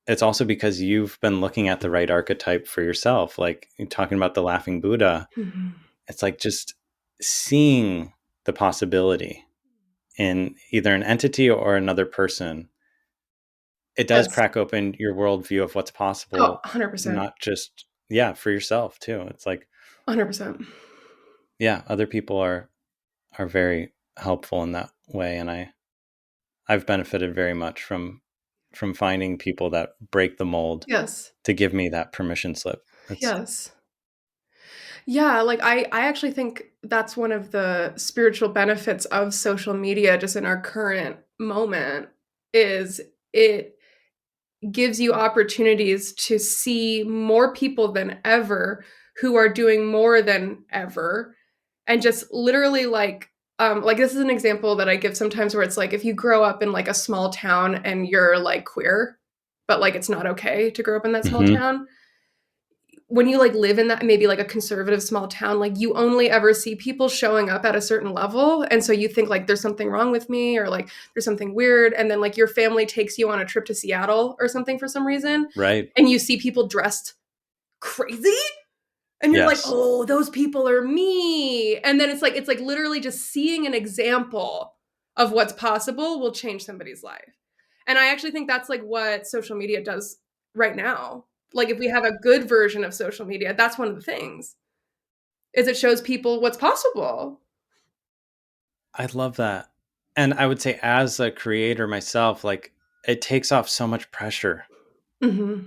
B: it's also because you've been looking at the right archetype for yourself. Like you're talking about the laughing Buddha,
A: Mm-hmm.
B: it's like just seeing the possibility in either an entity or another person. It does
A: Yes.
B: crack open your worldview of what's
A: Oh,
B: possible,
A: 100%.
B: not just, yeah, for yourself too. It's like,
A: 100%.
B: yeah, other people are very helpful in that way. And I've benefited very much from finding people that break the mold
A: Yes.
B: to give me that permission slip. It's
A: Yes. Yeah, like I actually think that's one of the spiritual benefits of social media just in our current moment is it gives you opportunities to see more people than ever who are doing more than ever and just literally like this is an example that I give sometimes where it's like if you grow up in like a small town and you're like queer but like it's not okay to grow up in that small
B: mm-hmm,
A: town when you like live in that maybe like a conservative small town like you only ever see people showing up at a certain level and so you think like there's something wrong with me or like there's something weird and then like your family takes you on a trip to Seattle or something for some reason
B: right.
A: and you see people dressed crazy and you're like
B: Yes.
A: oh those people are me and then it's like literally just seeing an example of what's possible will change somebody's life And I actually think that's like what social media does right now. Like if we have a good version of social media, that's one of the things is it shows people what's possible.
B: I love that. And I would say, as a creator myself, like, it takes off so much pressure
A: Mm-hmm.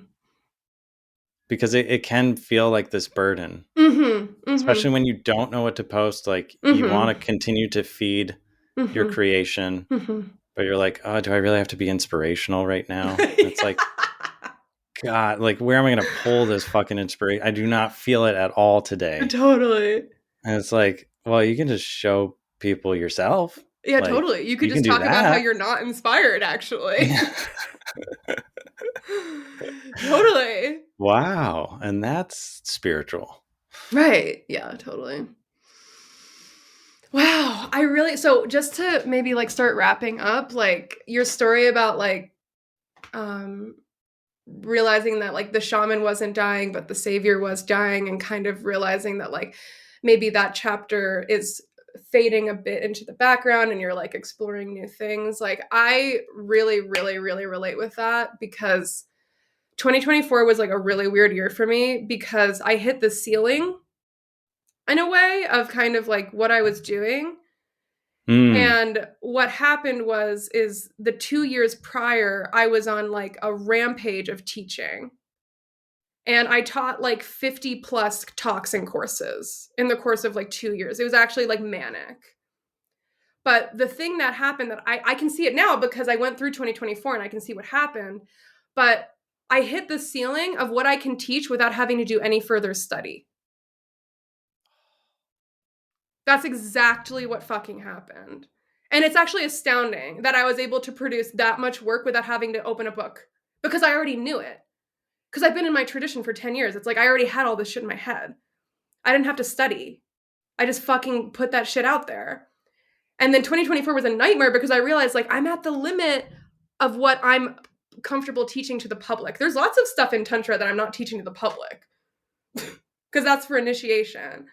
B: because it can feel like this burden,
A: Mm-hmm. Mm-hmm.
B: especially when you don't know what to post. Like, you want
A: Mm-hmm.
B: to continue to feed your
A: Mm-hmm.
B: creation,
A: Mm-hmm.
B: but you're like, oh, do I really have to be inspirational right now? And it's like, God, like, where am I going to pull this fucking inspiration? I do not feel it at all today.
A: Totally.
B: And it's like, well, you can just show people yourself.
A: Yeah,
B: Like,
A: totally. You could
B: you can
A: just
B: do
A: talk about how
B: that.
A: you're not inspired, actually.
B: Yeah.
A: Totally.
B: Wow. And that's spiritual.
A: Right. Yeah, totally. Wow. I really, so just to maybe like start wrapping up, like your story about like um realizing that like the shaman wasn't dying, but the savior was dying, and kind of realizing that like maybe that chapter is fading a bit into the background and you're like exploring new things. Like I really, really, really relate with that because 2024 was like a really weird year for me because I hit the ceiling in a way of kind of like what I was doing.
B: Mm.
A: And what happened was is the 2 years prior I was on like a rampage of teaching. And I taught like 50 plus talks and courses in the course of like 2 years. It was actually like manic. But the thing that happened that I can see it now because I went through 2024 and I can see what happened. But I hit the ceiling of what I can teach without having to do any further study. That's exactly what fucking happened. And it's actually astounding that I was able to produce that much work without having to open a book because I already knew it. Because I've been in my tradition for 10 years. It's like I already had all this shit in my head. I didn't have to study. I just fucking put that shit out there. And then 2024 was a nightmare because I realized like I'm at the limit of what I'm comfortable teaching to the public. There's lots of stuff in Tantra that I'm not teaching to the public because that's for initiation.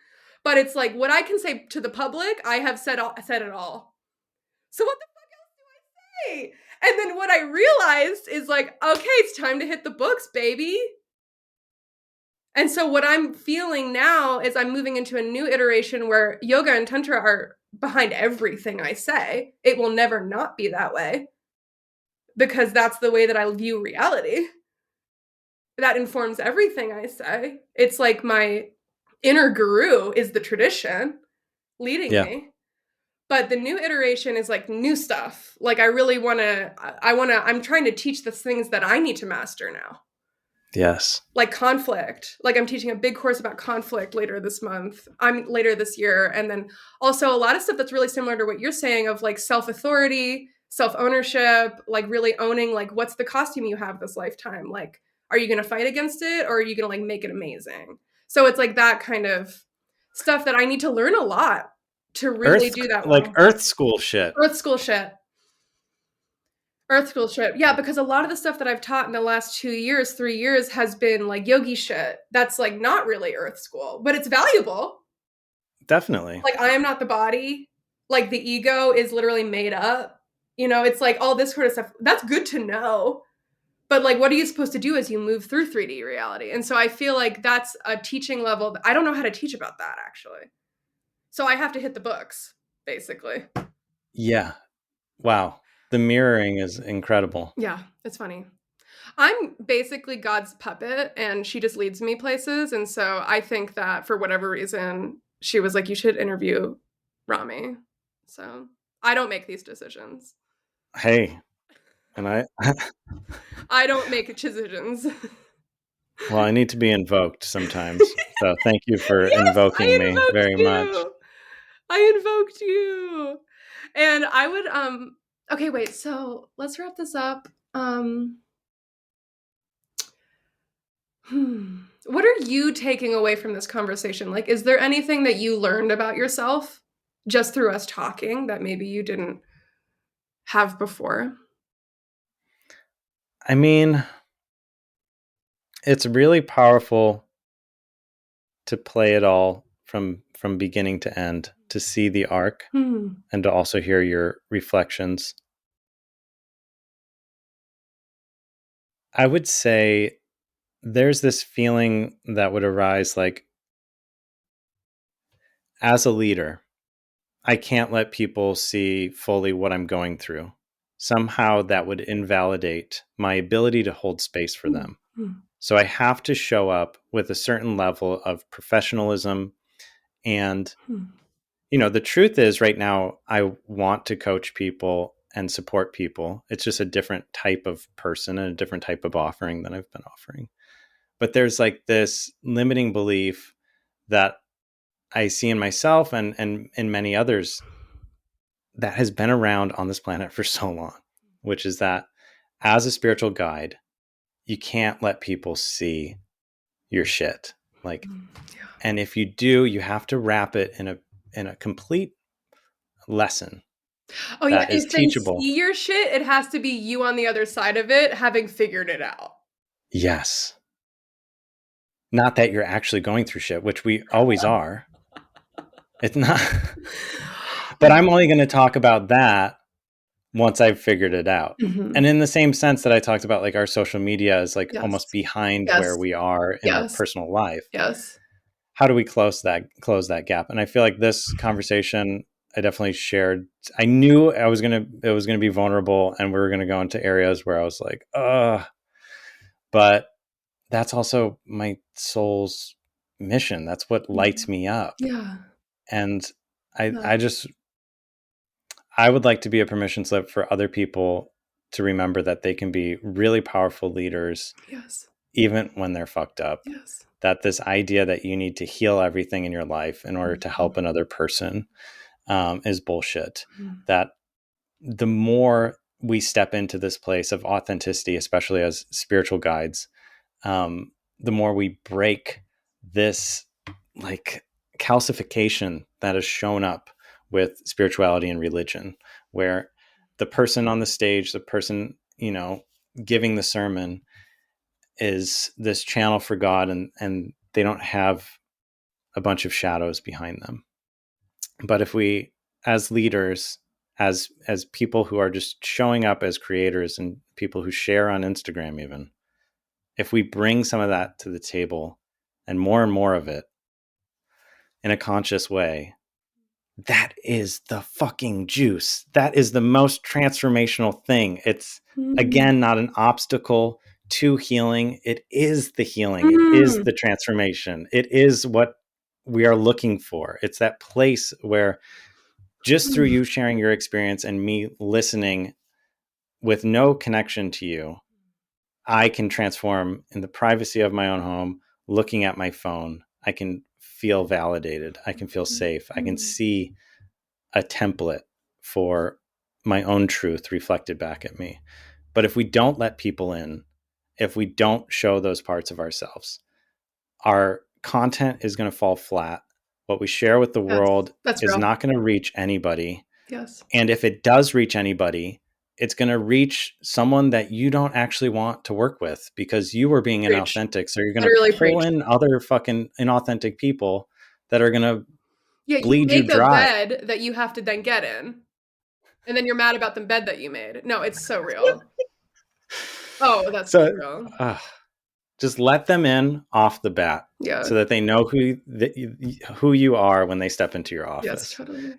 A: But it's like what I can say to the public, I have said it all. So what the fuck else do I say? And then what I realized is like, okay, it's time to hit the books, baby. And so what I'm feeling now is I'm moving into a new iteration where yoga and tantra are behind everything I say. It will never not be that way because that's the way that I view reality. That informs everything I say. It's like my inner guru is the tradition leading
B: Yeah.
A: me. But the new iteration is like new stuff. Like I'm trying to teach the things that I need to master now.
B: Yes.
A: Like conflict. Like I'm teaching a big course about conflict later this month. I'm later this year. And then also a lot of stuff that's really similar to what you're saying of like self-authority, self-ownership, like really owning like what's the costume you have this lifetime? Like, are you gonna fight against it or are you gonna like make it amazing? So it's like that kind of stuff that I need to learn a lot to really do that well.
B: Earth school shit.
A: Earth school shit. Earth school shit. Yeah, because a lot of the stuff that I've taught in the last 2 years, 3 years has been like yogi shit. That's like not really earth school, but it's valuable.
B: Definitely.
A: Like I am not the body. Like the ego is literally made up. You know, it's like all this sort of stuff. That's good to know. But like what are you supposed to do as you move through 3D reality? And so I feel like that's a teaching level. I don't know how to teach about that actually. So I have to hit the books, basically.
B: Yeah. Wow. The mirroring is incredible.
A: Yeah, it's funny. I'm basically God's puppet and she just leads me places. And so I think that for whatever reason, she was like, you should interview Rami. So I don't make these decisions.
B: Hey, and
A: I don't make decisions.
B: well, I need to be invoked sometimes. So thank you for
A: Yes,
B: invoking
A: I
B: me
A: invoked
B: very much.
A: you. I invoked you. And I would okay, wait, so let's wrap this up. What are you taking away from this conversation? Like, is there anything that you learned about yourself just through us talking that maybe you didn't have before?
B: I mean, it's really powerful to play it all from beginning to end, to see the arc
A: Hmm.
B: and to also hear your reflections. I would say there's this feeling that would arise like, as a leader, I can't let people see fully what I'm going through. Somehow that would invalidate my ability to hold space for them. So I have to show up with a certain level of professionalism. And, the truth is right now, I want to coach people and support people. It's just a different type of person and a different type of offering than I've been offering. But there's like this limiting belief that I see in myself and in many others that has been around on this planet for so long, which is that as a spiritual guide, you can't let people see your shit. Like, and if you do, you have to wrap it in a complete lesson
A: Oh yeah,
B: that is
A: if they
B: teachable.
A: see your shit, it has to be you on the other side of it, having figured it out.
B: Yes. Not that you're actually going through shit, which we always are. It's not. But I'm only going to talk about that once I've figured it out. And in the same sense that I talked about, like, our social media is like almost behind where we are in our personal life.
A: Yes.
B: How do we close that gap? And I feel like this conversation, I definitely shared. I knew it was gonna be vulnerable, and we were gonna go into areas where I was like, but that's also my soul's mission. That's what lights me up.
A: Yeah.
B: And I would like to be a permission slip for other people to remember that they can be really powerful leaders, even when they're fucked up. That this idea that you need to heal everything in your life in order to help another person is bullshit. That the more we step into this place of authenticity, especially as spiritual guides, the more we break this like calcification that has shown up with spirituality and religion, where the person on the stage, the person, giving the sermon is this channel for God, and they don't have a bunch of shadows behind them. But if we, as leaders, as people who are just showing up as creators and people who share on Instagram even, if we bring some of that to the table and more of it in a conscious way, that is the fucking juice. That is the most transformational thing. It's, again, not an obstacle to healing. It is the healing. It is the transformation. It is what we are looking for. It's that place where just through you sharing your experience and me listening with no connection to you, I can transform in the privacy of my own home, looking at my phone. I can feel validated. I can feel safe. I can see a template for my own truth reflected back at me. But if we don't let people in, if we don't show those parts of ourselves, our content is going to fall flat. What we share with the world is not going to reach anybody.
A: Yes.
B: And if it does reach anybody, it's going to reach someone that you don't actually want to work with because you were being inauthentic. So you're going to pull in other fucking inauthentic people that are going to bleed you dry.
A: A bed that you have to then get in. And then you're mad about the bed that you made. No, it's so real. Oh, that's so real.
B: Just let them in off the bat, so that they know who you are when they step into your office.
A: Yes, totally.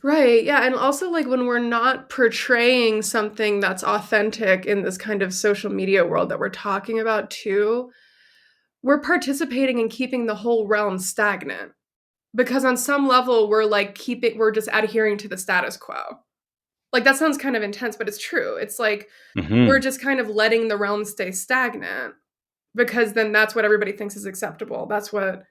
A: Right. Yeah. And also, like, when we're not portraying something that's authentic in this kind of social media world that we're talking about too, we're participating in keeping the whole realm stagnant. Because on some level, we're just adhering to the status quo. Like, that sounds kind of intense, but it's true. It's like, we're just kind of letting the realm stay stagnant because then that's what everybody thinks is acceptable. That's what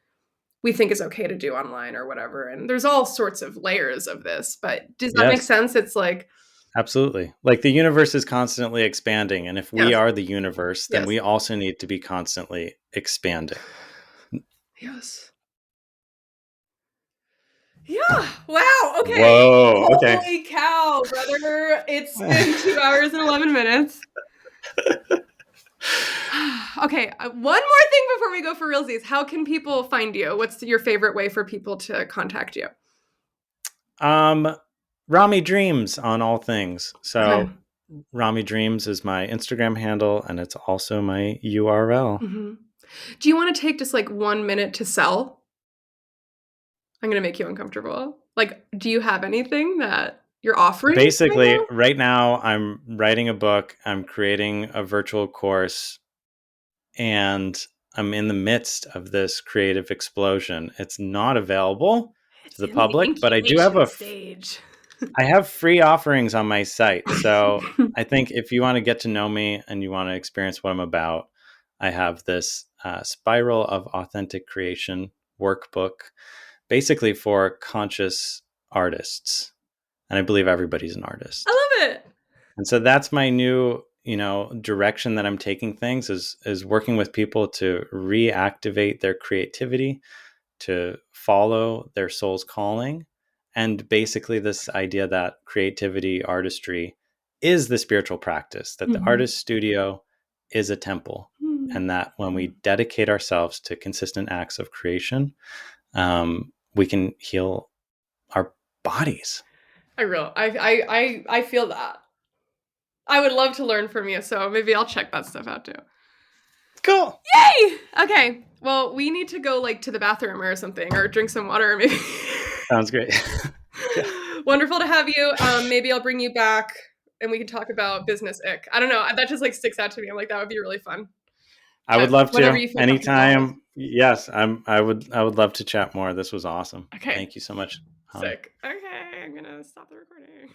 A: we think is okay to do online or whatever. And there's all sorts of layers of this, but does that make sense? It's like,
B: absolutely. Like, the universe is constantly expanding. And if we are the universe, then we also need to be constantly expanding.
A: Yes. Yeah. Wow. Okay.
B: Whoa. Okay.
A: Holy cow, brother. It's been 2 hours and 11 minutes. Okay. One more thing before we go for realsies. How can people find you? What's your favorite way for people to contact you?
B: Rami Dreams on all things. So Rami Dreams is my Instagram handle, and it's also my URL.
A: Mm-hmm. Do you want to take just like 1 minute to sell? I'm going to make you uncomfortable. Like, do you have anything that you're offering
B: Basically,
A: right
B: right now I'm writing a book, I'm creating a virtual course, and I'm in the midst of this creative explosion. It's not available to
A: It's
B: the
A: in the
B: public, but I do have
A: incubation stage.
B: I have free offerings on my site. So I think if you want to get to know me and you want to experience what I'm about, I have this Spiral of Authentic Creation workbook, basically for conscious artists. And I believe everybody's an artist.
A: I love it.
B: And so that's my new, direction that I'm taking things is working with people to reactivate their creativity, to follow their soul's calling. And basically, this idea that creativity, artistry is the spiritual practice, that the artist studio is a temple. And that when we dedicate ourselves to consistent acts of creation, we can heal our bodies.
A: I feel that. I would love to learn from you, so maybe I'll check that stuff out too.
B: Cool.
A: Yay! Okay. Well, we need to go like to the bathroom or something, or drink some water, maybe.
B: Sounds great. Yeah.
A: Wonderful to have you. Maybe I'll bring you back and we can talk about business ick. I don't know. That just like sticks out to me. I'm like, that would be really fun.
B: I would
A: But
B: love
A: whenever
B: to.
A: you feel comfortable.
B: Anytime. Yes, I would love to chat more. This was awesome.
A: Okay.
B: Thank you so much, Hanna.
A: Sick. Okay, I'm gonna stop the recording.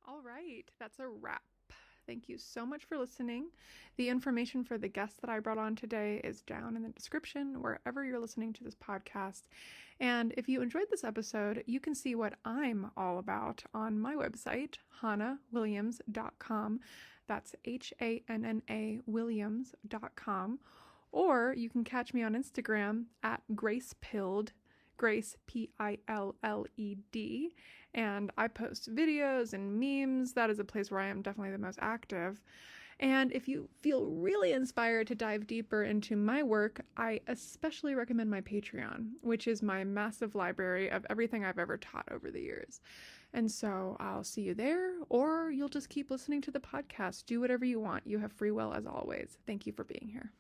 A: All right, that's a wrap. Thank you so much for listening. The information for the guest that I brought on today is down in the description wherever you're listening to this podcast. And if you enjoyed this episode, you can see what I'm all about on my website, hannawilliams.com. That's HANNA Williams.com. Or you can catch me on Instagram at GracePilled, Grace Pilled. And I post videos and memes. That is a place where I am definitely the most active. And if you feel really inspired to dive deeper into my work, I especially recommend my Patreon, which is my massive library of everything I've ever taught over the years. And so I'll see you there, or you'll just keep listening to the podcast. Do whatever you want. You have free will as always. Thank you for being here.